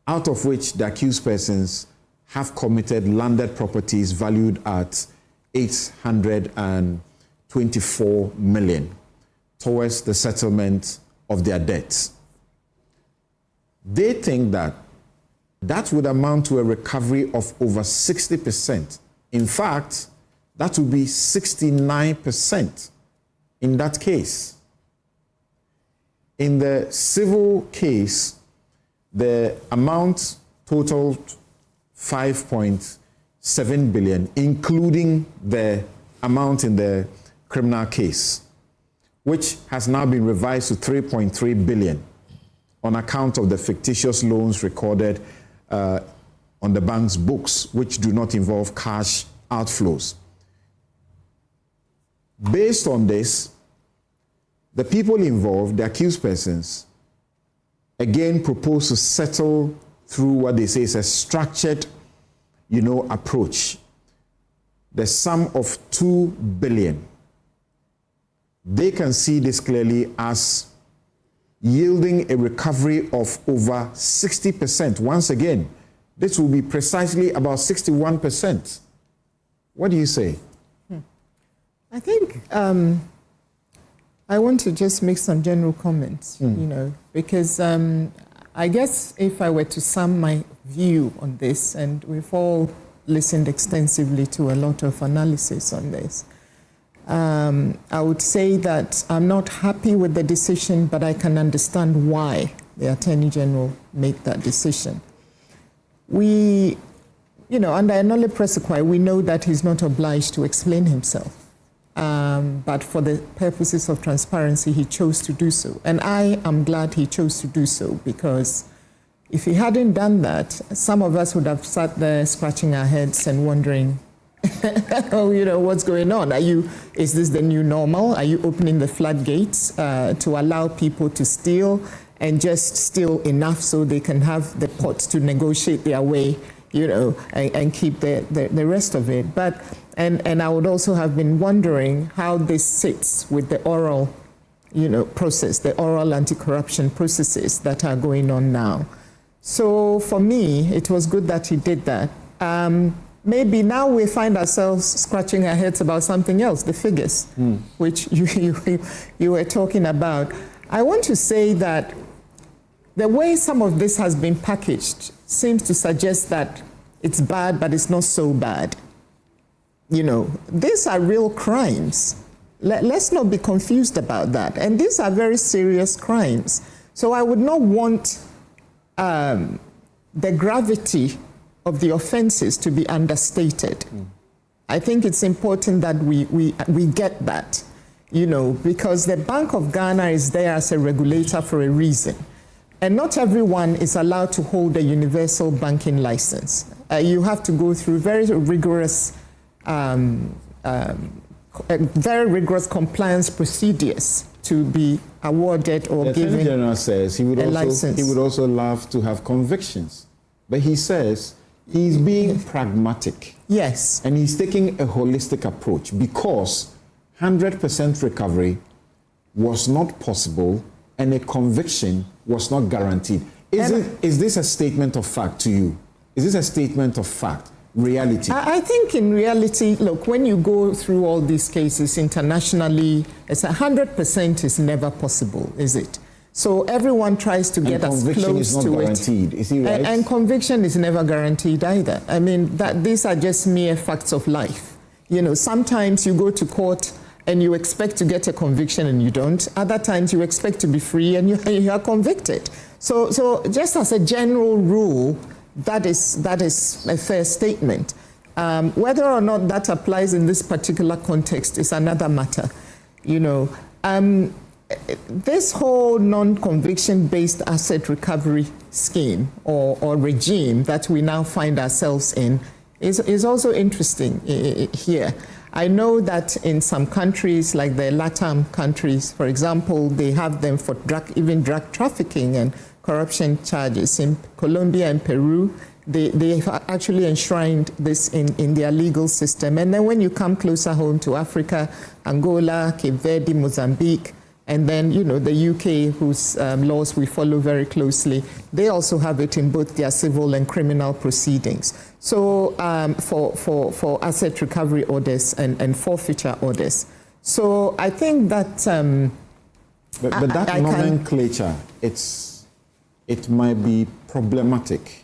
out of which the accused persons have committed landed properties valued at 824 million towards the settlement of their debts. They think that that would amount to a recovery of over 60%. In fact, that would be 69% in that case. In the civil case, the amount totaled 5.7 billion, including the amount in the criminal case, which has now been revised to 3.3 billion on account of the fictitious loans recorded on the bank's books, which do not involve cash outflows. Based on this, the people involved, the accused persons, again propose to settle through what they say is a structured, approach. The sum of 2 billion. They can see this clearly as yielding a recovery of over 60%. Once again, this will be precisely about 61%. What do you say? I think I want to just make some general comments, because I guess if I were to sum my view on this, and we've all listened extensively to a lot of analysis on this, I would say that I'm not happy with the decision, but I can understand why the Attorney General made that decision. We, under Nolle Prosequi, we know that he's not obliged to explain himself. But for the purposes of transparency, he chose to do so. And I am glad he chose to do so, because if he hadn't done that, some of us would have sat there scratching our heads and wondering, what's going on? Is this the new normal? Are you opening the floodgates to allow people to steal and just steal enough so they can have the pot to negotiate their way, and keep the rest of it? But and I would also have been wondering how this sits with the oral, process, the oral anti-corruption processes that are going on now. So for me, it was good that he did that. Maybe now we find ourselves scratching our heads about something else, the figures, which you were talking about. I want to say that the way some of this has been packaged seems to suggest that it's bad, but it's not so bad. These are real crimes. Let's not be confused about that. And these are very serious crimes. So I would not want the gravity of the offenses to be understated. I think it's important that we get that, because the Bank of Ghana is there as a regulator for a reason. And not everyone is allowed to hold a universal banking license. You have to go through very rigorous compliance procedures to be awarded or given a license. The Attorney General says he would also love to have convictions. But he says he's being pragmatic. Yes. And he's taking a holistic approach, because 100% recovery was not possible and a conviction was not guaranteed. Is this a statement of fact to you? Is this a statement of fact, reality? I think in reality, look, when you go through all these cases internationally, it's 100% is never possible, is it? So everyone tries to get as close to it. Guaranteed. Is he right? And conviction is never guaranteed either. I mean, these are just mere facts of life. Sometimes you go to court and you expect to get a conviction and you don't. Other times you expect to be free and you are convicted. So just as a general rule, that is a fair statement. Whether or not that applies in this particular context is another matter. This whole non-conviction-based asset recovery scheme or regime that we now find ourselves in is also interesting here. I know that in some countries, like the LATAM countries, for example, they have them for even drug trafficking and corruption charges. In Colombia and Peru, they have actually enshrined this in their legal system. And then when you come closer home to Africa, Angola, Cape Verde, Mozambique, and then, the UK, whose laws we follow very closely, they also have it in both their civil and criminal proceedings. So for asset recovery orders and forfeiture orders. So I think that... But that nomenclature, it might be problematic.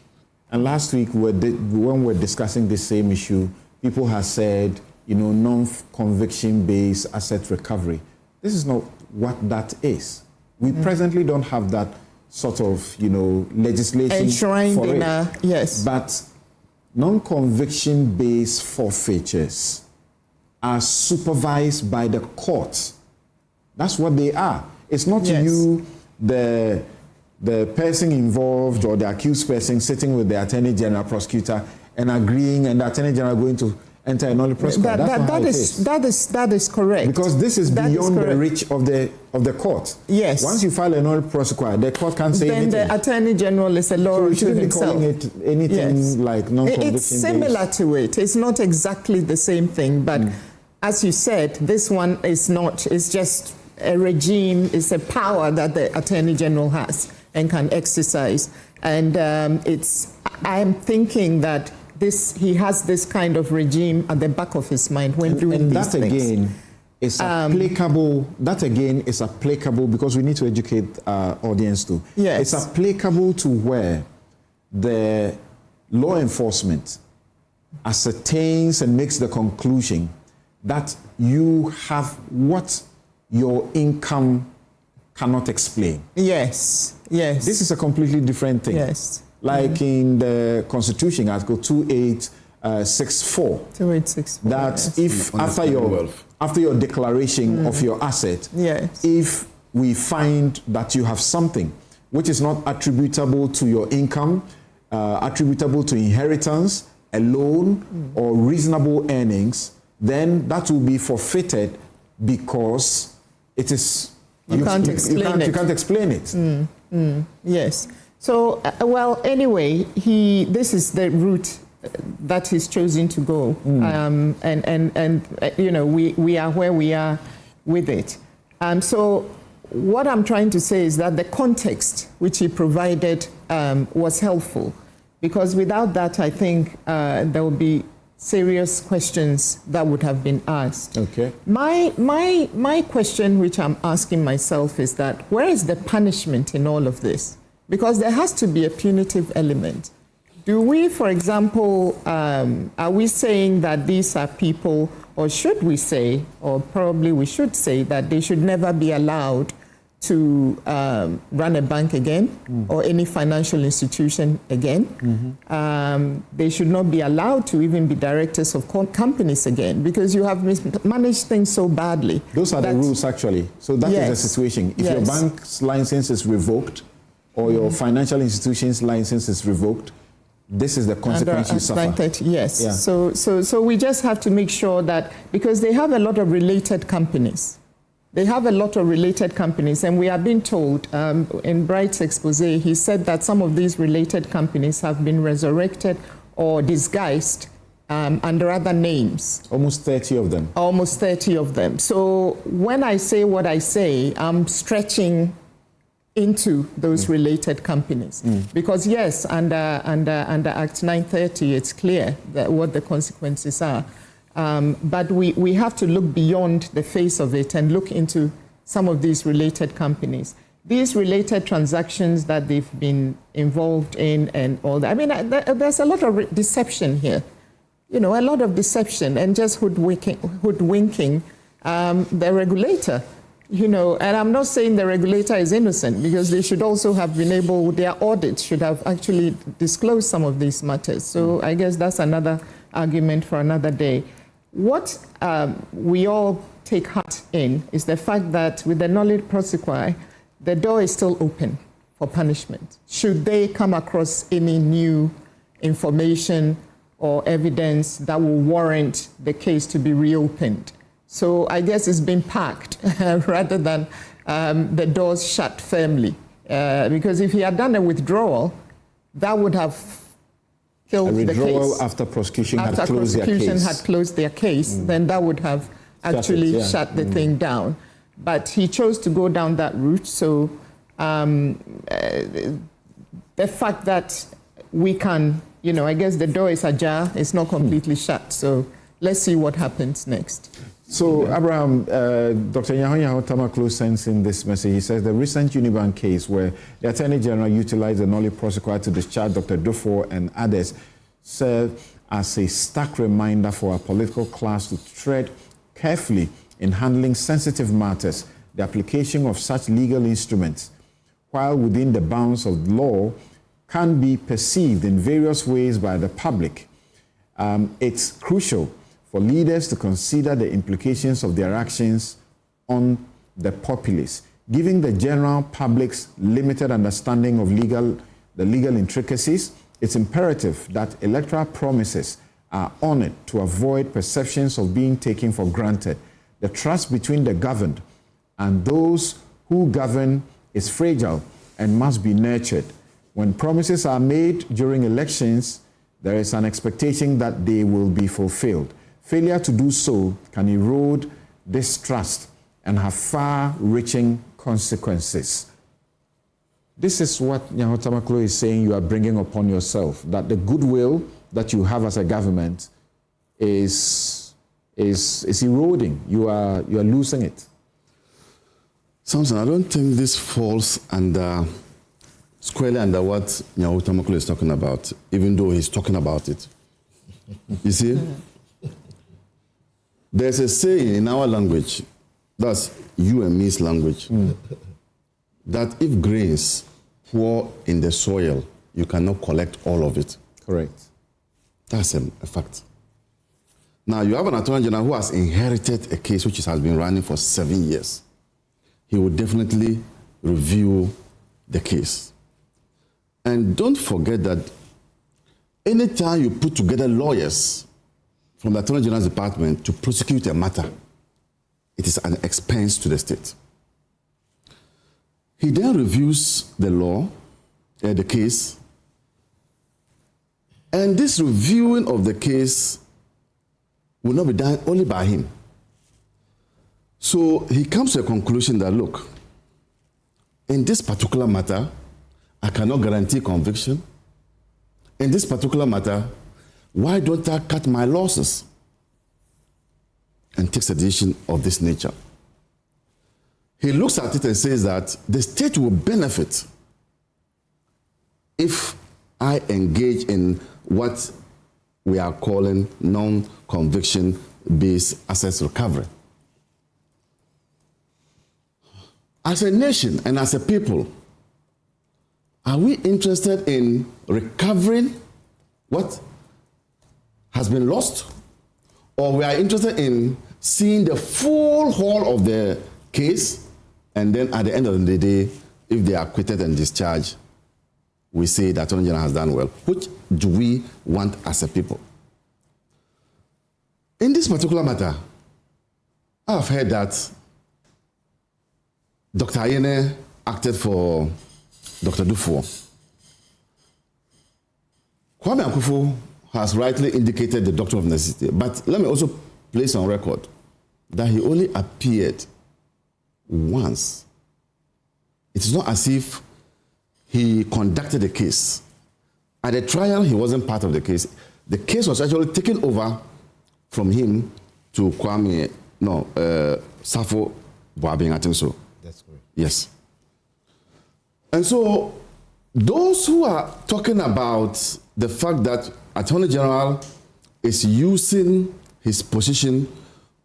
And last week, when we're discussing the same issue, people have said, non-conviction-based asset recovery. This is not what that is. We presently don't have that sort of, legislation enshrined for in it. Yes. But non-conviction-based forfeitures are supervised by the courts. That's what they are. It's not you, the person involved or the accused person sitting with the Attorney General, prosecutor, and agreeing, and the Attorney General going to enter a Nolle Prosequi. That is correct. Because this is beyond the reach of the court. Yes. Once you file a Nolle Prosequi, the court can't say anything. Then the Attorney General is a law unto himself. So you shouldn't be calling it anything like non-conviction. It's similar to it. It's not exactly the same thing, but as you said, this one is not. It's just a regime. It's a power that the Attorney General has and can exercise. And I'm thinking that he has this kind of regime at the back of his mind when doing these things. And that again is applicable. That again is applicable because we need to educate our audience too. Yes. It's applicable to where the law enforcement ascertains and makes the conclusion that you have what your income cannot explain. Yes. Yes. This is a completely different thing. Yes. Like in the Constitution, Article 2864. 2864. That if after your declaration of your asset, if we find that you have something which is not attributable to your income, attributable to inheritance, a loan, or reasonable earnings, then that will be forfeited because it is you can't explain it. Yes. So, well, anyway, this is the route that he's chosen to go. And we are where we are with it. So what I'm trying to say is that the context which he provided was helpful, because without that, I think there will be serious questions that would have been asked. Okay. My question, which I'm asking myself, is that where is the punishment in all of this? Because there has to be a punitive element. Do we, for example, are we saying that these are people, or should we say, or probably we should say, that they should never be allowed to run a bank again or any financial institution again? They should not be allowed to even be directors of companies again, because you have managed things so badly. Those are the rules, actually. So that is the situation. If your bank's license is revoked or your financial institution's license is revoked, this is the consequence you suffer. Yes. Yeah. So we just have to make sure that, because they have a lot of related companies. They have a lot of related companies, and we are being told in Bright's expose, he said that some of these related companies have been resurrected or disguised under other names. Almost 30 of them. Almost 30 of them. So when I say what I say, I'm stretching into those related companies. Because yes, under Act 930, it's clear that what the consequences are. But we have to look beyond the face of it and look into some of these related companies. These related transactions that they've been involved in and all that. I mean, there's a lot of deception here. A lot of deception and just hoodwinking the regulator, you know, and I'm not saying the regulator is innocent, because they should also have been able, their audit should have actually disclosed some of these matters. So I guess that's another argument for another day. What we all take heart in is the fact that with the Nolle Prosequi, the door is still open for punishment, should they come across any new information or evidence that will warrant the case to be reopened. So I guess it's been packed rather than the doors shut firmly. Because if he had done a withdrawal, that would have killed the case. A withdrawal after prosecution had closed their case. After prosecution had closed their case, then that would have actually shut the thing down. But he chose to go down that route, so the fact that we can, you know, I guess the door is ajar, it's not completely shut, so let's see what happens next. So, Abraham, Dr. Nyaho Tamaklo sends in this message. He says the recent Unibank case where the Attorney General utilized the Nolle Prosequi to discharge Dr. Dufour and others served as a stark reminder for our political class to tread carefully in handling sensitive matters. The application of such legal instruments, while within the bounds of law, can be perceived in various ways by the public. It's crucial for leaders to consider the implications of their actions on the populace. Given the general public's limited understanding of the legal intricacies, it's imperative that electoral promises are honored to avoid perceptions of being taken for granted. The trust between the governed and those who govern is fragile and must be nurtured. When promises are made during elections, there is an expectation that they will be fulfilled. Failure to do so can erode this trust and have far-reaching consequences. This is what Nyaho Tamaklo is saying you are bringing upon yourself, that the goodwill that you have as a government is eroding. You are losing it. Samson, I don't think this falls squarely under what Nyaho Tamaklo is talking about, even though he's talking about it. You see? There's a saying in our language, that's you and me's language, that if grains pour in the soil, you cannot collect all of it. Correct. That's a fact. Now, you have an Attorney General who has inherited a case which has been running for 7 years. He will definitely review the case. And don't forget that anytime you put together lawyers from the Attorney General's department to prosecute a matter, it is an expense to the state. He then reviews the law, the case, and this reviewing of the case will not be done only by him. So he comes to a conclusion that, look, in this particular matter, I cannot guarantee conviction. In this particular matter, why don't I cut my losses? And takes a decision of this nature. He looks at it and says that the state will benefit if I engage in what we are calling non-conviction-based assets recovery. As a nation and as a people, are we interested in recovering what has been lost, or we are interested in seeing the full haul of the case, and then at the end of the day, if they are acquitted and discharged, we say that Attorney General has done well? Which do we want as a people? In this particular matter, I've heard that Dr. Ayene acted for Dr. Dufour. Kwame Akufo has rightly indicated the doctrine of necessity, but let me also place on record that he only appeared once. It is not as if he conducted the case. At the trial, he wasn't part of the case. The case was actually taken over from him to Safo Boabing, I think so. That's correct. Yes. And so, those who are talking about the fact that Attorney General is using his position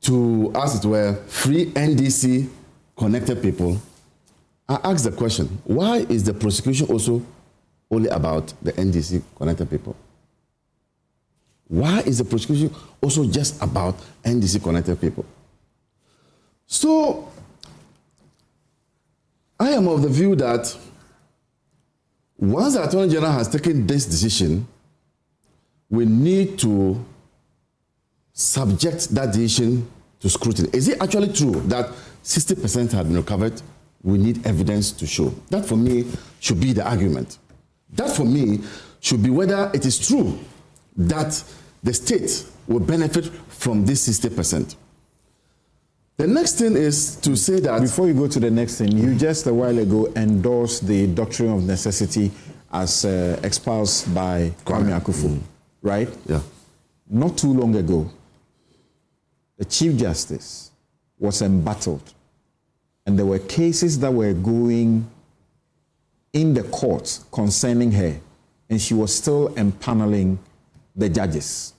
to, as it were, free NDC connected people, I ask the question, why is the prosecution also only about the NDC connected people? Why is the prosecution also just about NDC connected people? So, I am of the view that once the Attorney General has taken this decision, we need to subject that decision to scrutiny. Is it actually true that 60% had been recovered? We need evidence to show. That, for me, should be the argument. That, for me, should be whether it is true that the state will benefit from this 60%. The next thing is to say that... Before you go to the next thing, you just a while ago endorsed the doctrine of necessity as espoused by Kwame Akufo, right? Yeah. Not too long ago, the Chief Justice was embattled, and there were cases that were going in the courts concerning her, and she was still empaneling the judges.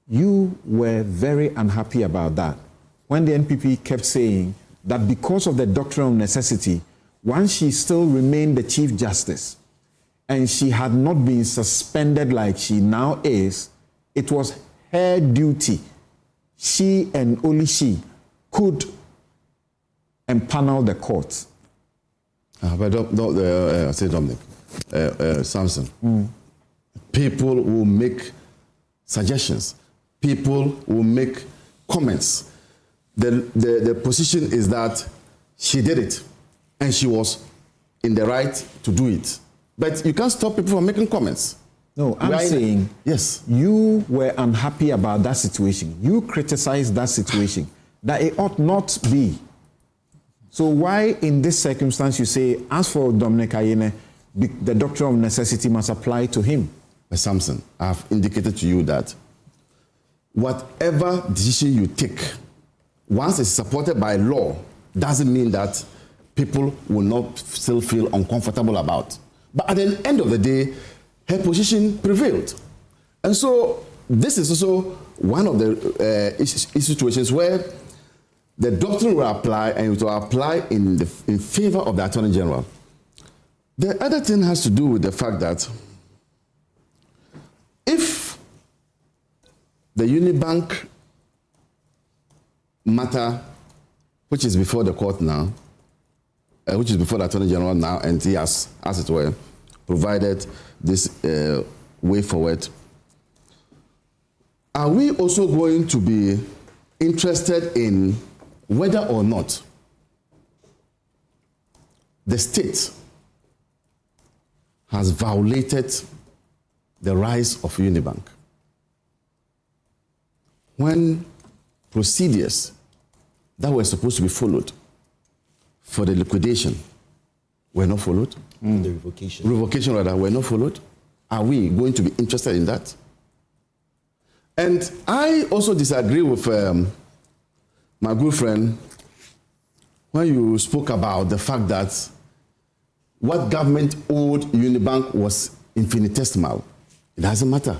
You were very unhappy about that when the NPP kept saying that because of the doctrine of necessity, once she still remained the Chief Justice and she had not been suspended like she now is, it was her duty. She and only she could empanel the court. But say Dominic, Samson, people will make suggestions. People will make comments. The position is that she did it and she was in the right to do it. But you can't stop people from making comments. No, I'm saying, yes, you were unhappy about that situation. You criticized that situation, that it ought not be. So why in this circumstance you say, as for Dominic Ayine, the doctrine of necessity must apply to him? Samson, I have indicated to you that whatever decision you take, once it's supported by law, doesn't mean that people will not still feel uncomfortable about. But at the end of the day, her position prevailed. And so this is also one of the situations where the doctrine will apply, and it will apply in favor of the Attorney General. The other thing has to do with the fact that if the Unibank matter, which is before the court now, which is before the Attorney General now, and he has, as it were, provided this way forward, are we also going to be interested in whether or not the state has violated the rights of Unibank when procedures that were supposed to be followed for the liquidation were not followed? The revocation rather, were not followed? Are we going to be interested in that? And I also disagree with my good friend when you spoke about the fact that what government owed Unibank was infinitesimal. It doesn't matter.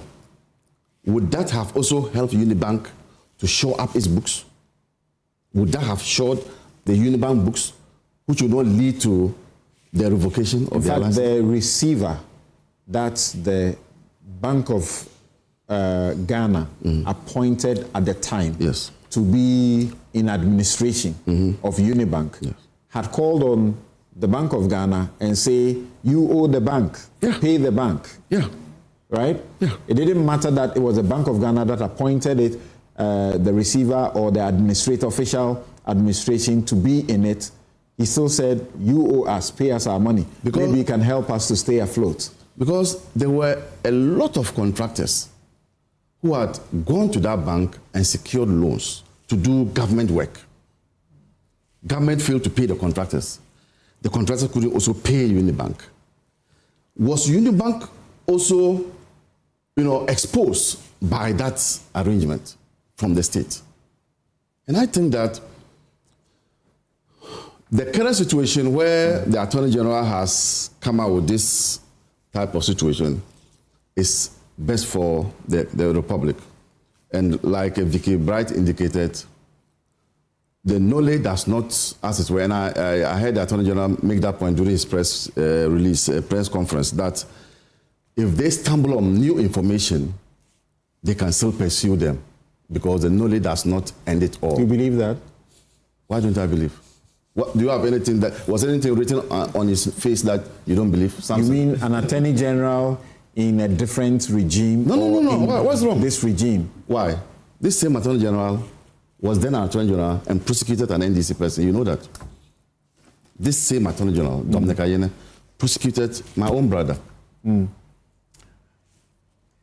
Would that have also helped Unibank to shore up its books? Would that have shored the Unibank books, which would not lead to the revocation of their license? The receiver, that's the Bank of Ghana, appointed at the time to be in administration of Unibank, had called on the Bank of Ghana and say, you owe the bank, pay the bank. Right? It didn't matter that it was the Bank of Ghana that appointed it, the receiver or the official administration to be in it. He still said, you owe us, pay us our money. Because maybe you can help us to stay afloat. Because there were a lot of contractors who had gone to that bank and secured loans to do government work. Government failed to pay the contractors. The contractors couldn't also pay Unibank. Was Unibank also, exposed by that arrangement from the state? And I think that the current situation where the Attorney General has come out with this type of situation is best for the Republic. And like Vicky Bright indicated, the Nolle does not, as it were, and I heard the Attorney General make that point during his press press conference, that if they stumble on new information, they can still pursue them because the Nolle does not end it all. Do you believe that? Why don't I believe? What, do you have anything that, was anything written on his face that you don't believe? Samson? You mean an Attorney General in a different regime? No. What's wrong? This regime. Why? This same Attorney General was then an Attorney General and prosecuted an NDC person. You know that. This same Attorney General, Dominic Ayene, prosecuted my own brother.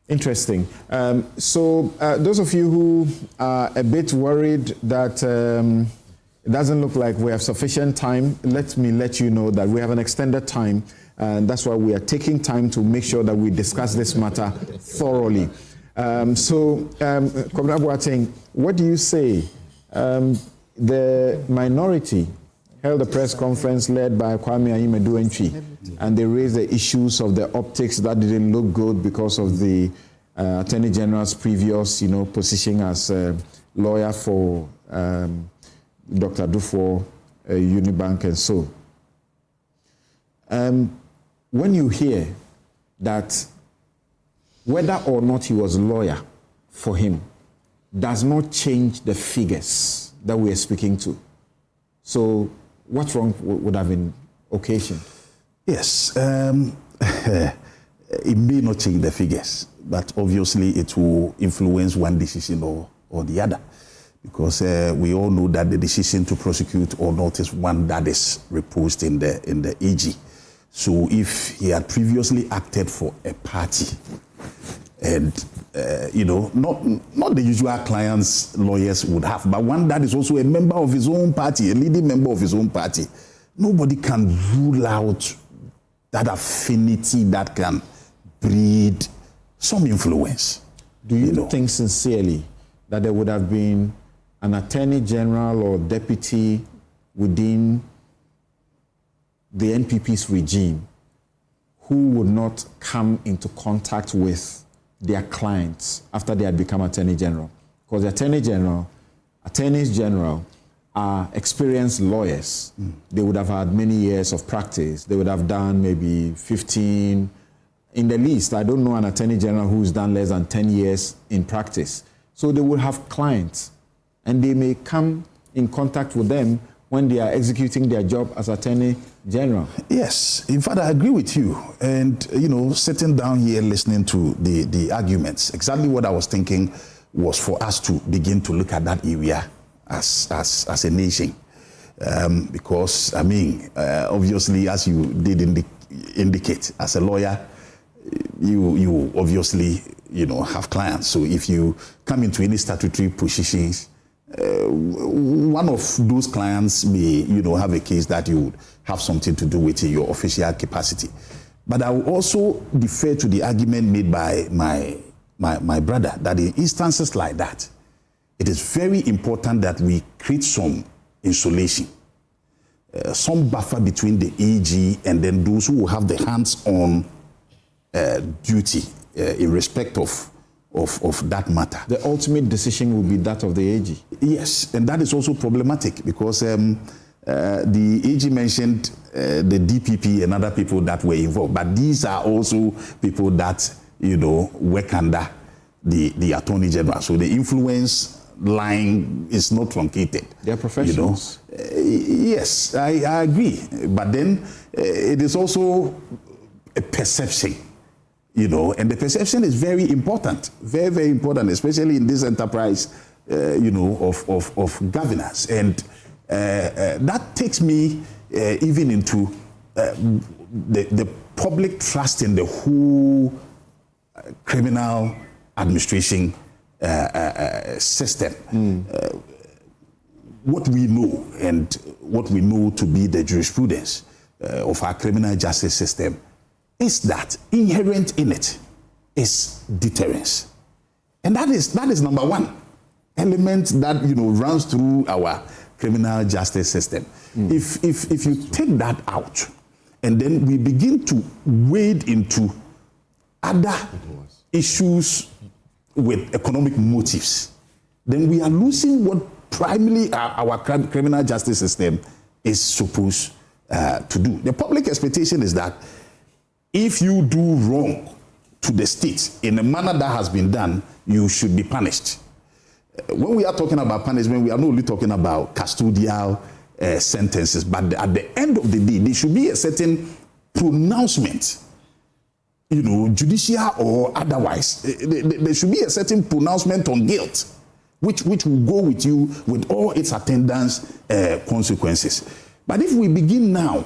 Interesting. So those of you who are a bit worried that it doesn't look like we have sufficient time, let me let you know that we have an extended time, and that's why we are taking time to make sure that we discuss this matter thoroughly. Comrade Boateng, what do you say? The minority held a press conference led by Kwame Ayimedu-Antwi, and they raised the issues of the optics that didn't look good because of the Attorney General's previous, position as a lawyer for Dr. Dufour, Unibank, and so. When you hear that whether or not he was a lawyer for him does not change the figures that we are speaking to. So what's wrong would have been occasion? Yes, it may not change the figures, but obviously it will influence one decision or the other. Because we all know that the decision to prosecute or not is one that is reposed in the AG. So if he had previously acted for a party, and not the usual clients lawyers would have, but one that is also a member of his own party, a leading member of his own party, nobody can rule out that affinity that can breed some influence. Do you think sincerely that there would have been an Attorney General or deputy within the NPP's regime who would not come into contact with their clients after they had become Attorney General? Because the Attorneys General are experienced lawyers. They would have had many years of practice. They would have done maybe 15, in the least. I don't know an Attorney General who's done less than 10 years in practice. So they would have clients, and they may come in contact with them when they are executing their job as Attorney General. Yes, in fact, I agree with you. And, sitting down here listening to the arguments, exactly what I was thinking was for us to begin to look at that area as a nation. Because, obviously, as you did indicate, as a lawyer, you obviously, have clients. So if you come into any statutory positions, one of those clients may, have a case that you would have something to do with in your official capacity. But I will also defer to the argument made by my brother that in instances like that, it is very important that we create some insulation, some buffer between the AG and then those who will have the hands-on duty in respect of that matter. The ultimate decision will be that of the AG. Yes, and that is also problematic because the AG mentioned the DPP and other people that were involved, but these are also people that, work under the Attorney General. So the influence line is not truncated. They are professionals. Yes, I agree. But then it is also a perception. And the perception is very important, very, very important, especially in this enterprise, of governance. And that takes me even into the public trust in the whole criminal administration system. What we know and what we know to be the jurisprudence of our criminal justice system is that inherent in it is deterrence. And that is number one element that runs through our criminal justice system. If you take that out and then we begin to wade into other issues with economic motives, then we are losing what primarily our criminal justice system is supposed to do. The public expectation is that if you do wrong to the state in a manner that has been done, you should be punished. When we are talking about punishment, we are not only talking about custodial sentences, but at the end of the day, there should be a certain pronouncement, judicial or otherwise. There should be a certain pronouncement on guilt, which will go with you with all its attendant consequences. But if we begin now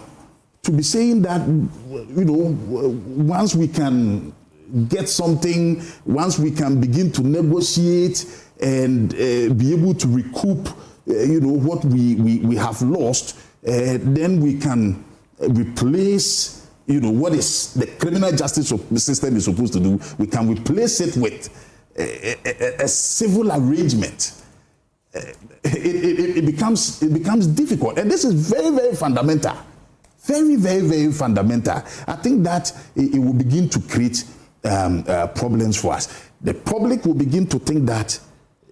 to be saying that, once we can get something, once we can begin to negotiate and be able to recoup, what we have lost, then we can replace, what is the criminal justice system is supposed to do. We can replace it with a civil arrangement. It becomes difficult, and this is very, very fundamental. Very, very, very fundamental. I think that it will begin to create problems for us. The public will begin to think that,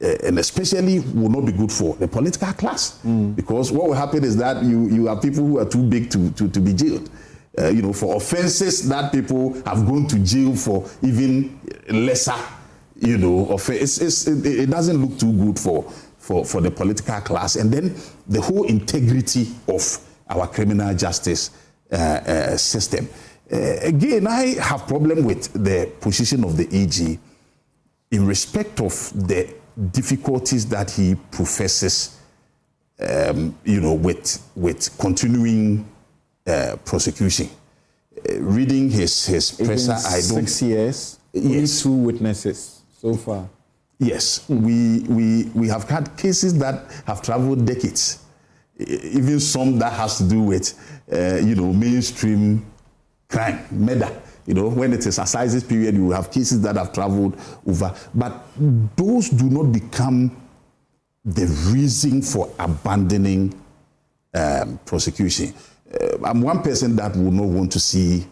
and especially will not be good for the political class, because what will happen is that you have people who are too big to be jailed. For offenses that people have gone to jail for even lesser, offense. It doesn't look too good for the political class, and then the whole integrity of our criminal justice system. Again, I have problem with the position of the AG in respect of the difficulties that he professes, with continuing prosecution. Reading his presser, I don't... 6 years, yes. 2 witnesses so far. Yes, we have had cases that have traveled decades, even some that has to do with, mainstream crime, murder. When it is assizes period, you have cases that have traveled over. But those do not become the reason for abandoning prosecution. I'm one person that would not want to see,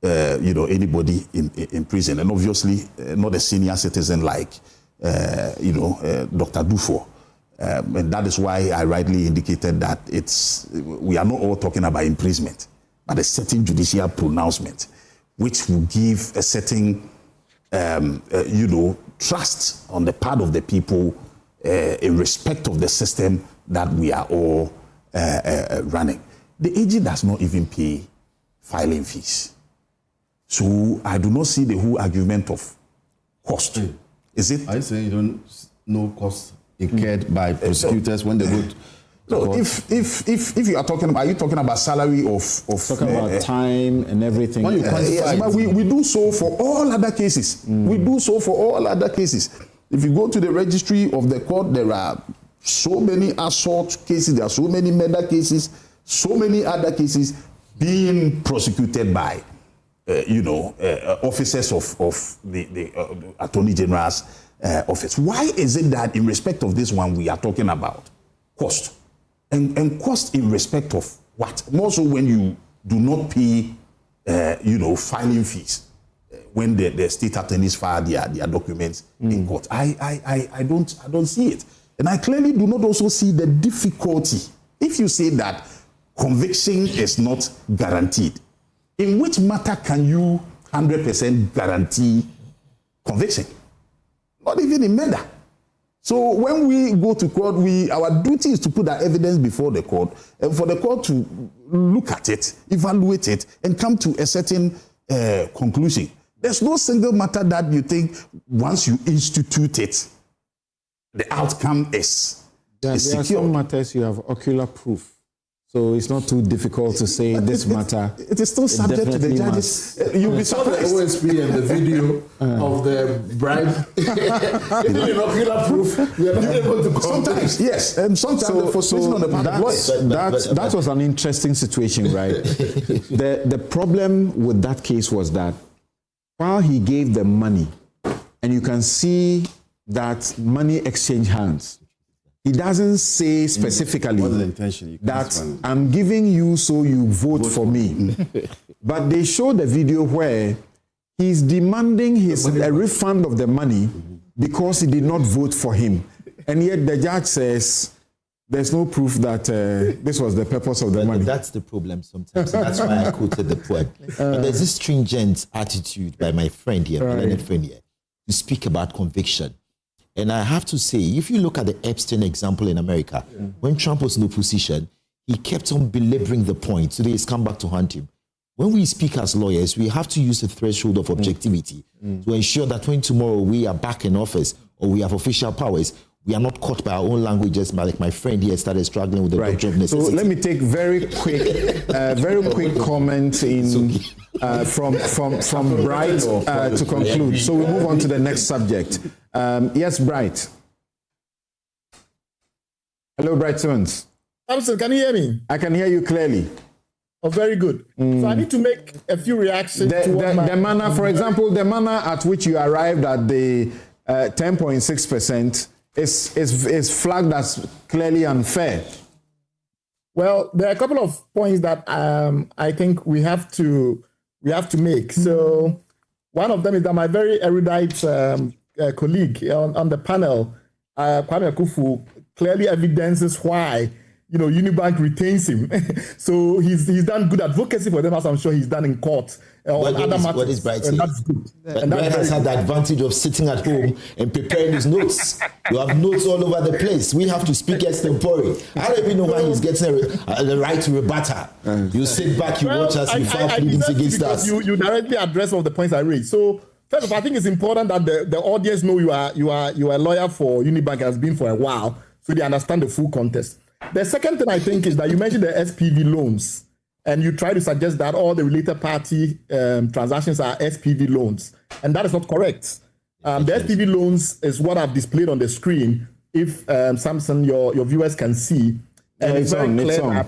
anybody in prison, and obviously not a senior citizen like, Dr. Dufour. And that is why I rightly indicated that we are not all talking about imprisonment, but a certain judicial pronouncement, which will give a certain, trust on the part of the people in respect of the system that we are all running. The AG does not even pay filing fees. So I do not see the whole argument of cost. Is it? Are you saying you don't know cost incurred by prosecutors when they go to no, if you are talking about, are you talking about salary of talking about time and everything? Yes, but we do so for all other cases. We do so for all other cases. If you go to the registry of the court, there are so many assault cases, there are so many murder cases, so many other cases being prosecuted by, officers of the Attorney General's office. Why is it that in respect of this one we are talking about cost? And cost in respect of what? More so when you do not pay, filing fees when the state attorneys file their documents in court. I don't see it. And I clearly do not also see the difficulty. If you say that conviction is not guaranteed, in which matter can you 100% guarantee conviction? Not even in murder. So when we go to court, our duty is to put our evidence before the court, and for the court to look at it, evaluate it, and come to a certain conclusion. There's no single matter that you think once you institute it, the outcome is There are some matters you have ocular proof. So it's not too difficult to say this matter. It is still subject to the judges. You'll be surprised. The OSP and the video of the bribe. Even ocular proof, we are not able to sometimes, yes, and sometimes the frustration on the part of lawyers. That was an interesting situation, right? The problem with that case was that while he gave the money, and you can see that money exchanged hands, he doesn't say specifically that I'm giving you so you vote for me. But they show the video where he's demanding a refund of the money because he did not vote for him. And yet the judge says there's no proof that this was the purpose of the money. That's the problem sometimes. That's why I quoted the poem. But there's this stringent attitude by my friend here, my learned friend here, to speak about conviction. And I have to say, if you look at the Epstein example in America, when Trump was in opposition, he kept on belaboring the point. Today he's come back to haunt him. When we speak as lawyers, we have to use the threshold of objectivity to ensure that when tomorrow we are back in office or we have official powers, we are not caught by our own languages, like my friend here started struggling with the doctrine of necessity. So let me take very quick comment in from Bright to conclude. So we move on to the next subject. Yes, Bright. Hello, Bright Simmons. Samson, can you hear me? I can hear you clearly. Oh, very good. So I need to make a few reactions to the manner, for example, the manner at which you arrived at the 10.6% is flagged as clearly unfair. Well, there are a couple of points that I think we have to make. So one of them is that my very erudite colleague on the panel, Kwame Akufu, clearly evidences why Unibank retains him. So he's done good advocacy for them, as I'm sure he's done in court. What is Bright saying? That's good. But Bright has had the advantage of sitting at home and preparing his notes. You have notes all over the place. We have to speak extempore. I don't even know why he's getting the right to rebut her. You sit back, you watch us, you file pleadings against us. You directly address some of the points I raised. So first of all, I think it's important that the audience know you are a lawyer for Unibank and has been for a while, so they understand the full context. The second thing I think is that you mentioned the SPV loans, and you try to suggest that all the related party transactions are SPV loans, and that is not correct. The SPV loans is what I've displayed on the screen. If Samson, your viewers can see, and it's very clear.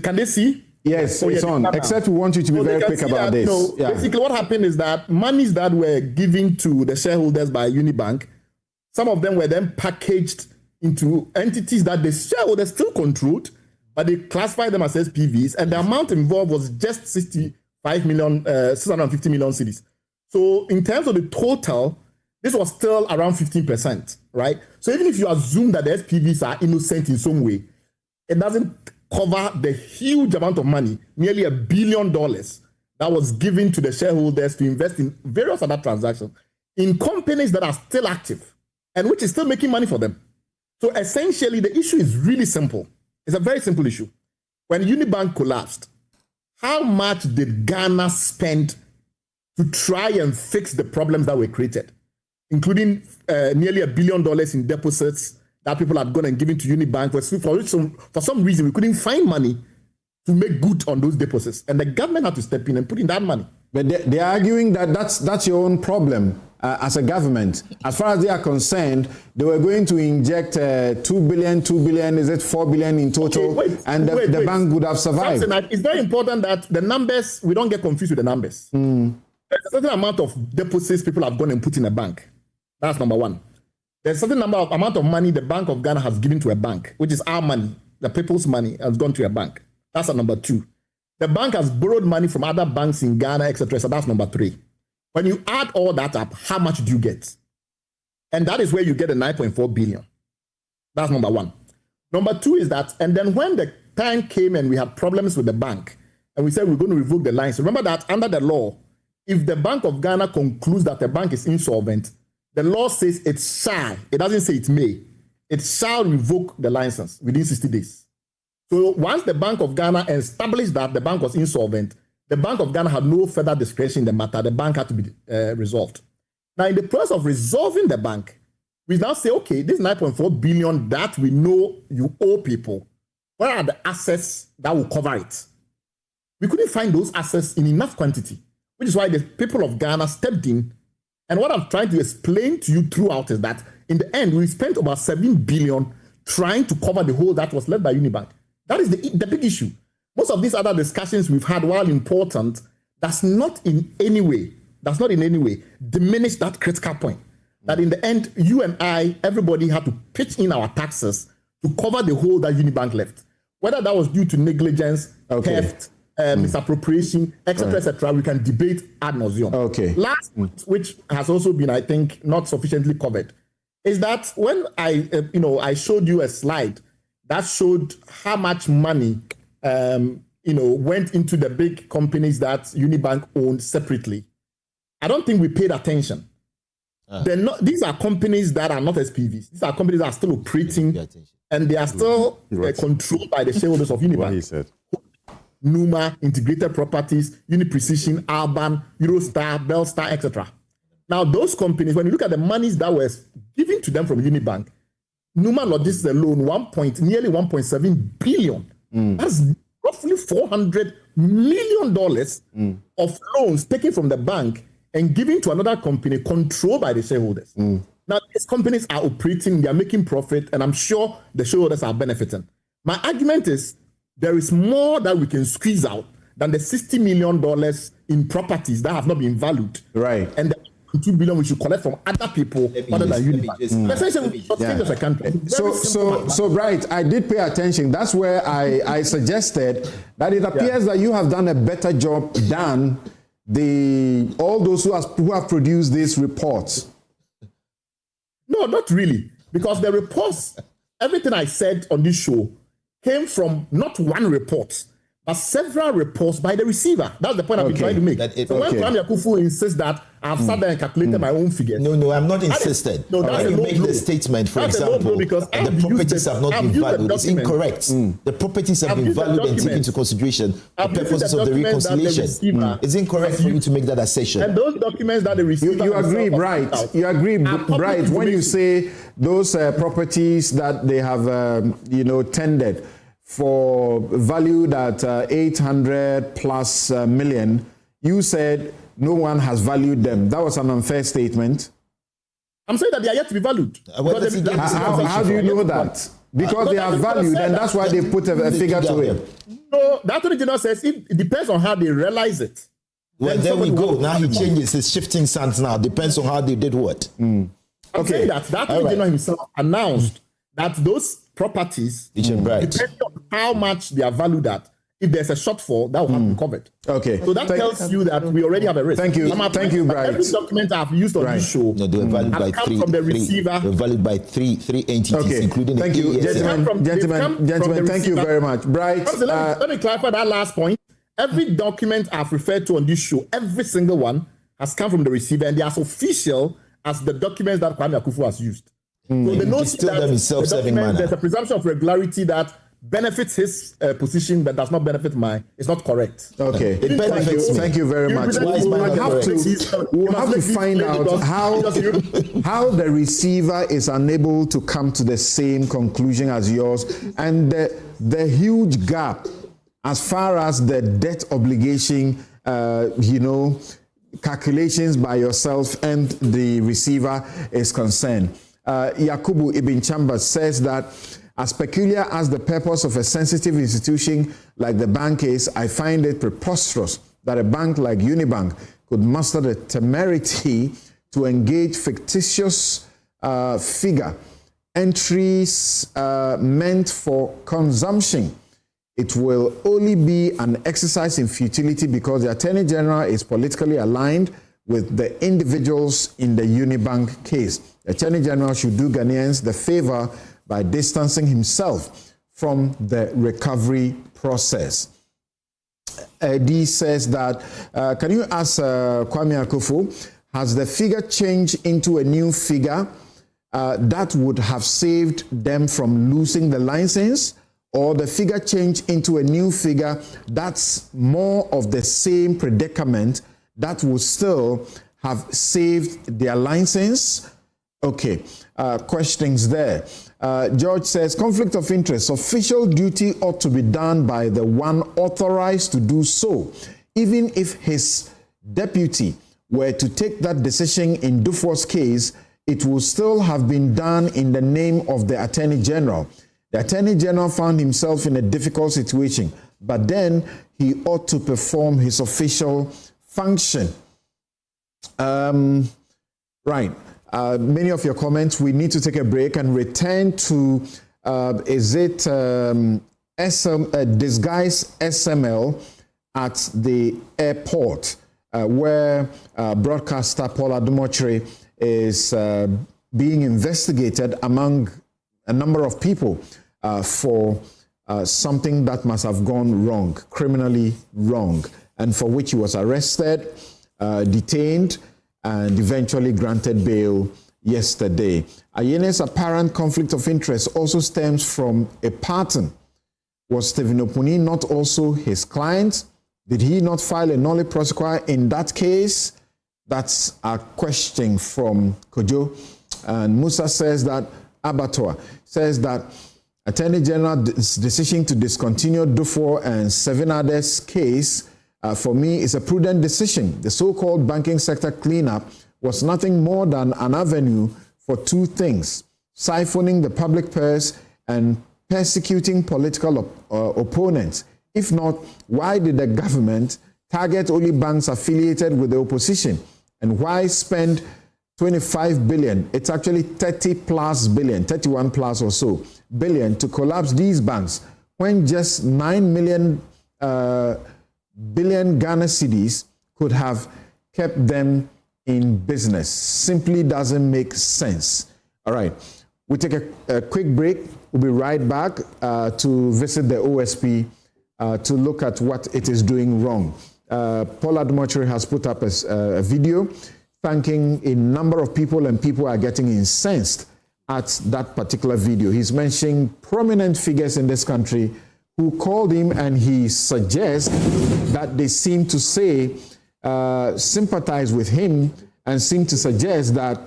Can they see? Yes, it's on. Except we want you to be very quick about this. Basically, what happened is that monies that were given to the shareholders by Unibank, some of them were then packaged into entities that the shareholders still controlled, but they classified them as SPVs, and the amount involved was just 650 million cedis. So in terms of the total, this was still around 15%, right? So even if you assume that the SPVs are innocent in some way, it doesn't cover the huge amount of money, nearly $1 billion, that was given to the shareholders to invest in various other transactions in companies that are still active and which is still making money for them. So essentially, the issue is really simple. It's a very simple issue. When Unibank collapsed, how much did Ghana spend to try and fix the problems that were created, including nearly $1 billion in deposits that people had gone and given to Unibank, for some reason we couldn't find money to make good on those deposits, and the government had to step in and put in that money. But they're arguing that that's your own problem as a government. As far as they are concerned, they were going to inject 2 billion, is it 4 billion in total? Okay, the bank would have survived. Samson, it's very important that the numbers, we don't get confused with the numbers. There's a certain amount of deposits people have gone and put in a bank. That's number one. There's a certain amount of money the Bank of Ghana has given to a bank, which is our money, the people's money has gone to a bank. That's number two. The bank has borrowed money from other banks in Ghana, etc. So that's number three. When you add all that up, how much do you get? And that is where you get the 9.4 billion. That's number one. Number two is that, and then when the time came and we had problems with the bank, and we said we're going to revoke the license, remember that under the law, if the Bank of Ghana concludes that the bank is insolvent, the law says it shall, it doesn't say it may, it shall revoke the license within 60 days. So once the Bank of Ghana established that the bank was insolvent, the Bank of Ghana had no further discretion in the matter. The bank had to be resolved. Now, in the process of resolving the bank, we now say, okay, this 9.4 billion that we know you owe people, what are the assets that will cover it? We couldn't find those assets in enough quantity, which is why the people of Ghana stepped in. And what I'm trying to explain to you throughout is that in the end, we spent about 7 billion trying to cover the hole that was left by Unibank. That is the big issue. Most of these other discussions we've had, while important, does not in any way diminish that critical point. That in the end, you and I, everybody had to pitch in our taxes to cover the hole that Unibank left. Whether that was due to negligence, theft, misappropriation, etc., etc., we can debate ad nauseum. Okay. Last, which has also been, I think, not sufficiently covered, is that when I showed you a slide that showed how much money, went into the big companies that Unibank owned separately. I don't think we paid attention. These are companies that are not SPVs. These are companies that are still operating, and they are still controlled by the shareholders of Unibank. What he said. Numa, Integrated Properties, Uniprecision, Alban, Eurostar, Belstar, etc. Now, those companies, when you look at the monies that was given to them from Unibank, Numa Logistics alone, nearly 1.7 billion. That's roughly $400 million of loans taken from the bank and given to another company controlled by the shareholders. Now, these companies are operating, they are making profit, and I'm sure the shareholders are benefiting. My argument is there is more that we can squeeze out than the $60 million in properties that have not been valued. Right. And the $2 billion we should collect from other people other than Unibank. Essentially, as a country. So Bright, I did pay attention. That's where I suggested that it appears that you have done a better job than all those who have produced these reports. No, not really. Because the reports, everything I said on this show came from not one report, but several reports by the receiver. That's the point I've been trying to make. When Kwame Akufu insists that I've sat there and calculated my own figures. No, I'm not insisted. When you make the statement, for example, the properties have not been valued, it's incorrect. The properties have been valued and taken into consideration for purposes of the reconciliation. It's incorrect for you to make that assertion. And those documents that the receiver... You agree, Bright. You agree, Bright, when you say those properties that they have, tendered for valued at 800 plus million, you said no one has valued them. That was an unfair statement. I'm saying that they are yet to be valued. How do you know that? Because they are valued, and that's why they put a figure to it. No, the Attorney General says it depends on how they realize it. Well, there we go. Now he changes his shifting sands now. Depends on how they did what. I'm saying that the Attorney General himself announced that those properties, depending on how much they are valued at, if there's a shortfall, that will have to be covered. Okay. So that tells you that we already have a risk. Thank you. Thank you, Bright. Every document I've used on this show they were valued by come from the receiver. They were valued by three entities, including thank you, gentlemen. Thank you very much, Bright. Let me clarify that last point. Every document I've referred to on this show, every single one, has come from the receiver, and they are as official as the documents that Kwame Akufu has used. So they know that there's a presumption of regularity that benefits his position but does not benefit mine. It's not correct. Okay. It benefits me. Thank you very much. We'll have to find out how the receiver is unable to come to the same conclusion as yours, and the huge gap as far as the debt obligation, calculations by yourself and the receiver is concerned. Yakubu Ibn Chambers says that as peculiar as the purpose of a sensitive institution like the bank is, I find it preposterous that a bank like Unibank could muster the temerity to engage fictitious figure entries meant for consumption. It will only be an exercise in futility because the Attorney General is politically aligned with the individuals in the Unibank case. The Attorney General should do Ghanaians the favor by distancing himself from the recovery process. Eddie says that, can you ask Kwame Akufu, has the figure changed into a new figure that would have saved them from losing the license, or the figure changed into a new figure that's more of the same predicament that would still have saved their license? Okay, questions there. George says, conflict of interest. Official duty ought to be done by the one authorized to do so. Even if his deputy were to take that decision in Dufour's case, it would still have been done in the name of the Attorney General. The Attorney General found himself in a difficult situation, but then he ought to perform his official function. Right. Many of your comments, we need to take a break and return to, disguise SML at the airport where broadcaster Paul Adumochire is being investigated among a number of people for something that must have gone wrong, criminally wrong, and for which he was arrested, detained, and eventually granted bail yesterday. Ayene's apparent conflict of interest also stems from a pattern. Was Stephen Opuni not also his client? Did he not file a Nolle Prosequi in that case? That's a question from Kojo. And Musa says that, Abattoir says that Attorney General's decision to discontinue Dufour and 7 others' case, for me, is a prudent decision. The so-called banking sector cleanup was nothing more than an avenue for two things: siphoning the public purse and persecuting political opponents. If not, why did the government target only banks affiliated with the opposition? And why spend 25 billion? It's actually 30 plus billion, 31 plus or so billion to collapse these banks when just 9 million billion Ghana cedis could have kept them in business. Simply doesn't make sense. All right, we take a quick break. We'll be right back to visit the OSP to look at what it is doing wrong. Paul Adumochire has put up a video thanking a number of people, and people are getting incensed at that particular video. He's mentioning prominent figures in this country who called him, and he suggests that they seem to say, sympathize with him, and seem to suggest that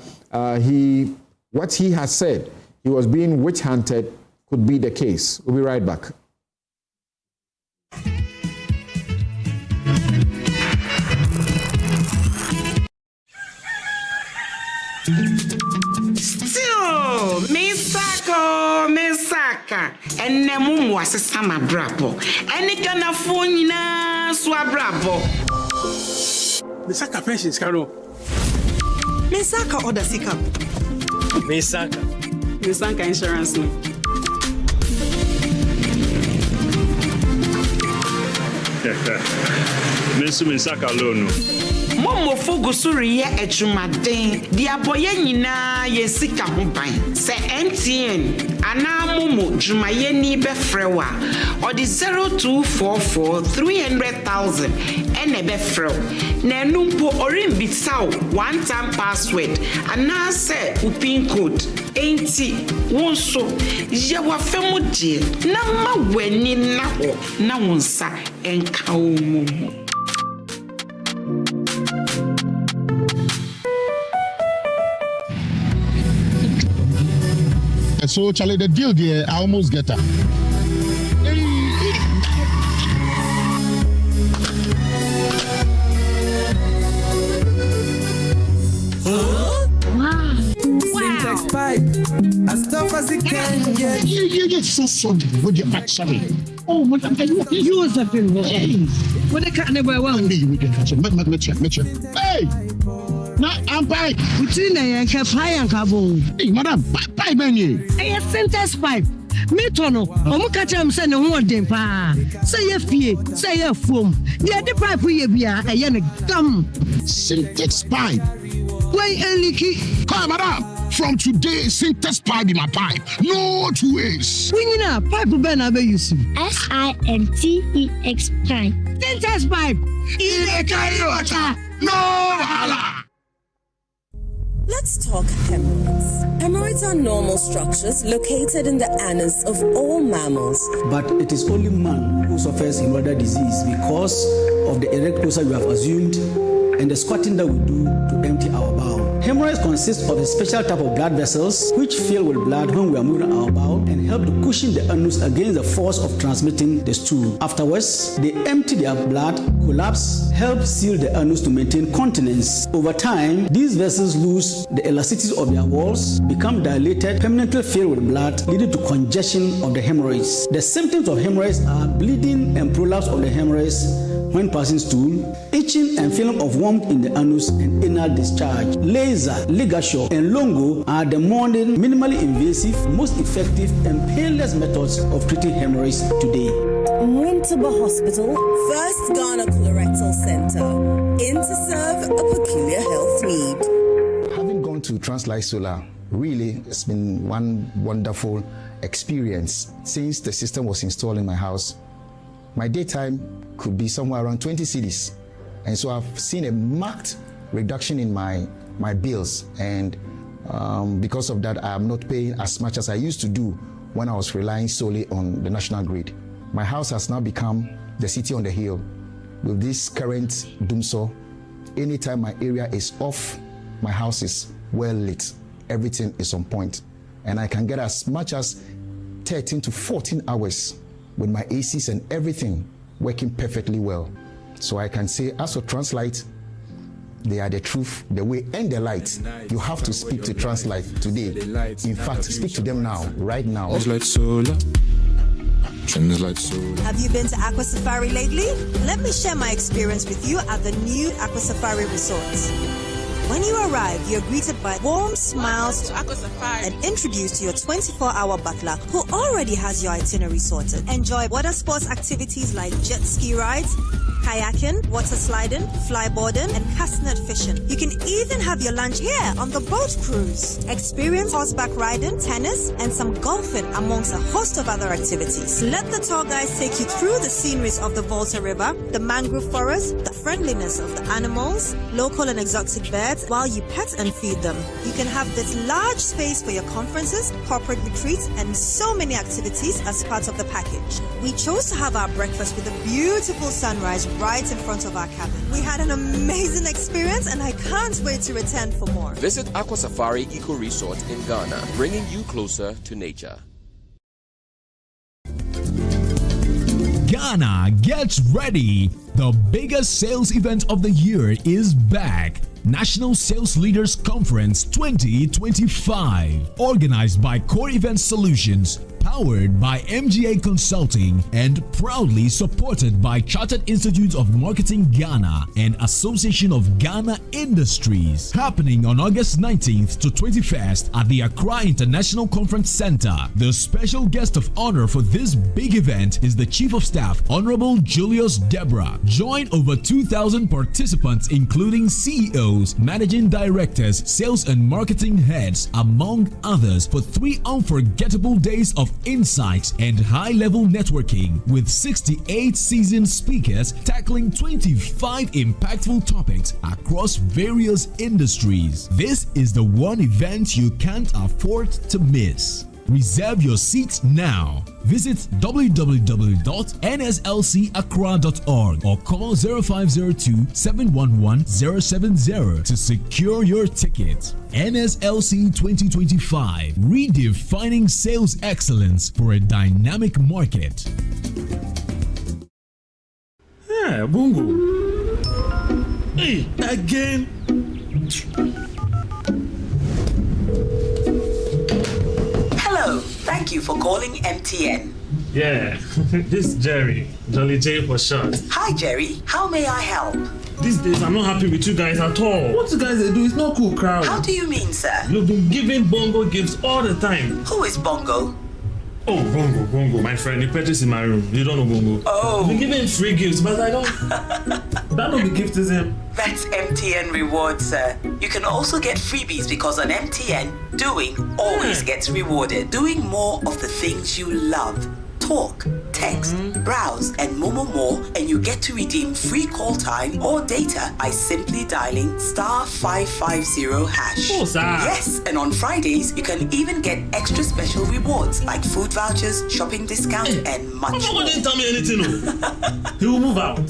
what he has said, he was being witch-hunted, could be the case. We'll be right back. Still, Misaka, and Namu was a summer brabo, and it can afford Swabrabo. Misaka pensions, Caro. Misaka order Sika. Misaka insurance. Misaka loan. Momo Fogosuri ye echumaden, diaboye nyina ye sika ho ban. Se MTN ana momo jumaye ni befrewa or the 0244 300,000 ene befrew. Na numpo orin bitsaw one time password ana se upin code enti wonso ye wa femu die na ma weni na ho na wonsa enka omo. So, Charlie, the deal there, I almost get her. Syntax pipe, as tough as it can get. You get so sorry with your back, sorry. Oh, what are you? Was a thing. What the cat never won. Hey! Na ampai. Utina yanka pai yanka bo. Hey, madam, pai menu. Hey, Syntax pipe. Metono, omo kacha am say ne ho odem pa. Say ye fie, say ye fom. The pipe we bia eye ne gam. Syntax pipe. Why eliki? Come, madam. From today, Syntax pipe be my pipe. No two ways. We need a pipe be na be use. SINTEX pipe. Syntax pipe. Ile carry water. No wahala. Let's talk hemorrhoids. Hemorrhoids are normal structures located in the anus of all mammals. But it is only man who suffers hemorrhoidal disease because of the erectosa we have assumed and the squatting that we do to empty our bowel. Hemorrhoids consist of a special type of blood vessels which fill with blood when we are moving our bowel and help to cushion the anus against the force of transmitting the stool. Afterwards, they empty their blood, collapse, help seal the anus to maintain continence. Over time, these vessels lose the elasticity of their walls, become dilated, permanently filled with blood, leading to congestion of the hemorrhoids. The symptoms of hemorrhoids are bleeding and prolapse of the hemorrhoids when passing stool, itching and feeling of warmth in the anus and anal discharge. Laser, ligature, and longo are the modern, minimally invasive, most effective, and painless methods of treating hemorrhoids today. Mwintuba Hospital, first Ghana Colorectal Center, in to serve a peculiar health need. Having gone to Translight Solar, really, it's been one wonderful experience. Since the system was installed in my house, my daytime could be somewhere around 20 cedis. And so I've seen a marked reduction in my bills. And because of that, I am not paying as much as I used to do when I was relying solely on the national grid. My house has now become the city on the hill. With this current doomsaw, anytime my area is off, my house is well lit. Everything is on point. And I can get as much as 13 to 14 hours with my ACs and everything working perfectly well. So I can say, as for Translight, they are the truth, the way, and the light. You have to speak to Translight today. In fact, speak to them now, right now. Translite Solar. Have you been to Aqua Safari lately? Let me share my experience with you at the new Aqua Safari Resorts. When you arrive, you're greeted by warm smiles and introduced to your 24-hour butler who already has your itinerary sorted. Enjoy water sports activities like jet ski rides, kayaking, water sliding, flyboarding, and castanet fishing. You can even have your lunch here on the boat cruise. Experience horseback riding, tennis, and some golfing amongst a host of other activities. Let the tour guides take you through the sceneries of the Volta River, the mangrove forest, the friendliness of the animals, local and exotic birds, while you pet and feed them. You can have this large space for your conferences, corporate retreats, and so many activities as part of the package. We chose to have our breakfast with a beautiful sunrise right in front of our cabin. We had an amazing experience and I can't wait to return for more. Visit Aqua Safari Eco Resort in Ghana, bringing you closer to nature. Ghana, get ready! The biggest sales event of the year is back. National Sales Leaders Conference 2025, organized by Core Event Solutions, powered by MGA Consulting, and proudly supported by Chartered Institute of Marketing Ghana and Association of Ghana Industries. Happening on August 19th to 21st at the Accra International Conference Center. The special guest of honor for this big event is the Chief of Staff, Honorable Julius Deborah. Join over 2,000 participants, including CEOs, Managing Directors, Sales and Marketing Heads, among others, for 3 unforgettable days of insights and high-level networking with 68 seasoned speakers tackling 25 impactful topics across various industries. This is the one event you can't afford to miss. Reserve your seats now. Visit www.nslcaccra.org or call 0502-711-070 to secure your ticket. NSLC 2025, redefining sales excellence for a dynamic market. Yeah, Bongo. Hey, again. Hello, thank you for calling MTN. Yeah, this is Jerry, Jolly J for short. Hi Jerry, how may I help? These days I'm not happy with you guys at all. What you guys do is not cool, crowd. How do you mean, sir? You've been giving Bongo gifts all the time. Who is Bongo? Oh, Bongo, my friend. He purchased in my room. You don't know Bongo. Oh. You've been giving free gifts, but I don't. That don't be gift is him. That's MTN Rewards, sir. You can also get freebies because on MTN, doing always gets rewarded. Doing more of the things you love. Talk, text, browse, and more, and you get to redeem free call time or data by simply dialing *550#. Oh, sir. Yes, and on Fridays, you can even get extra special rewards like food vouchers, shopping discounts, and much more. Didn't tell me anything, no. He will move out.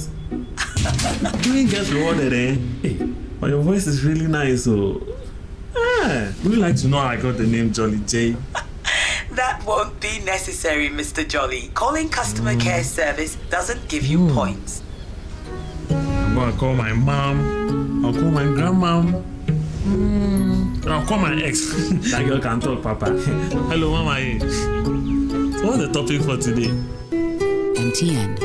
Doing gets rewarded, eh? Hey, but your voice is really nice, so. Would you like to know how I got the name Jolly J? That won't be necessary, Mr. Jolly. Calling customer care service doesn't give you points. I'm gonna call my mom. I'll call my grandmom. I'll call my ex. That girl can talk, Papa. Hello, Mama. So what's the topic for today? MTN.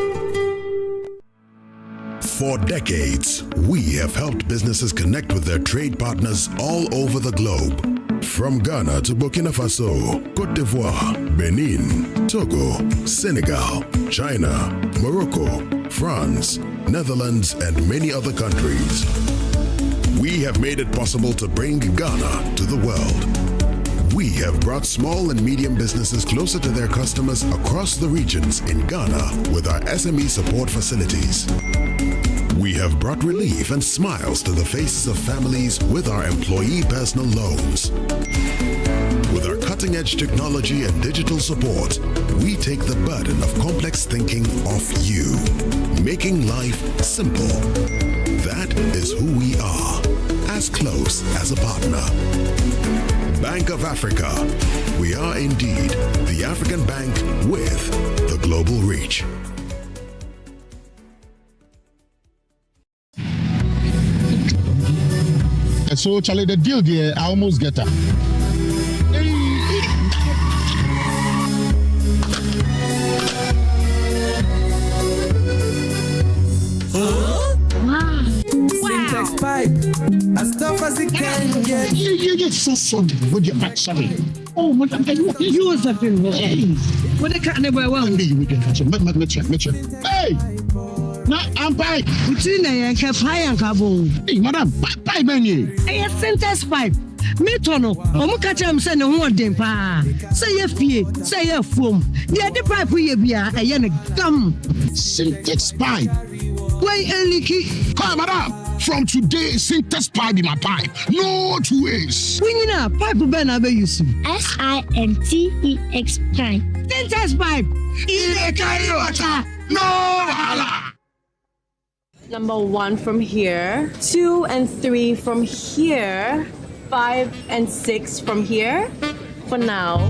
For decades, we have helped businesses connect with their trade partners all over the globe. From Ghana to Burkina Faso, Côte d'Ivoire, Benin, Togo, Senegal, China, Morocco, France, Netherlands, and many other countries. We have made it possible to bring Ghana to the world. We have brought small and medium businesses closer to their customers across the regions in Ghana with our SME support facilities. We have brought relief and smiles to the faces of families with our employee personal loans. With our cutting-edge technology and digital support, we take the burden of complex thinking off you, making life simple. That is who we are, as close as a partner. Bank of Africa. We are indeed the African bank with the global reach. So, Charlie, the deal there, I almost get her. Syntax pipe, as tough as it can get. You get so something with your back, sorry. Oh, what am I doing? You was a thing. What the cat never won. You can catch him. Hey! Na ampai. Utina yanka pai yanka bo. Hey, madam, pai menu. Hey, syntax pipe. Me tono. Omo ka tell me say ne ho den pa. Say ye fie, say ye foam. The pipe we bia eye ne gam. Syntax pipe. Why eliki? Come, madam. From today, syntax pipe in my pipe. No two ways. When you know, pipe ben abe use. SINTEX pipe. Syntax pipe. No hala. Number 1 from here, 2 and 3 from here, 5 and 6 from here, for now.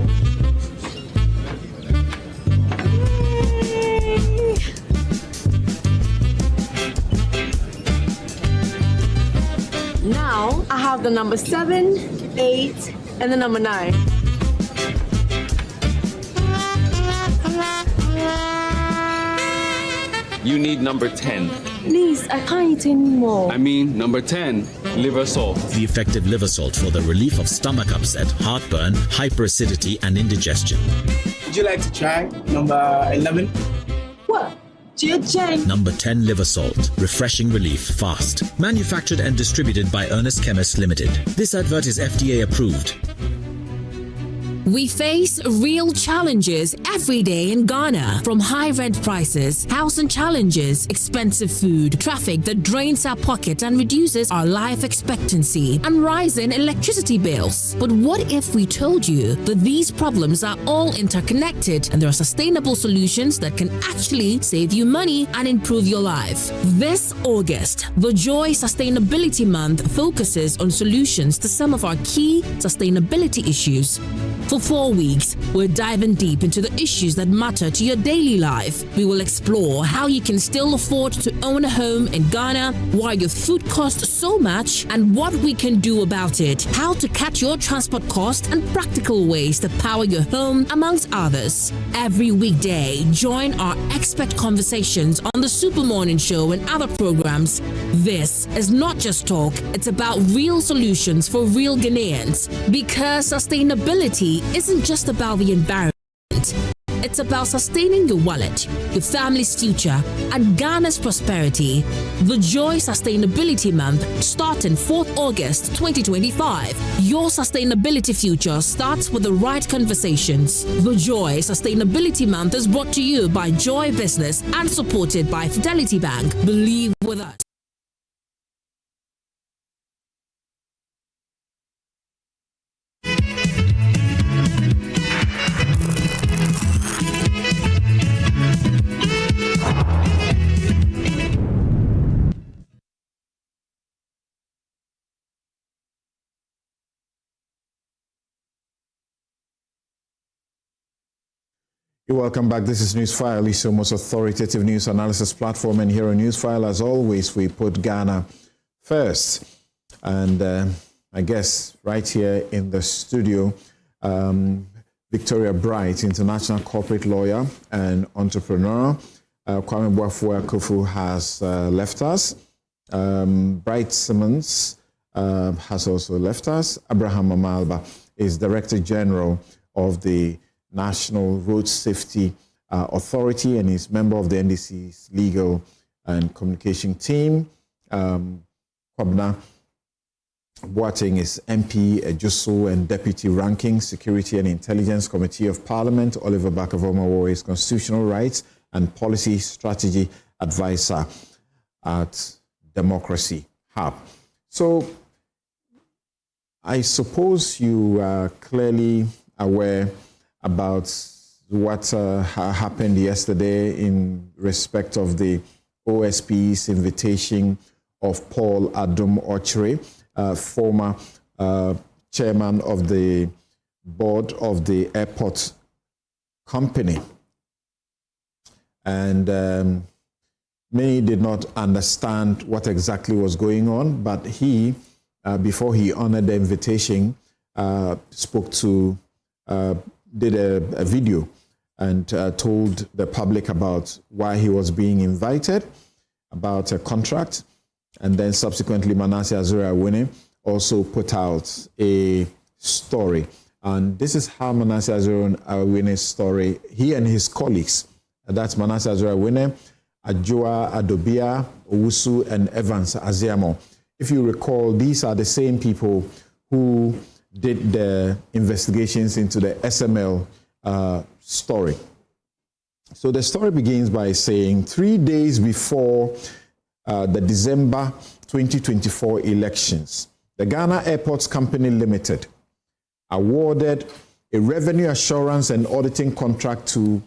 Now, I have the number 7, 8, and the number 9. You need number 10. Please, I can't eat anymore. I mean, number 10, liver salt. The effective liver salt for the relief of stomach upset, heartburn, hyperacidity, and indigestion. Would you like to try number 11? What? Number 10 liver salt. Refreshing relief fast. Manufactured and distributed by Ernest Chemists Limited. This advert is FDA approved. We face real challenges every day in Ghana, from high rent prices, housing challenges, expensive food, traffic that drains our pocket and reduces our life expectancy, and rising electricity bills. But what if we told you that these problems are all interconnected and there are sustainable solutions that can actually save you money and improve your life? This August, the Joy Sustainability Month focuses on solutions to some of our key sustainability issues. For 4 weeks, we're diving deep into the issues that matter to your daily life. We will explore how you can still afford to own a home in Ghana, why your food costs so much, and what we can do about it, how to cut your transport costs, and practical ways to power your home, amongst others. Every weekday, join our expert conversations on the Super Morning Show and other programs. This is not just talk, it's about real solutions for real Ghanaians, because sustainability isn't just about the environment. It's about sustaining your wallet, your family's future, and Ghana's prosperity. The Joy Sustainability Month, starting 4th August 2025. Your sustainability future starts with the right conversations. The Joy Sustainability Month is brought to you by Joy Business and supported by Fidelity Bank. Believe with us. You're welcome back. This is Newsfile, the most authoritative news analysis platform. And here on Newsfile, as always, we put Ghana first. And I guess right here in the studio, Victoria Bright, international corporate lawyer and entrepreneur. Kwame Boafo-Akufu has left us. Bright Simmons has also left us. Abraham Amalba is Director General of the National Road Safety Authority, and he's member of the NDC's Legal and Communication team. Kwabena Boateng is MP, Judicial and Deputy Ranking Security and Intelligence Committee of Parliament. Oliver Bakavomawo is Constitutional Rights and Policy Strategy Advisor at Democracy Hub. So I suppose you are clearly aware about what happened yesterday in respect of the OSP's invitation of Paul Adom Ochre, former chairman of the board of the airport company. And many did not understand what exactly was going on, but he, before he honored the invitation, spoke to, did a video and told the public about why he was being invited, about a contract. And then subsequently, Manasseh Azure-Awene also put out a story. And this is how Manasseh Azure-Awene's story, he and his colleagues, that's Manasseh Azure-Awene, Adjoa Adobia, Owusu, and Evans Aziamo. If you recall, these are the same people who did the investigations into the SML story. So the story begins by saying 3 days before the December 2024 elections, the Ghana Airports Company Limited awarded a revenue assurance and auditing contract to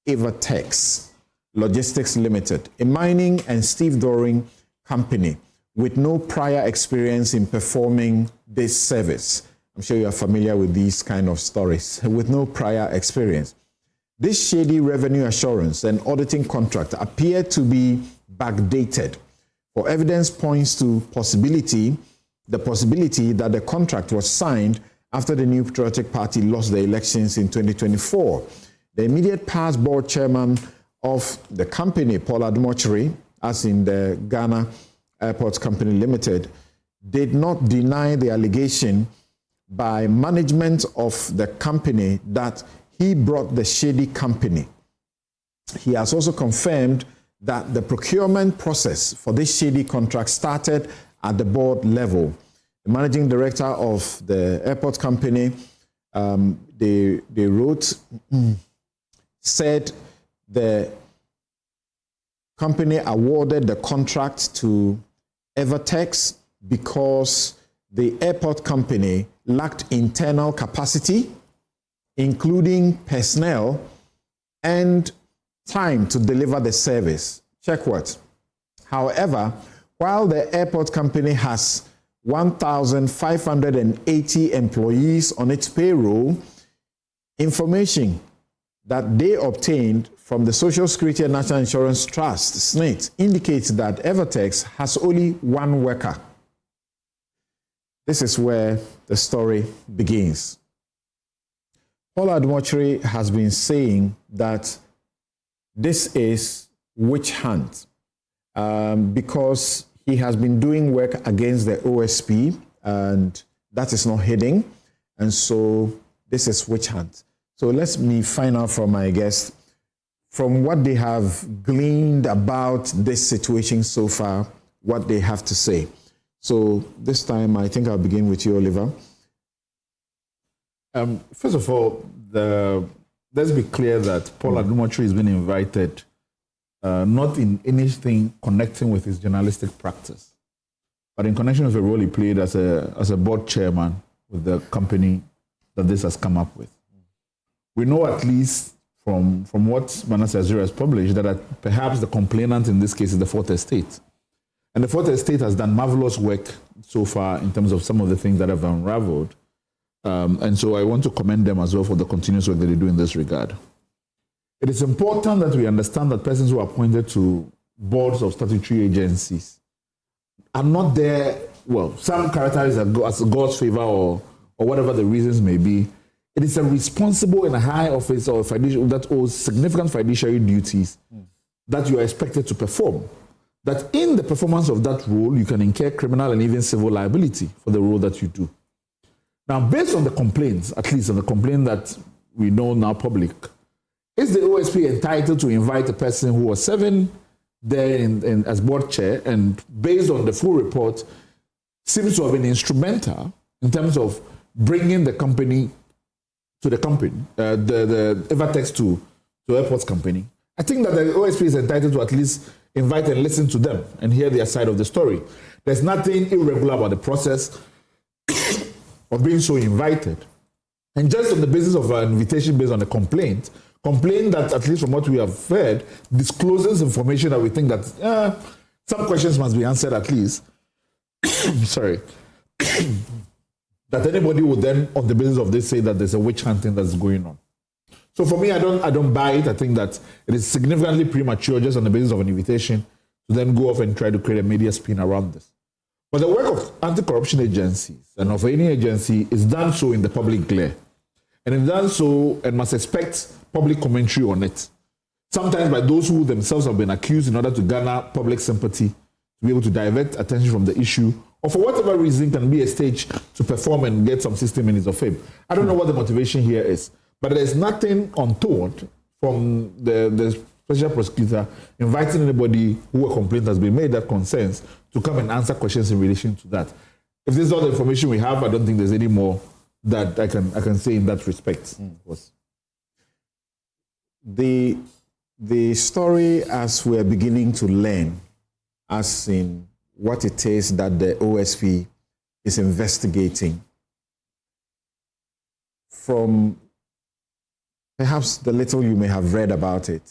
Evertex Logistics Limited, a mining and stevedoring company with no prior experience in performing this service. I'm sure you are familiar with these kind of stories, with no prior experience. This shady revenue assurance and auditing contract appeared to be backdated, for evidence points to the possibility that the contract was signed after the New Patriotic Party lost the elections in 2024. The immediate past board chairman of the company, Paul Adom Ochre, as in the Ghana Airports Company Limited, did not deny the allegation by management of the company that he brought the shady company. He has also confirmed that the procurement process for this shady contract started at the board level. The managing director of the airport company, they wrote, said the company awarded the contract to Evertex because the airport company lacked internal capacity, including personnel and time to deliver the service. Check what? However, while the airport company has 1,580 employees on its payroll, information that they obtained from the Social Security and National Insurance Trust, SNIT, indicates that Evertex has only one worker. This is where the story begins. Paul Adom Ochre has been saying that this is witch hunt because he has been doing work against the OSP and that is not hidden. And so this is witch hunt. So let me find out from my guests, from what they have gleaned about this situation so far, what they have to say. So this time, I think I'll begin with you, Oliver. First of all, let's be clear that Paul Adom Ochre has been invited not in anything connecting with his journalistic practice, but in connection with the role he played as a board chairman with the company that this has come up with. We know at least from what Manasseh Azure has published that perhaps the complainant in this case is the Fourth Estate. And the Fourth Estate has done marvelous work so far in terms of some of the things that have unraveled. And so I want to commend them as well for the continuous work that they do in this regard. It is important that we understand that persons who are appointed to boards of statutory agencies are not there, well, some characterize as God's favor or whatever the reasons may be. It is a responsible and a high office or that owes significant fiduciary duties that you are expected to perform. That in the performance of that role, you can incur criminal and even civil liability for the role that you do. Now, based on the complaints, at least on the complaint that we know now public. Is the OSP entitled to invite a person who was serving there as board chair and based on the full report seems to have been instrumental in terms of bringing the company to the company, the Evertex to Airports Company? I think that the OSP is entitled to at least invite and listen to them and hear their side of the story. There's nothing irregular about the process of being so invited. And just on the basis of an invitation based on a complaint that, at least from what we have heard, discloses information that we think that some questions must be answered at least. Sorry. That anybody would then, on the basis of this, say that there's a witch hunting that's going on. So for me, I don't buy it. I think that it is significantly premature just on the basis of an invitation to then go off and try to create a media spin around this. But the work of anti-corruption agencies and of any agency is done so in the public glare. And it's done so and must expect public commentary on it. Sometimes by those who themselves have been accused in order to garner public sympathy, to be able to divert attention from the issue, or for whatever reason can be a stage to perform and get some 60 minutes of fame. I don't know what the motivation here is, but there's nothing untoward from the special prosecutor inviting anybody who a complaint has been made that concerns to come and answer questions in relation to that. If this is all the information we have, I don't think there's any more that I can say in that respect. The story, as we're beginning to learn, as in what it is that the OSP is investigating, from perhaps the little you may have read about it,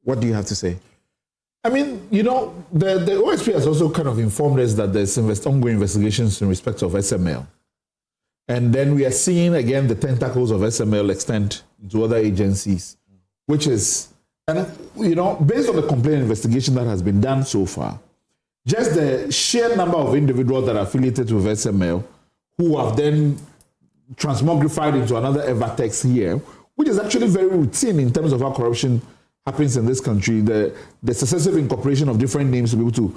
what do you have to say? I mean, the OSP has also kind of informed us that there's ongoing investigations in respect of SML. And then we are seeing, again, the tentacles of SML extend to other agencies, which is, and based on the complaint investigation that has been done so far, just the sheer number of individuals that are affiliated with SML who have then transmogrified into another Evertex here, which is actually very routine in terms of how corruption happens in this country, the successive incorporation of different names to be able to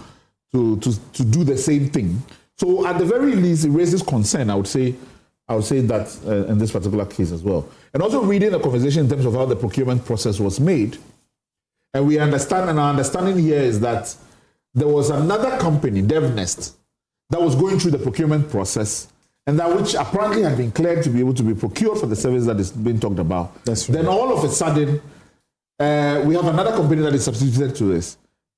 do the same thing. So at the very least, it raises concern, I would say that in this particular case as well. And also reading the conversation in terms of how the procurement process was made, and we understand, and our understanding here is that there was another company, DevNest, that was going through the procurement process, and that which apparently had been cleared to be able to be procured for the service that is being talked about. That's right. Then all of a sudden, we have another company that is substituted to this.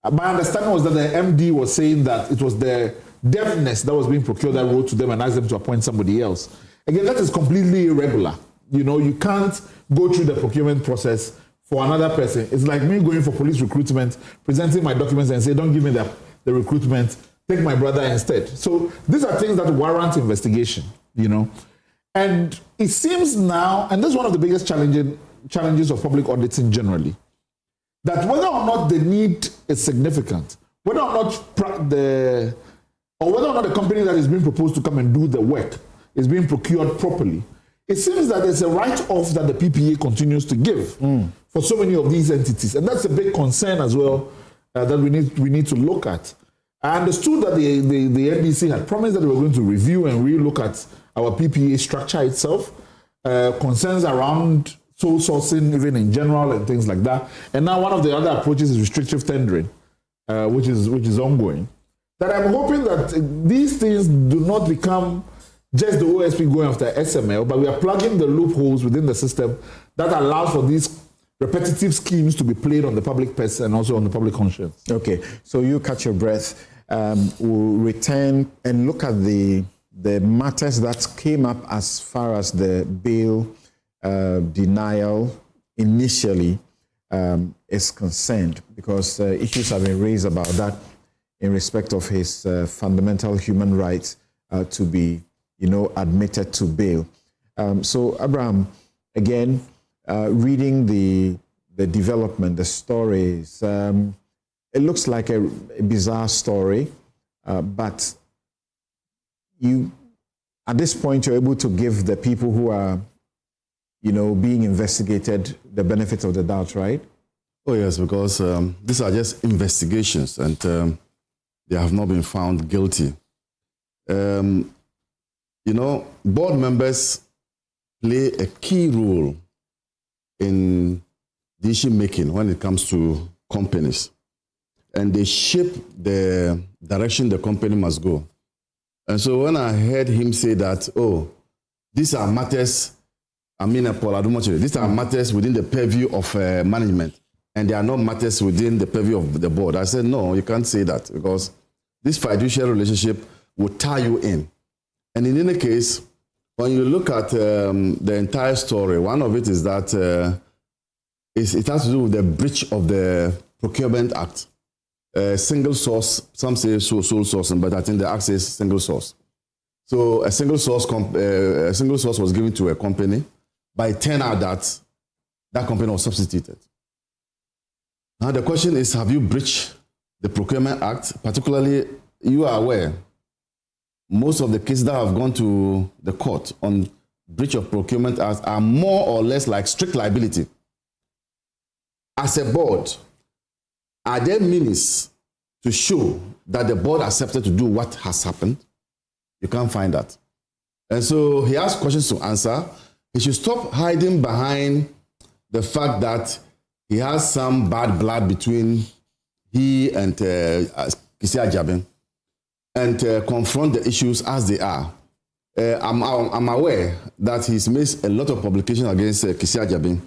My understanding was that the MD was saying that it was the DevNest that was being procured that wrote to them and asked them to appoint somebody else. Again, that is completely irregular. You can't go through the procurement process for another person. It's like me going for police recruitment, presenting my documents and say, don't give me the recruitment, take my brother instead. So these are things that warrant investigation, And it seems now, and this is one of the biggest challenges of public auditing generally, that whether or not the need is significant, whether or not the company that is being proposed to come and do the work is being procured properly, it seems that there's a write-off that the PPA continues to give for so many of these entities. And that's a big concern as well that we need to look at. I understood that the NDC had promised that they were going to review and re-look at our PPA structure itself, concerns around sole sourcing even in general and things like that. And now one of the other approaches is restrictive tendering, which is ongoing. That I'm hoping that these things do not become just the OSP going after SML, but we are plugging the loopholes within the system that allows for these repetitive schemes to be played on the public purse and also on the public conscience. Okay, so you catch your breath. We'll return and look at the matters that came up as far as the bail denial initially is concerned, because issues have been raised about that in respect of his fundamental human rights to be admitted to bail. So Abraham, again, reading the development, the stories, it looks like a bizarre story, but you, at this point, you're able to give the people who are, being investigated the benefit of the doubt, right? Oh yes, because these are just investigations and they have not been found guilty. Board members play a key role in decision making when it comes to companies. And they shape the direction the company must go. And so when I heard him say that, oh, these are matters, these are matters within the purview of management, and they are not matters within the purview of the board. I said, no, you can't say that, because this fiduciary relationship will tie you in. And in any case, when you look at the entire story, one of it is that it has to do with the breach of the Procurement Act. Single source, some say sole sourcing, but I think the act says single source. So a single source was given to a company, but it turned out that that company was substituted. Now the question is, have you breached the Procurement Act? Particularly, you are aware, most of the cases that have gone to the court on breach of Procurement Act are more or less like strict liability. As a board, are there means to show that the board accepted to do what has happened? You can't find that. And so he has questions to answer. He should stop hiding behind the fact that he has some bad blood between he and Kisi Ajabin, and confront the issues as they are. I'm aware that he's made a lot of publications against Kisi Ajabin,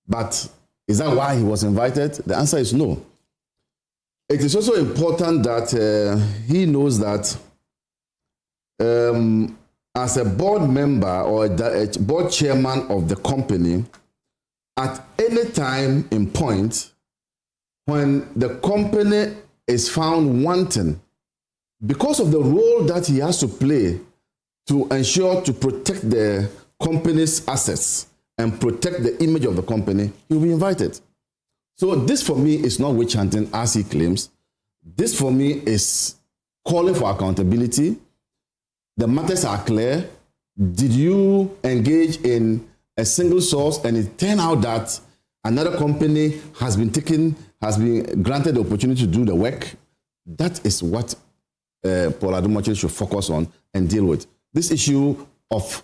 but is that why he was invited? The answer is no. It is also important that he knows that as a board member or a board chairman of the company, at any time in point, when the company is found wanting, because of the role that he has to play to ensure to protect the company's assets and protect the image of the company, he will be invited. So this for me is not witch hunting as he claims. This for me is calling for accountability. The matters are clear. Did you engage in a single source and it turned out that another company has been granted the opportunity to do the work? That is what Paul Adumachi should focus on and deal with. This issue of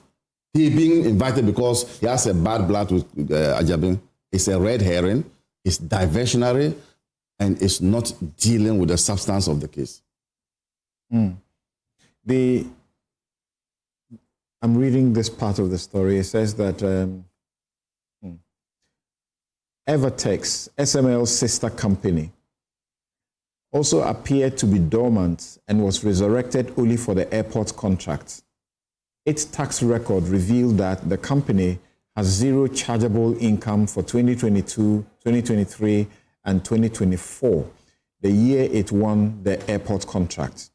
he being invited because he has a bad blood with Ajabin is a red herring. It's diversionary, and it's not dealing with the substance of the case. I'm reading this part of the story. It says that Evertex, SML's sister company, also appeared to be dormant and was resurrected only for the airport contract. Its tax record revealed that the company has zero chargeable income for 2022, 2023, and 2024, the year it won the airport contract.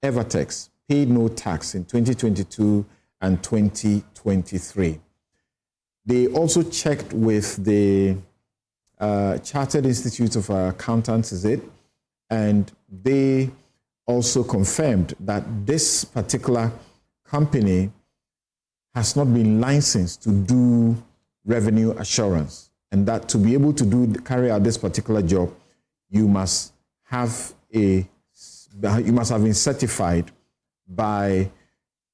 Evertex paid no tax in 2022 and 2023. They also checked with the Chartered Institute of Accountants, is it? And they also confirmed that this particular company has not been licensed to do revenue assurance, and that to be able to carry out this particular job, you must have been certified by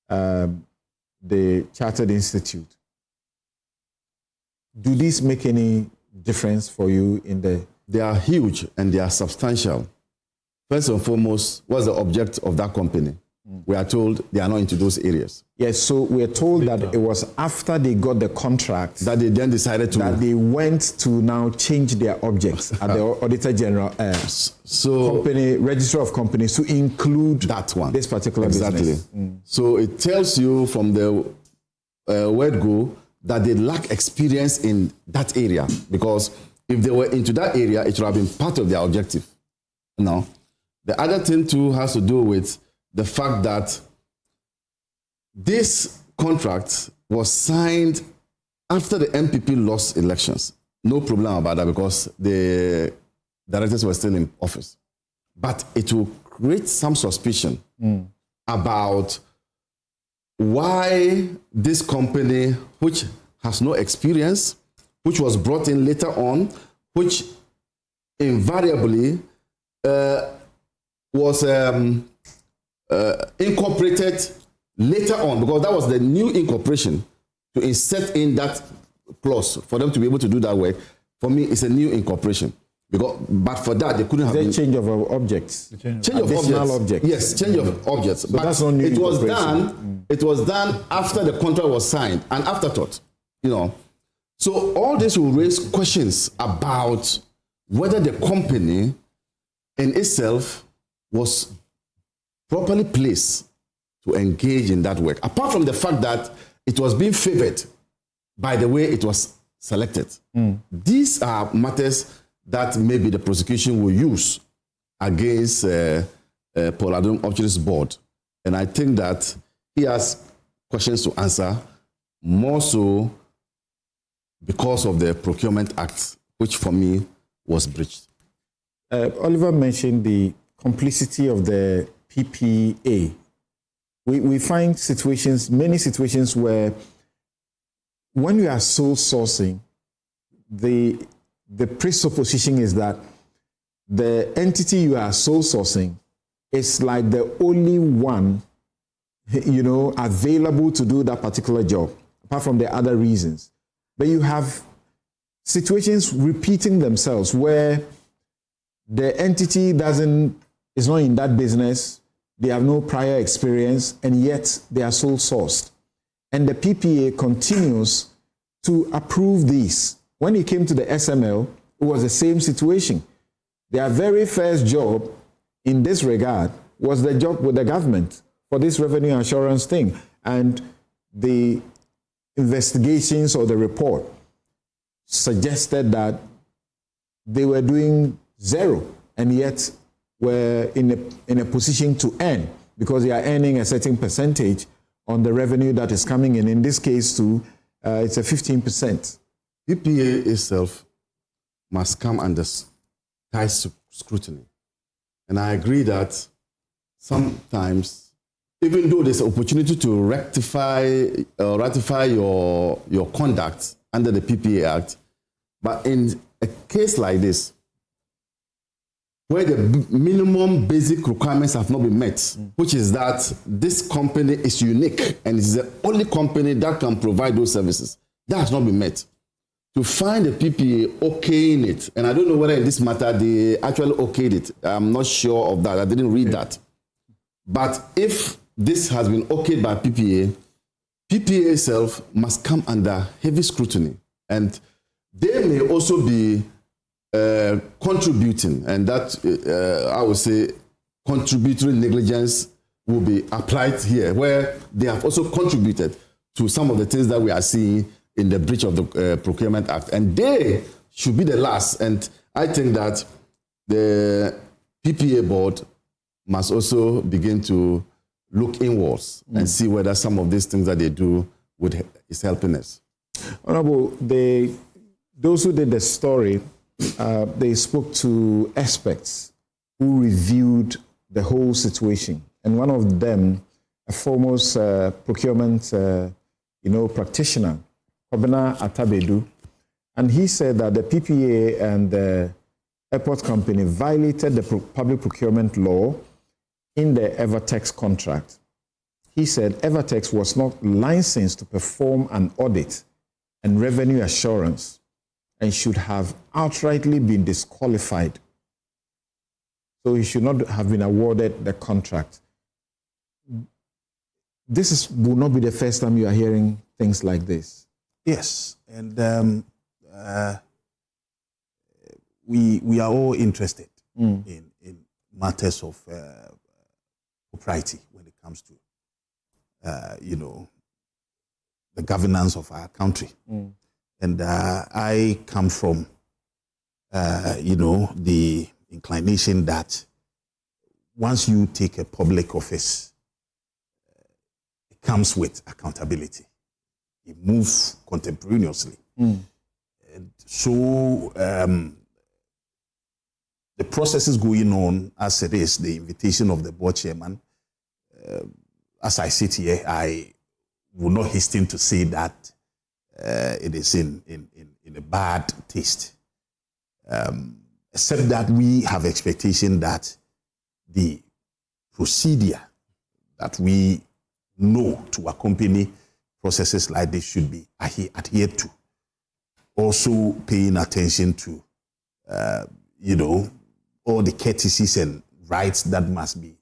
the Chartered Institute. Do these make any difference for you in the? They are huge and they are substantial. First and foremost, what's the object of that company? We are told they are not into those areas. Yes, so we are told that it was after they got the contract that they then decided to... That they went to now change their objects at the Auditor General, company, Register of Companies, to include that one, this particular business. So it tells you from the word go that they lack experience in that area, because if they were into that area, it would have been part of their objective. Now, the other thing too has to do with the fact that this contract was signed after the MPP lost elections. No problem about that, because the directors were still in office. But it will create some suspicion about why this company, which has no experience, which was brought in later on, which invariably was incorporated later on, because that was the new incorporation to insert in that clause for them to be able to do that work, for me, it's a new incorporation. But for that, they couldn't have change of objects. Change of objects. Yes, change of objects. So but that's not new it was incorporation. done. It was done after the contract was signed, an afterthought. So all this will raise questions about whether the company in itself was properly placed to engage in that work. Apart from the fact that it was being favored by the way it was selected. These are matters that maybe the prosecution will use against Paul Adom Options Board. And I think that he has questions to answer, more so because of the Procurement Act, which for me was breached. Oliver mentioned the complicity of the PPA. We find many situations where when you are sole sourcing, the presupposition is that the entity you are sole sourcing is like the only one, available to do that particular job, apart from the other reasons. But you have situations repeating themselves where the entity is not in that business, they have no prior experience, and yet they are sole sourced. And the PPA continues to approve these. When it came to the SML, it was the same situation. Their very first job in this regard was the job with the government for this revenue assurance thing. And the investigations or the report suggested that they were doing zero and yet were in a position to earn because they are earning a certain percentage on the revenue that is coming in. In this case, too, it's a 15%. PPA itself must come under tight scrutiny. And I agree that sometimes, even though there's an opportunity to ratify your conduct under the PPA Act, but in a case like this, where the minimum basic requirements have not been met, which is that this company is unique and is the only company that can provide those services, that has not been met. To find the PPA okaying it, and I don't know whether in this matter they actually okayed it. I'm not sure of that. I didn't read that. But if this has been okayed by PPA itself must come under heavy scrutiny. And they may also be contributing, and that I would say contributory negligence will be applied here, where they have also contributed to some of the things that we are seeing in the breach of the Procurement Act. And they should be the last. And I think that the PPA board must also begin to look inwards and see whether some of these things that they do is helping us. Honorable, those who did the story, they spoke to experts who reviewed the whole situation. And one of them, a foremost procurement practitioner, Kobena Atabedu, and he said that the PPA and the airport company violated the public procurement law in the Evertex contract. He said Evertex was not licensed to perform an audit and revenue assurance and should have outrightly been disqualified. So he should not have been awarded the contract. Will not be the first time you are hearing things like this. Yes, and we are all interested in matters of propriety when it comes to the governance of our country. And I come from the inclination that once you take a public office, it comes with accountability. It moves contemporaneously. And so the process is going on as it is, the invitation of the board chairman. As I sit here, I will not hasten to say that it is in a bad taste. Except that we have expectation that the procedure that we know to accompany processes like this should be adhered to. Also paying attention to, all the courtesies and rights that must be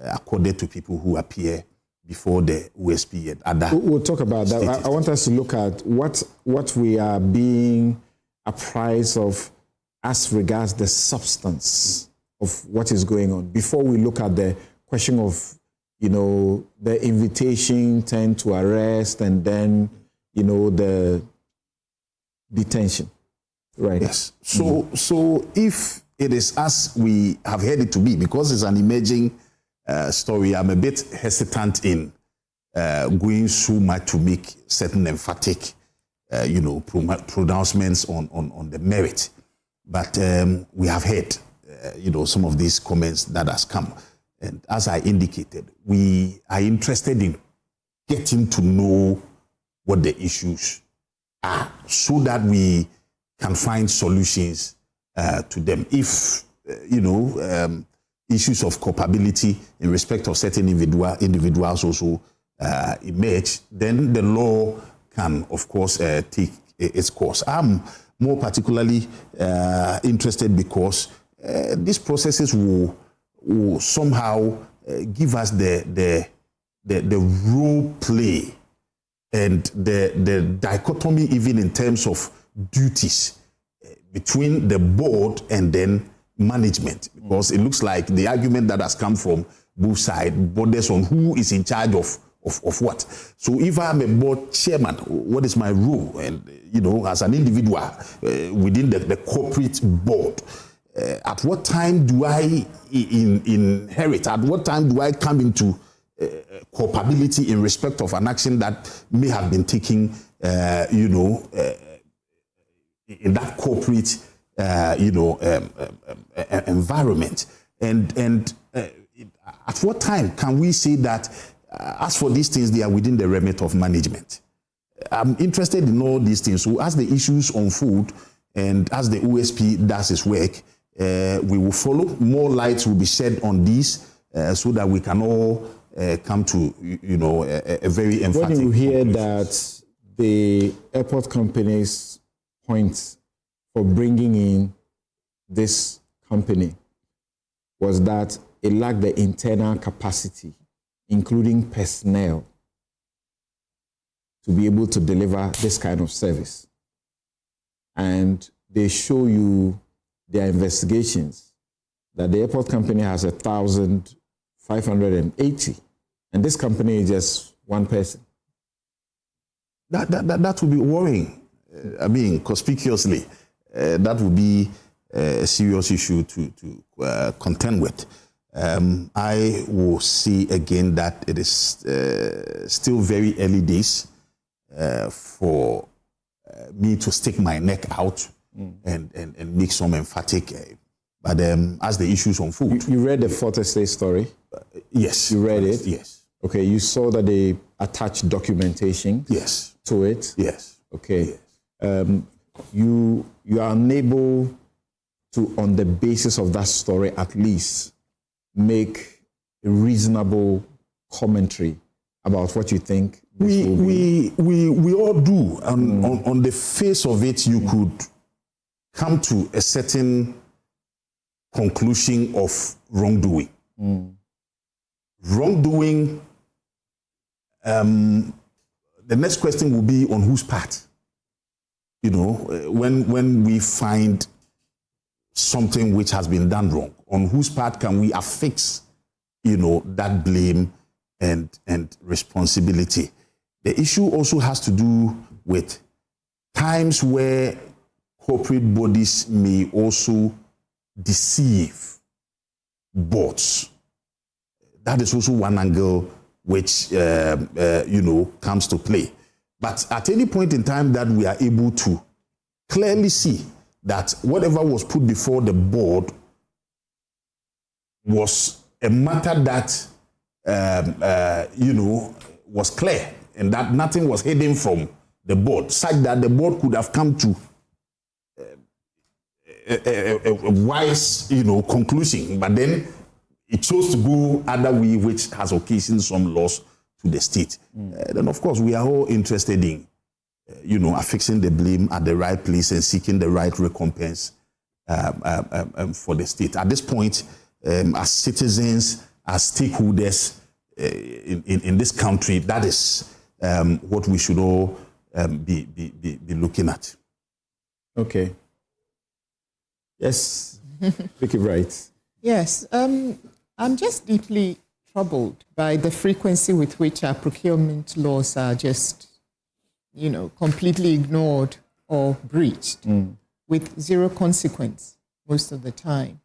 accorded to people who appear before the OSP and other. We'll talk about that. I want us to look at what we are being apprised of as regards the substance of what is going on before we look at the question of, the invitation turned to arrest and then, the detention. Right. Yes. So if it is as we have heard it to be, because it's an emerging story, I'm a bit hesitant in going so much to make certain emphatic, pronouncements on the merit. But we have heard, some of these comments that has come. And as I indicated, we are interested in getting to know what the issues are so that we can find solutions to them. If, issues of culpability in respect of certain individuals also emerge, then the law can, of course, take its course. I'm more particularly interested because these processes will somehow give us the role play and the dichotomy, even in terms of duties between the board and then management, because it looks like the argument that has come from both sides borders on who is in charge of what. So if I'm a board chairman, what is my role? And, as an individual within the corporate board, at what time do I inherit? At what time do I come into culpability in respect of an action that may have been taken, in that corporate, environment? And at what time can we say that, as for these things, they are within the remit of management? I'm interested in all these things. So as the issues unfold and as the OSP does its work, we will follow. More lights will be shed on these so that we can all come to, a very emphatic When you hear conclusion. that the airport company's points for bringing in this company was that it lacked the internal capacity, including personnel, to be able to deliver this kind of service. And they show you their investigations that the airport company has 1,580, and this company is just one person. That would be worrying. Conspicuously, that would be a serious issue to contend with. I will say again that it is still very early days for me to stick my neck out and make some emphatic. But as the issues unfold. You read the Fort Estate story? Yes. You read it? Yes. Okay, you saw that they attached documentation to it? Yes. Okay. Yes. You are unable to, on the basis of that story, at least make a reasonable commentary about what you think. We all do. On the face of it, you could come to a certain conclusion of wrongdoing. Wrongdoing, the next question will be on whose part? When we find something which has been done wrong, on whose part can we affix, that blame and responsibility? The issue also has to do with times where corporate bodies may also deceive boards. That is also one angle which, comes to play. But at any point in time that we are able to clearly see that whatever was put before the board was a matter that, was clear and that nothing was hidden from the board, such that the board could have come to a wise, conclusion. But then it chose to go other way, which has occasioned some loss to the state. Then, of course, we are all interested in, affixing the blame at the right place and seeking the right recompense for the state. At this point, as citizens, as stakeholders in this country, that is what we should all be looking at. Okay. Yes, Vicky Bright. Yes, I'm just deeply troubled by the frequency with which our procurement laws are just, completely ignored or breached with zero consequence most of the time,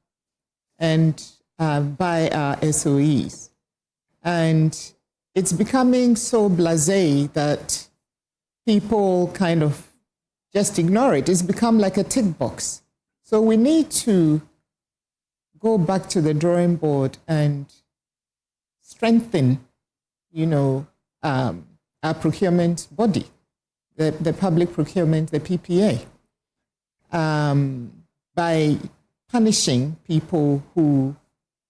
and by our SOEs. And it's becoming so blasé that people kind of just ignore it. It's become like a tick box. So we need to go back to the drawing board and strengthen, our procurement body, the public procurement, the PPA, by punishing people who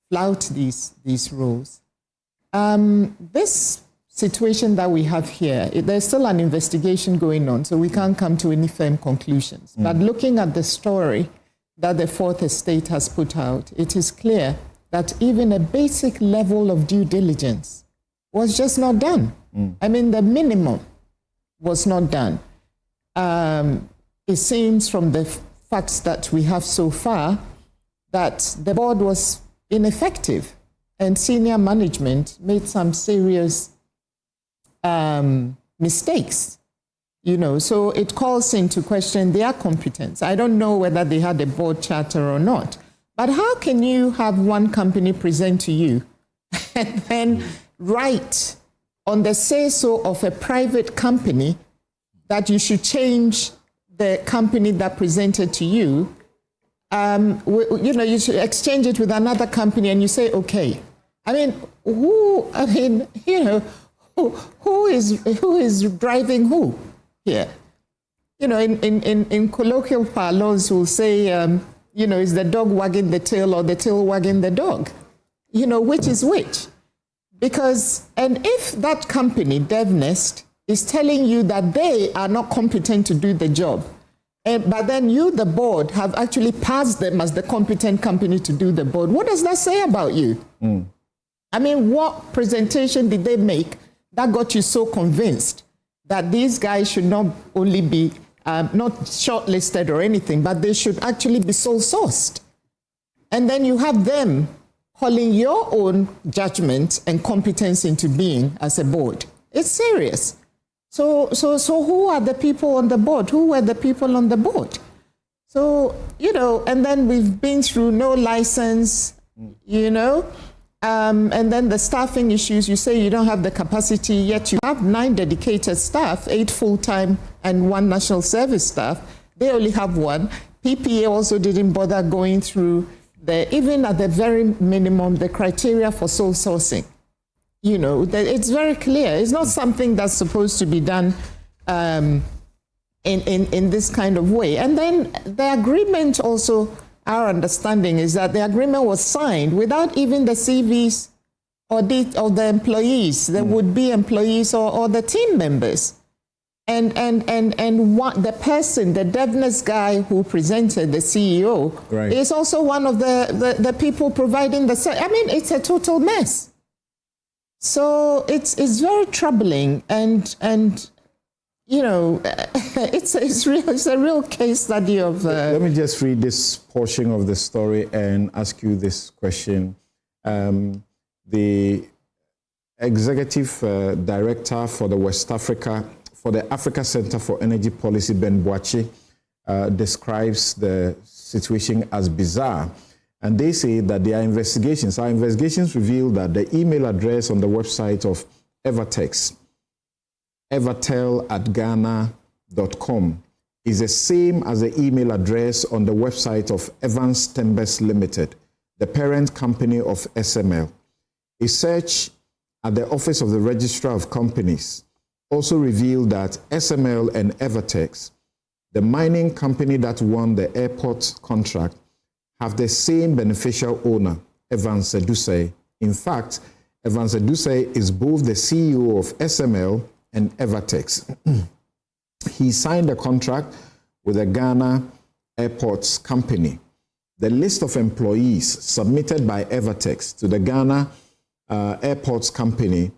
flout these rules. This situation that we have here, there's still an investigation going on, so we can't come to any firm conclusions. But looking at the story that the Fourth Estate has put out, it is clear that even a basic level of due diligence was just not done. I mean, the minimum was not done. It seems from the facts that we have so far that the board was ineffective and senior management made some serious mistakes. So it calls into question their competence. I don't know whether they had a board charter or not, but how can you have one company present to you and then write on the say-so of a private company that you should change the company that presented to you? You should exchange it with another company and you say, okay. I mean, who is driving who here? In colloquial parlance, we'll say, is the dog wagging the tail or the tail wagging the dog? Which is which? And if that company, DevNest, is telling you that they are not competent to do the job, but then you, the board, have actually passed them as the competent company to do the board, what does that say about you? I mean, what presentation did they make that got you so convinced that these guys should not only be not shortlisted or anything, but they should actually be sole sourced? And then you have them calling your own judgment and competence into being as a board. It's serious. So who are the people on the board? Who were the people on the board? So, and then we've been through no license, and then the staffing issues, you say you don't have the capacity, yet you have 9 dedicated staff, 8 full-time and 1 national service staff. They only have 1. PPA also didn't bother going through even at the very minimum, the criteria for sole sourcing. It's very clear. It's not something that's supposed to be done in this kind of way. And then the agreement also, our understanding is that the agreement was signed without even the CVs or the employees, the would-be employees or the team members. And what the person, the DevNest guy who presented, the CEO, is also one of the people providing it's a total mess. So it's very troubling, and it's a real case study of. Let me just read this portion of the story and ask you this question. The executive director for the Africa Center for Energy Policy, Ben Boachi, describes the situation as bizarre. And they say that our investigations reveal that the email address on the website of Evertex, evertel@ghana.com, is the same as the email address on the website of Evans Timbers Limited, the parent company of SML. A search at the Office of the Registrar of Companies also revealed that SML and Evertex, the mining company that won the airport contract, have the same beneficial owner, Evans Seduse. In fact, Evans Adusei is both the CEO of SML and Evertex. He signed a contract with the Ghana Airports Company. The list of employees submitted by Evertex to the Ghana Airports Company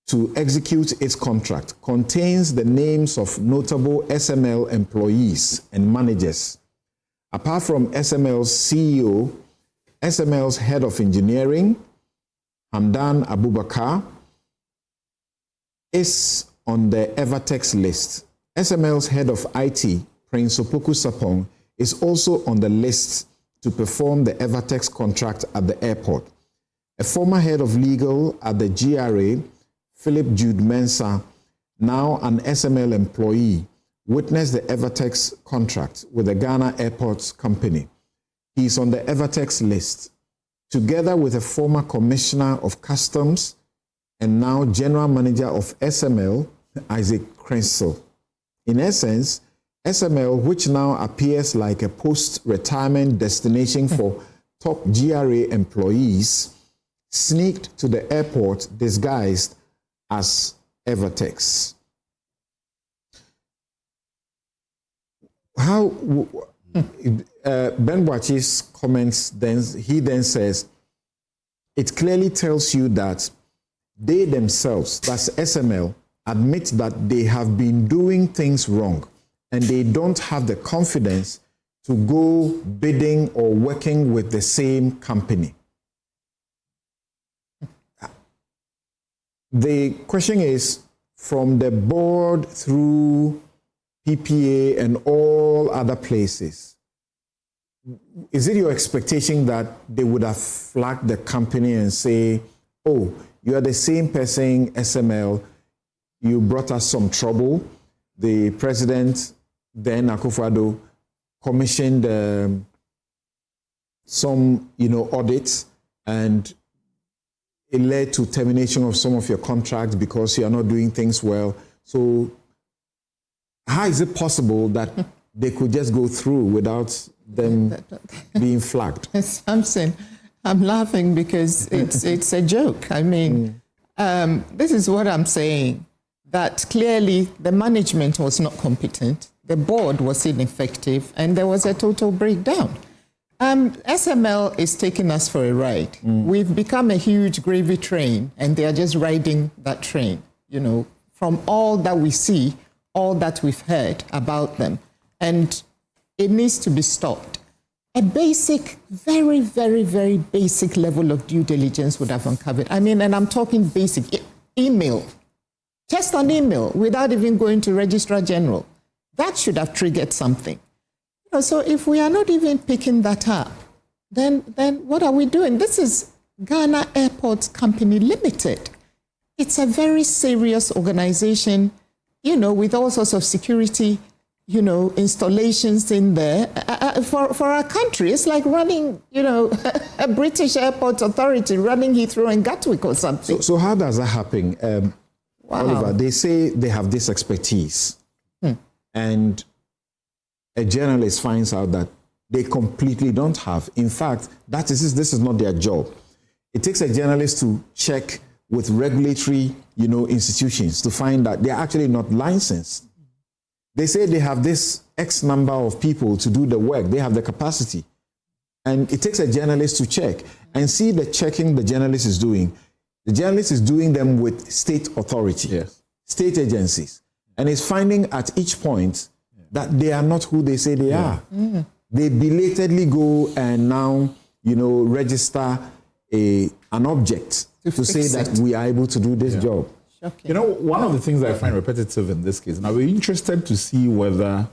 to execute its contract contains the names of notable SML employees and managers. Apart from SML's CEO, SML's head of engineering, Hamdan Abubakar, is on the Evertex list. SML's head of IT, Prince Opoku Sapong, is also on the list to perform the Evertex contract at the airport. A former head of legal at the GRA, Philip Jude Mensah, now an SML employee, witnessed the Evertex contract with the Ghana Airports Company. He is on the Evertex list, together with a former commissioner of customs and now general manager of SML, Isaac Crensel. In essence, SML, which now appears like a post-retirement destination for top GRA employees, sneaked to the airport disguised as Evertex. How Ben Boachi's comments then says, it clearly tells you that they themselves, that's SML, admit that they have been doing things wrong and they don't have the confidence to go bidding or working with the same company. The question is, from the board through PPA and all other places, is it your expectation that they would have flagged the company and say, oh, you are the same person, SML, you brought us some trouble? The president, then Akufo-Addo, commissioned some, audits, and it led to termination of some of your contracts because you are not doing things well. So how is it possible that they could just go through without them being flagged? Samson, I'm laughing because it's a joke. I mean, this is what I'm saying, that clearly the management was not competent, the board was ineffective, and there was a total breakdown. SML is taking us for a ride. We've become a huge gravy train, and they are just riding that train, from all that we see, all that we've heard about them. And it needs to be stopped. A basic, very, very, very basic level of due diligence would have uncovered. I mean, and I'm talking basic, email, just an email without even going to Registrar General. That should have triggered something. So if we are not even picking that up, then what are we doing? This is Ghana Airports Company Limited. It's a very serious organization, with all sorts of security, installations in there. For our country, it's like running, a British airport authority running Heathrow and Gatwick or something. So how does that happen? Wow. Oliver, they say they have this expertise. And a journalist finds out that they completely don't have. In fact, this is not their job. It takes a journalist to check with regulatory, institutions to find that they're actually not licensed. They say they have this X number of people to do the work. They have the capacity. And it takes a journalist to check and see the checking the journalist is doing. The journalist is doing them with state authority, state agencies, and is finding at each point that they are not who they say they are. They belatedly go and now, register an object to say that we are able to do this job. Shocking. One of the things I find repetitive in this case, and we're interested to see whether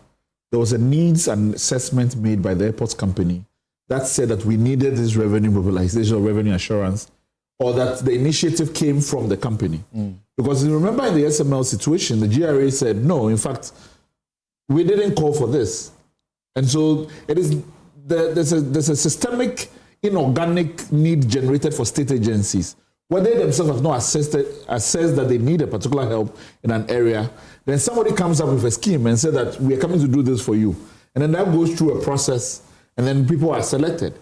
there was a needs and assessment made by the airports company that said that we needed this revenue mobilization or revenue assurance, or that the initiative came from the company. Because you remember in the SML situation, the GRA said, no, in fact, we didn't call for this. And so there's a systemic, inorganic need generated for state agencies. When they themselves have not assessed that they need a particular help in an area, then somebody comes up with a scheme and says that we are coming to do this for you. And then that goes through a process, and then people are selected.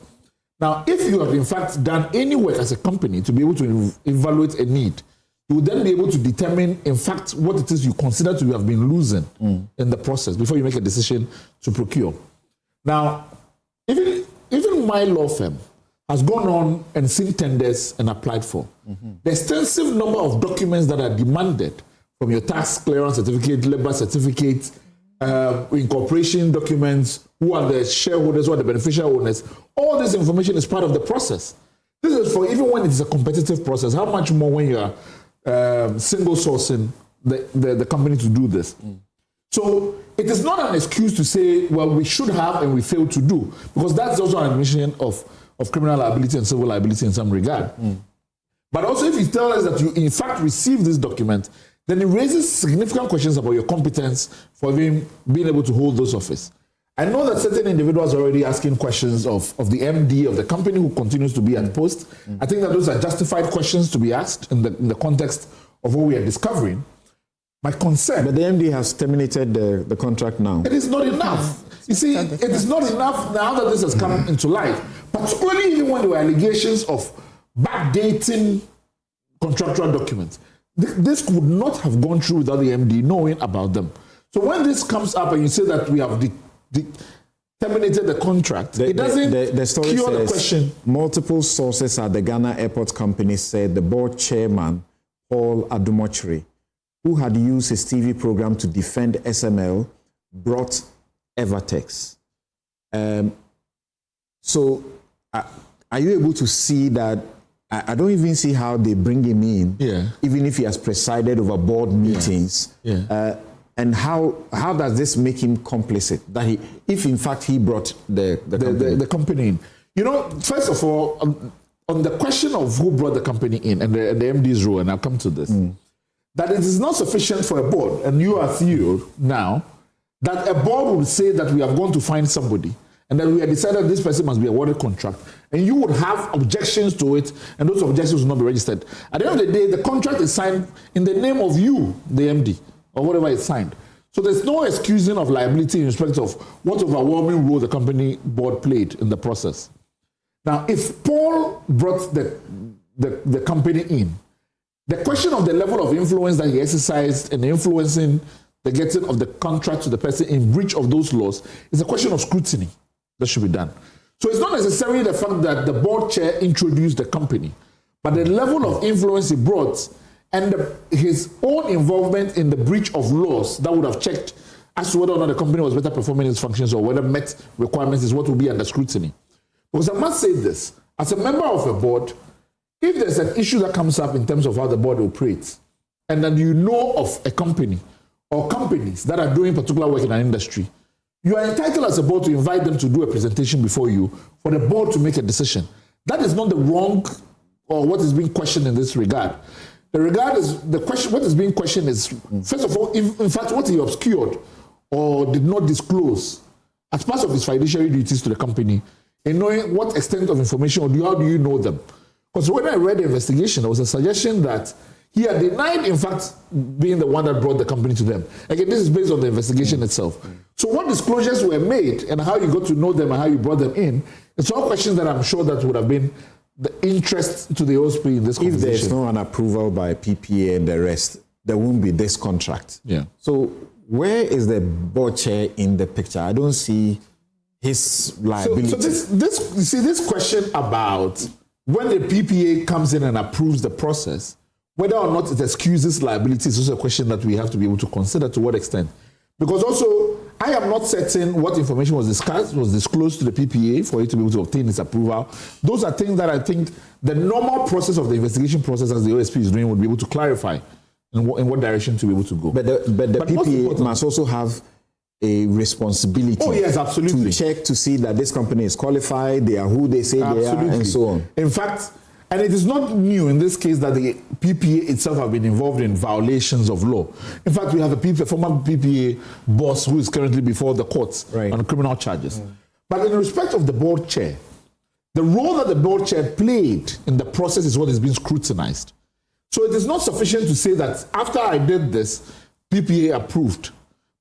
Now, if you have in fact done any work as a company to be able to evaluate a need, you will then be able to determine, in fact, what it is you consider to have been losing in the process before you make a decision to procure. Now, even my law firm has gone on and seen tenders and applied for. The extensive number of documents that are demanded from your tax clearance certificate, labor certificate, incorporation documents, who are the shareholders, who are the beneficial owners, all this information is part of the process. This is for even when it is a competitive process. How much more when you are single sourcing the company to do this? So it is not an excuse to say, well, we should have and we failed to do, because that's also an admission of criminal liability and civil liability in some regard. But also if you tell us that you in fact received this document, then it raises significant questions about your competence for being able to hold those office. I know that certain individuals are already asking questions of the MD of the company who continues to be at post. I think that those are justified questions to be asked in the context of what we are discovering. My concern... But the MD has terminated the contract now. It is not enough. You see, it is not enough now that this has come into light, particularly even when there were allegations of backdating contractual documents. This could not have gone through without the MD knowing about them. So when this comes up and you say that we have terminated the contract, it doesn't the story cure says, the question. Multiple sources at the Ghana Airport Company said the board chairman, Paul Adumochiri, who had used his TV program to defend SML, brought Evertex. So are you able to see that? I don't even see how they bring him in, even if he has presided over board meetings. And how does this make him complicit? That if in fact he brought the company in. You know, first of all, on the question of who brought the company in and the MD's role, and I'll come to this, that it is not sufficient for a board, and you are CEO now, that a board would say that we have gone to find somebody and that we have decided this person must be awarded contract, and you would have objections to it, and those objections will not be registered. At the end of the day, the contract is signed in the name of you, the MD, or whatever is signed. So there's no excusing of liability in respect of what overwhelming role the company board played in the process. Now, if Paul brought the company in, the question of the level of influence that he exercised in influencing the getting of the contract to the person in breach of those laws is a question of scrutiny that should be done. So it's not necessarily the fact that the board chair introduced the company, but the level of influence he brought and his own involvement in the breach of laws that would have checked as to whether or not the company was better performing its functions or whether met requirements is what will be under scrutiny. Because I must say this, as a member of a board, if there's an issue that comes up in terms of how the board operates, and then you know of a company or companies that are doing particular work in an industry, you are entitled as a board to invite them to do a presentation before you for the board to make a decision. That is not the wrong or what is being questioned in this regard. The regard is the question. What is being questioned is, first of all, in fact, what he obscured or did not disclose as part of his fiduciary duties to the company, in knowing what extent of information or how do you know them. Because when I read the investigation, there was a suggestion that he had denied, in fact, being the one that brought the company to them. Again, this is based on the investigation itself. So what disclosures were made and how you got to know them and how you brought them in, it's all questions that I'm sure that would have been the interest to the OSP in this conversation. If there's no an approval by PPA and the rest, there won't be this contract. So where is the board chair in the picture? I don't see his liability. So this question about when the PPA comes in and approves the process, whether or not it excuses liability is also a question that we have to be able to consider to what extent. Because also, I am not certain what information was disclosed to the PPA for it to be able to obtain its approval. Those are things that I think the normal process of the investigation process as the OSP is doing would be able to clarify in what direction to be able to go. But the PPA must also have a responsibility to check to see that this company is qualified, they are who they say they are, and so on. In fact, and it is not new in this case that the PPA itself have been involved in violations of law. In fact, we have a former PPA boss who is currently before the courts on criminal charges. But in respect of the board chair, the role that the board chair played in the process is what is being scrutinized. So it is not sufficient to say that after I did this, PPA approved.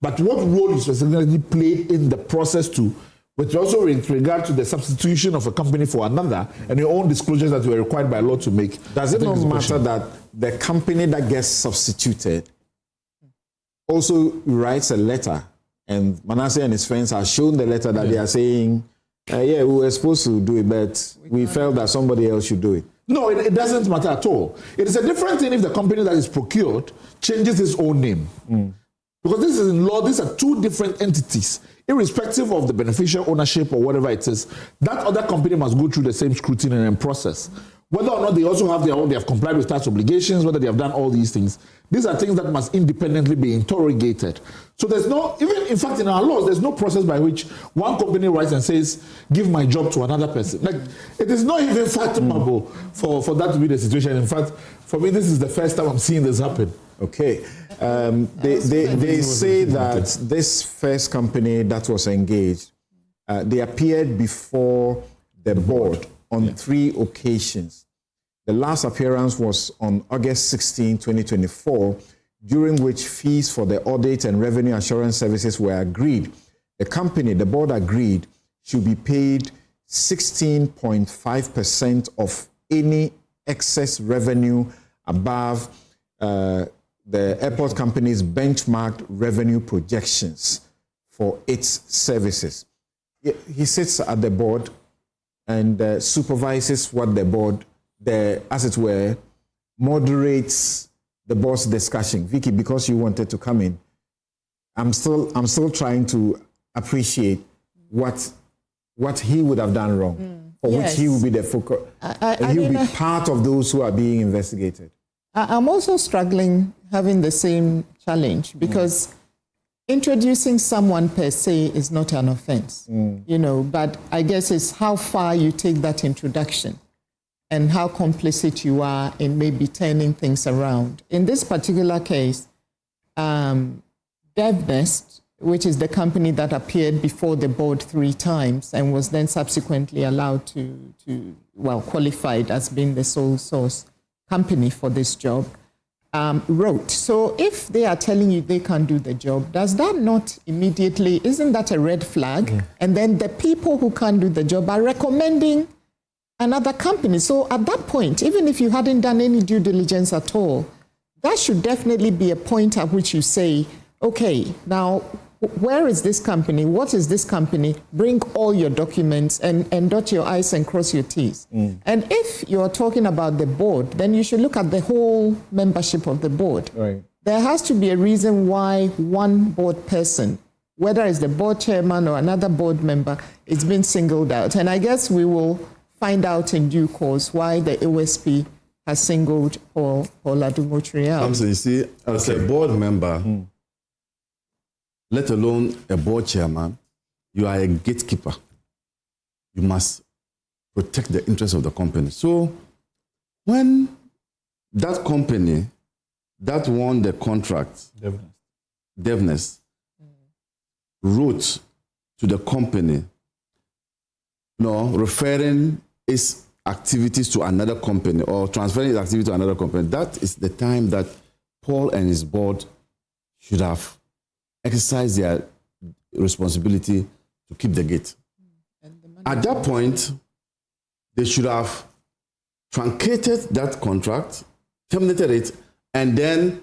But what role is specifically played in the process to but also with regard to the substitution of a company for another and your own disclosures that you are required by law to make. Does it not matter that the company that gets substituted also writes a letter, and Manasseh and his friends are shown the letter that they are saying, yeah, we were supposed to do it, but we felt that somebody else should do it? No, it doesn't matter at all. It is a different thing if the company that is procured changes its own name. Because this is in law, these are two different entities. Irrespective of the beneficial ownership or whatever it is, that other company must go through the same scrutiny and process. Whether or not they also have their own, they have complied with tax obligations, whether they have done all these things. These are things that must independently be interrogated. So there's no, even in fact in our laws, there's no process by which one company writes and says, give my job to another person. Like, it is not even fathomable for that to be the situation. In fact, for me, this is the first time I'm seeing this happen. Okay. They say that this first company that was engaged, they appeared before the board on 3 occasions. The last appearance was on August 16, 2024, during which fees for the audit and revenue assurance services were agreed. The board agreed, should be paid 16.5% of any excess revenue above the airport company's benchmarked revenue projections for its services. He sits at the board and supervises what the board, as it were, moderates the board's discussion. Vicky, because you wanted to come in, I'm still trying to appreciate what he would have done wrong, for which he will be the focus. He will be part of those who are being investigated. I'm also struggling having the same challenge because introducing someone per se is not an offense, but I guess it's how far you take that introduction and how complicit you are in maybe turning things around. In this particular case, DevNest, which is the company that appeared before the board 3 times and was then subsequently allowed to qualified as being the sole source company for this job, wrote. So if they are telling you they can't do the job, does that not immediately, isn't that a red flag? And then the people who can't do the job are recommending another company. So at that point, even if you hadn't done any due diligence at all, that should definitely be a point at which you say, okay, now where is this company? What is this company? Bring all your documents and dot your I's and cross your T's. And if you're talking about the board, then you should look at the whole membership of the board. Right. There has to be a reason why one board person, whether it's the board chairman or another board member, is being singled out. And I guess we will find out in due course why the OSP has singled Paul Adumotri out. You see, as a board member, let alone a board chairman, you are a gatekeeper. You must protect the interests of the company. So when that company that won the contract, DevNest, wrote to the company, referring its activities to another company or transferring its activity to another company, that is the time that Paul and his board should have exercised their responsibility to keep the gate. At that point, they should have truncated that contract, terminated it, and then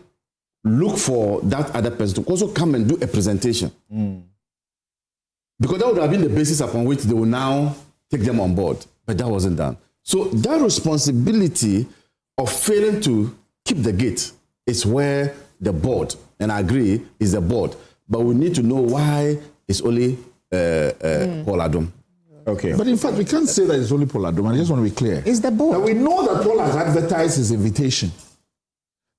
look for that other person to also come and do a presentation. Because that would have been the basis upon which they will now take them on board. But that wasn't done. So that responsibility of failing to keep the gate is where the board, and I agree, is the board. But we need to know why it's only Paul Adom. Okay. But in fact, we can't say that it's only Paul Adom. I just want to be clear. It's the board. But we know that Paul has advertised his invitation.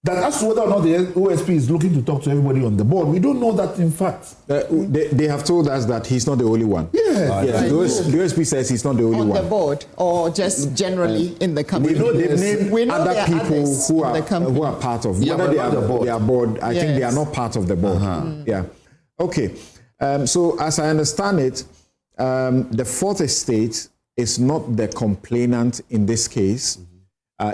That as to whether or not the OSP is looking to talk to everybody on the board, we don't know that in fact. They have told us that he's not the only one. Yeah. The OSP says he's not the only one. On the board or just generally in the company. We know they've named other people who are part of. Yeah, whether they are the board. I think they are not part of the board. Yeah. Okay. So as I understand it, the fourth estate is not the complainant in this case.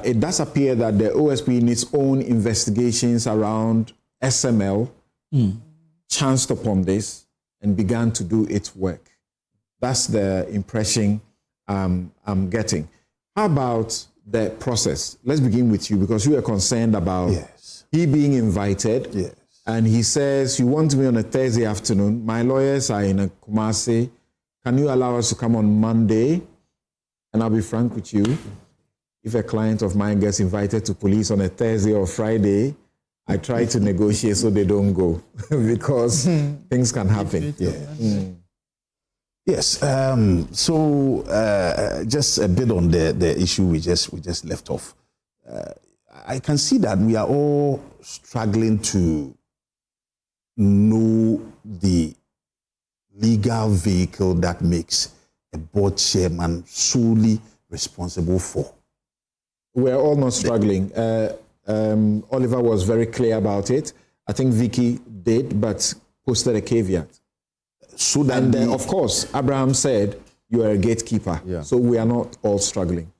It does appear that the OSP in its own investigations around SML chanced upon this and began to do its work. That's the impression I'm getting. How about the process? Let's begin with you, because you are concerned about he being invited. Yes. And he says, you want me on a Thursday afternoon. My lawyers are in a Kumasi. Can you allow us to come on Monday? And I'll be frank with you. If a client of mine gets invited to police on a Thursday or Friday, I try to negotiate so they don't go because things can happen. Yes. So just a bit on the issue we just left off. I can see that we are all struggling to know the legal vehicle that makes a board chairman solely responsible for. We're all not struggling. Oliver was very clear about it. I think Vicky did, but posted a caveat. So that and of course, Abraham said, you are a gatekeeper. Yeah. So we are not all struggling.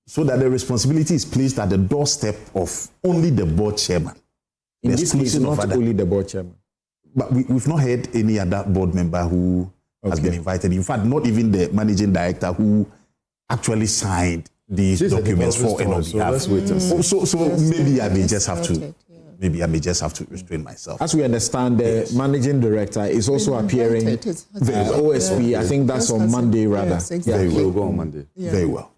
So that the responsibility is placed at the doorstep of only the board chairman. In this case, not only the board chairman. But we've not heard any other board member who has been invited. In fact, not even the managing director who actually signed these documents for and on behalf. So maybe I may just have to. Maybe I may just have to restrain myself. As we understand, the managing director is also appearing OSP. I think that's on Monday, rather. Yes, exactly. Very well. Go on Monday. Very well.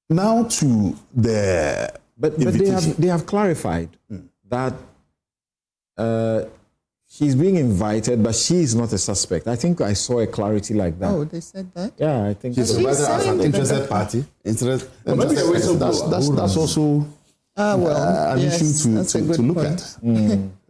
Now to the but they have clarified that she's being invited, but she is not a suspect. I think I saw a clarity like that. Oh, they said that? Yeah, I think she's invited as an interested party. That's also an issue to look at.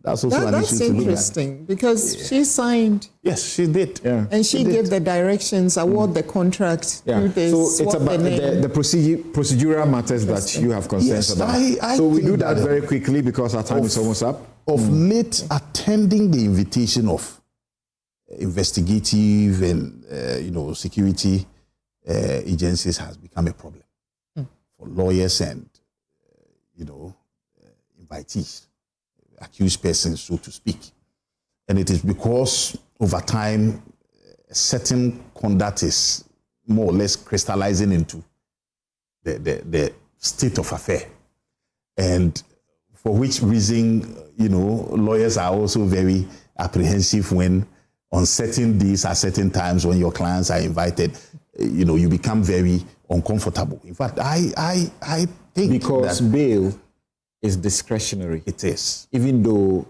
That's also an issue to look at. That's interesting because she signed. Yes, she did. Yeah. And she gave the directions, award the contract. Yeah. So it's about the procedural matters that you have concerns about. So we do that very quickly because our time is almost up. Of late, attending the invitation of investigative and security agencies has become a problem for lawyers and invitees, accused persons, so to speak. And it is because over time, a certain conduct is more or less crystallizing into the state of affair. And for which reason, lawyers are also very apprehensive when on certain days at certain times when your clients are invited, you become very uncomfortable. In fact, I think because bail is discretionary. It is. Even though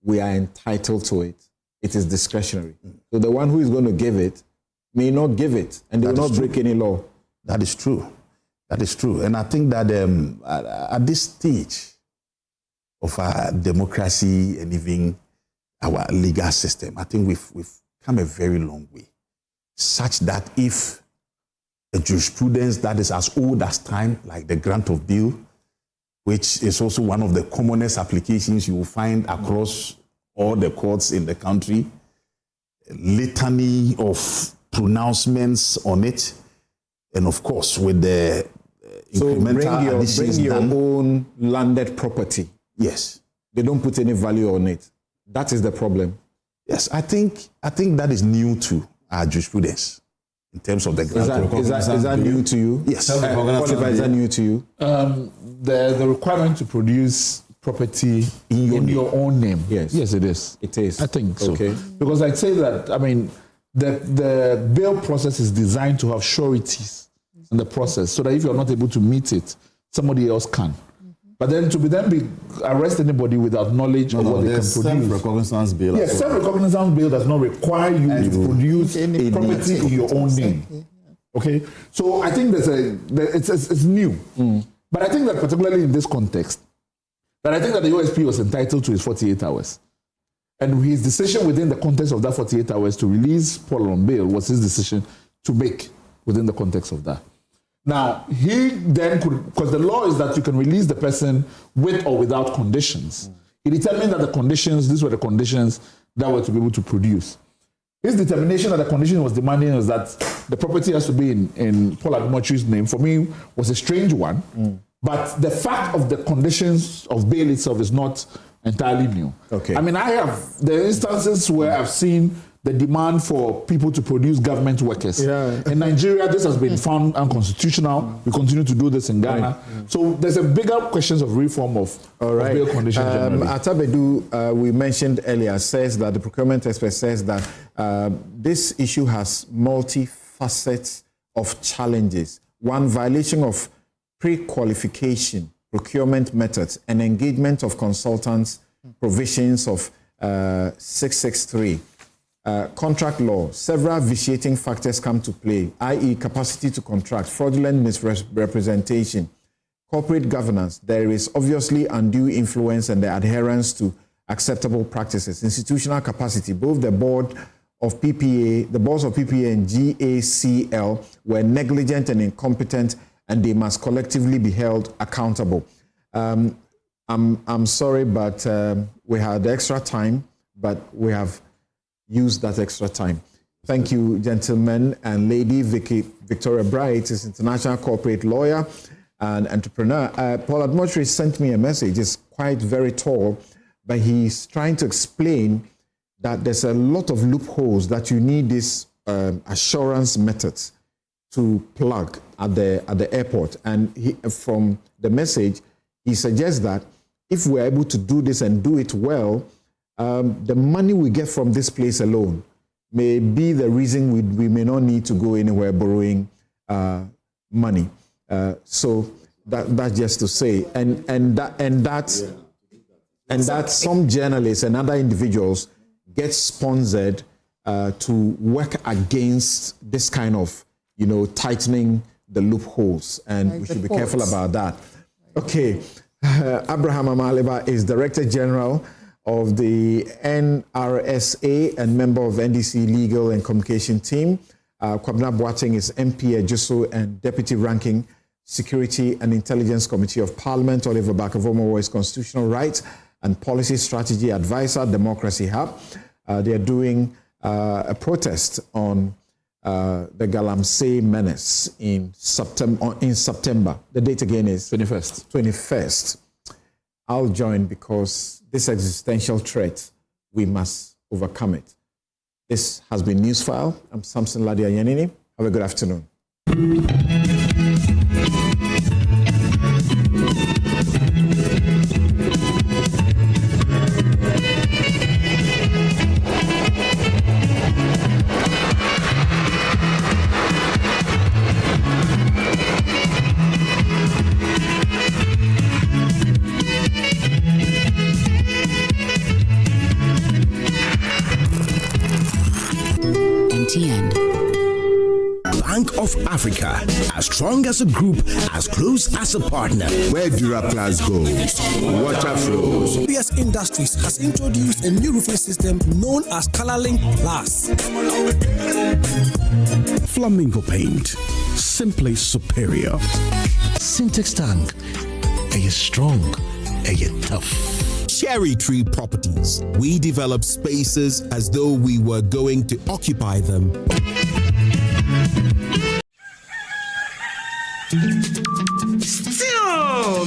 we are entitled to it, it is discretionary. So the one who is going to give it may not give it, and they will not break any law. That is true. That is true. And I think that at this stage of our democracy and even our legal system, I think we've come a very long way, such that if a jurisprudence that is as old as time, like the grant of bail, which is also one of the commonest applications you will find across all the courts in the country, a litany of pronouncements on it, and of course with the incremental additions bring your own landed property. Yes. They don't put any value on it. That is the problem. Yes, I think that is new to our jurisprudence in terms of the grant. Is that new to you? Yes. Oliver, is that new to you? The requirement to produce property in your own name. Yes. Yes, it is. It is. I think so. Okay. Because I'd say that, the bail process is designed to have sureties in the process so that if you're not able to meet it, somebody else can. But then to arrest anybody without knowledge of what they can produce. Self-recognizance bail. Yes, self-recognizance bail does not require you to produce any property in your own name. Okay, so I think it's new. But I think that particularly in this context, that I think that the OSP was entitled to his 48 hours. And his decision within the context of that 48 hours to release Paul on bail was his decision to make within the context of that. Now, he then could, because the law is that you can release the person with or without conditions. He determined that these were the conditions that were to be able to produce. His determination that the condition was demanding was that the property has to be in Paul Adumachu's name, for me, was a strange one. But the fact of the conditions of bail itself is not entirely new. Okay. I have the instances where I've seen the demand for people to produce government workers. In Nigeria, this has been found unconstitutional. We continue to do this in Ghana. So there's a bigger questions of reform of bail conditions generally. Atabedu, we mentioned earlier, says that the procurement expert says that this issue has multi-facets of challenges. One, violation of pre-qualification, procurement methods, and engagement of consultants, provisions of 663. Contract law, several vitiating factors come to play, i.e. capacity to contract, fraudulent misrepresentation, corporate governance. There is obviously undue influence and the adherence to acceptable practices. Institutional capacity, both the boards of PPA and GACL were negligent and incompetent, and they must collectively be held accountable. I'm sorry, but we had extra time, but we have used that extra time. Thank you, gentlemen and lady. Victoria Bright is international corporate lawyer and entrepreneur. Paul Admotri sent me a message. It's quite very tall, but he's trying to explain that there's a lot of loopholes that you need this assurance methods to plug at the airport. And from the message, he suggests that if we're able to do this and do it well, the money we get from this place alone may be the reason we may not need to go anywhere borrowing money. So that's just to say, and that some journalists and other individuals get sponsored to work against this kind of, tightening the loopholes, and we should be careful about that. Okay, Abraham Amaliba is Director General of the NRSA and member of NDC Legal and Communication Team. Kwabena Boateng is MP Judicial and Deputy Ranking Security and Intelligence Committee of Parliament. Oliver Bakavomo is Constitutional Rights and Policy Strategy Advisor, Democracy Hub. They are doing a protest on the Galamsey menace in September. The date again is 21st. I'll join because this existential threat, we must overcome it. This has been Newsfile. I'm Samson Ladia Yanini. Have a good afternoon. Bank of Africa, as strong as a group, as close as a partner. Where Duraplas goes, water flows. PS Industries has introduced a new roofing system known as ColorLink Plus. Flamingo paint, simply superior. Syntax tank, are you strong? Are you tough? Cherry Tree Properties. We develop spaces as though we were going to occupy them. Still,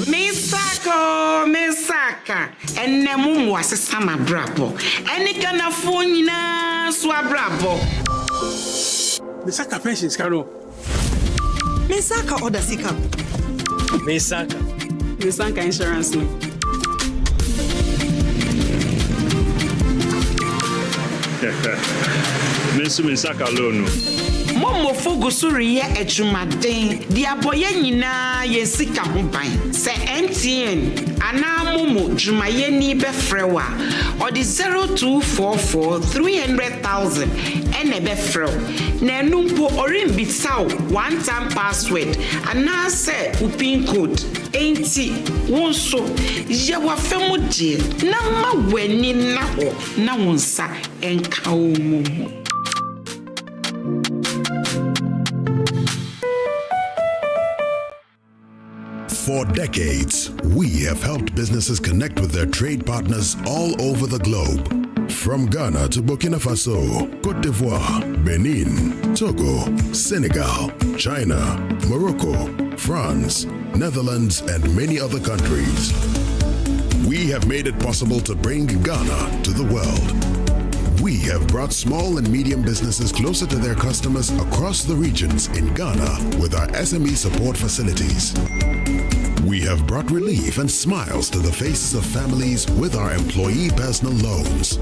Misaka, and Namu was a summer brabo, and it can afford Swabrabo. Misaka pensions, Caro. Misaka order Sika. Misaka insurance. Misaka loan. Momo fogusuri ye ejumaden di aboye nyina ye sika ho ban se MTN ana momo jumaye ni be frewa or the 0244 300,000 ene be frew na numpo orimbitsaw one time password ana se upin code enti wonso ye wa femu die na ma wani na ho na wonsa enka omo. For decades, we have helped businesses connect with their trade partners all over the globe. From Ghana to Burkina Faso, Côte d'Ivoire, Benin, Togo, Senegal, China, Morocco, France, Netherlands, and many other countries. We have made it possible to bring Ghana to the world. We have brought small and medium businesses closer to their customers across the regions in Ghana with our SME support facilities. We have brought relief and smiles to the faces of families with our employee personal loans.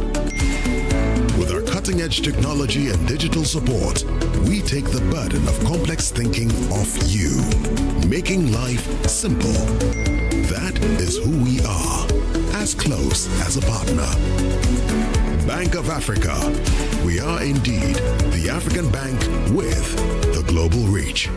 With our cutting-edge technology and digital support, we take the burden of complex thinking off you, making life simple. That is who we are, as close as a partner. Bank of Africa. We are indeed the African bank with the global reach.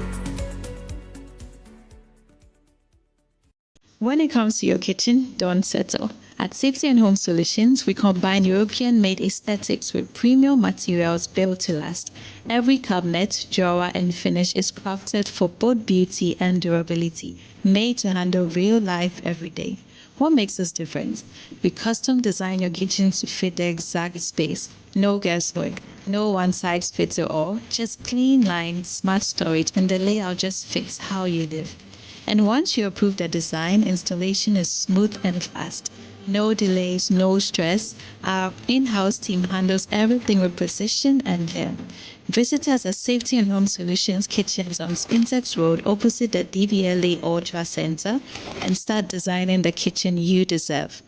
When it comes to your kitchen, don't settle. At Safety and Home Solutions, we combine European-made aesthetics with premium materials built to last. Every cabinet, drawer, and finish is crafted for both beauty and durability, made to handle real life every day. What makes us different? We custom design your kitchen to fit the exact space. No guesswork, no one-size-fits-all, just clean lines, smart storage, and the layout just fits how you live. And once you approve the design, installation is smooth and fast. No delays, no stress. Our in-house team handles everything with precision and care. Visit us at Safety and Home Solutions Kitchens on Spintex Road opposite the DVLA Ultra Center and start designing the kitchen you deserve.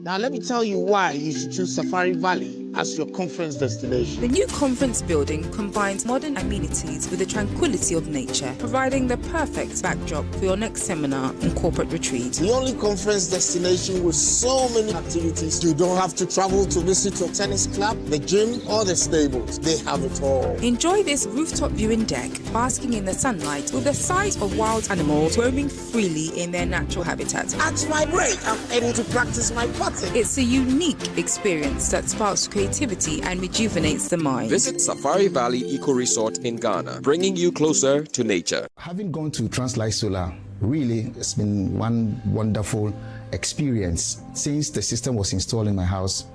Now let me tell you why you should choose Safari Valley as your conference destination. The new conference building combines modern amenities with the tranquility of nature, providing the perfect backdrop for your next seminar and corporate retreat. The only conference destination with so many activities, you don't have to travel to visit your tennis club, the gym, or the stables. They have it all. Enjoy this rooftop viewing deck, basking in the sunlight with the sight of wild animals roaming freely in their natural habitat. At my break, I'm able to practice my putting. It's a unique experience that sparks creativity and rejuvenates the mind. Visit Safari Valley Eco Resort in Ghana, bringing you closer to nature. Having gone to Translight Solar, really, it's been one wonderful experience. Since the system was installed in my house,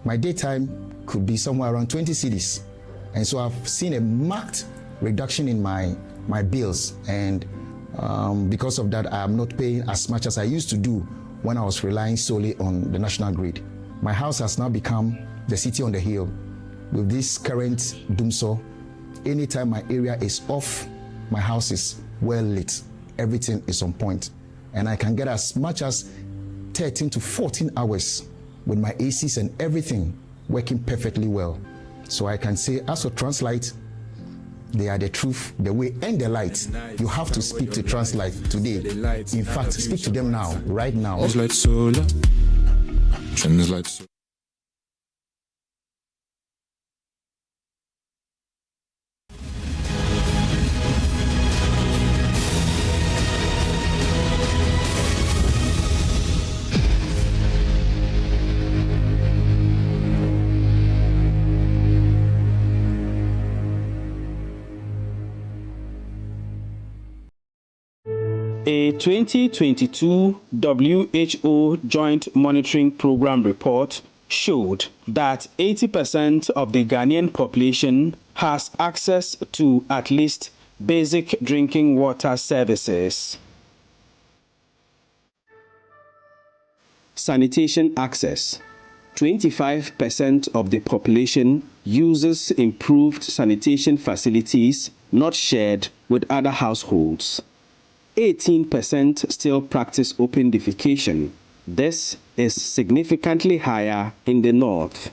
my daytime could be somewhere around 20 cedis. And so I've seen a marked reduction in my bills. And because of that, I am not paying as much as I used to do when I was relying solely on the national grid. My house has now become the city on the hill. With this current doomsaw, anytime my area is off, my house is well lit. Everything is on point. And I can get as much as 13 to 14 hours with my ACs and everything working perfectly well. So I can say, as for Translight, they are the truth, the way, and the light. You have to speak to Translight today. In fact, speak to them now, right now. Translight Solar. Translight Solar. A 2022 WHO Joint Monitoring Program report showed that 80% of the Ghanaian population has access to at least basic drinking water services. Sanitation access. 25% of the population uses improved sanitation facilities not shared with other households. 18% still practice open defecation. This is significantly higher in the north.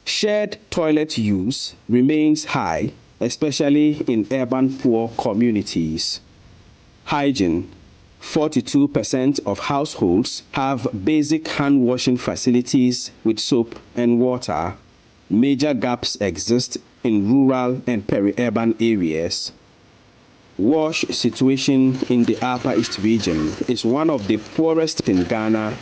Shared toilet use remains high, especially in urban poor communities. Hygiene. 42% of households have basic hand washing facilities with soap and water. Major gaps exist in rural and peri-urban areas. Wash situation in the Upper East region is one of the poorest in Ghana.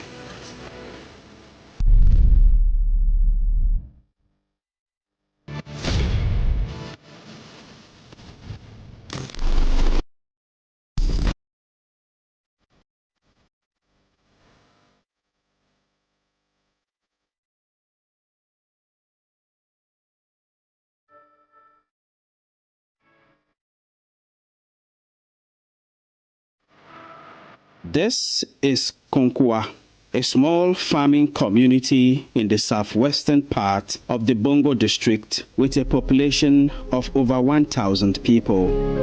This is Konkwa, a small farming community in the southwestern part of the Bongo district with a population of over 1,000 people.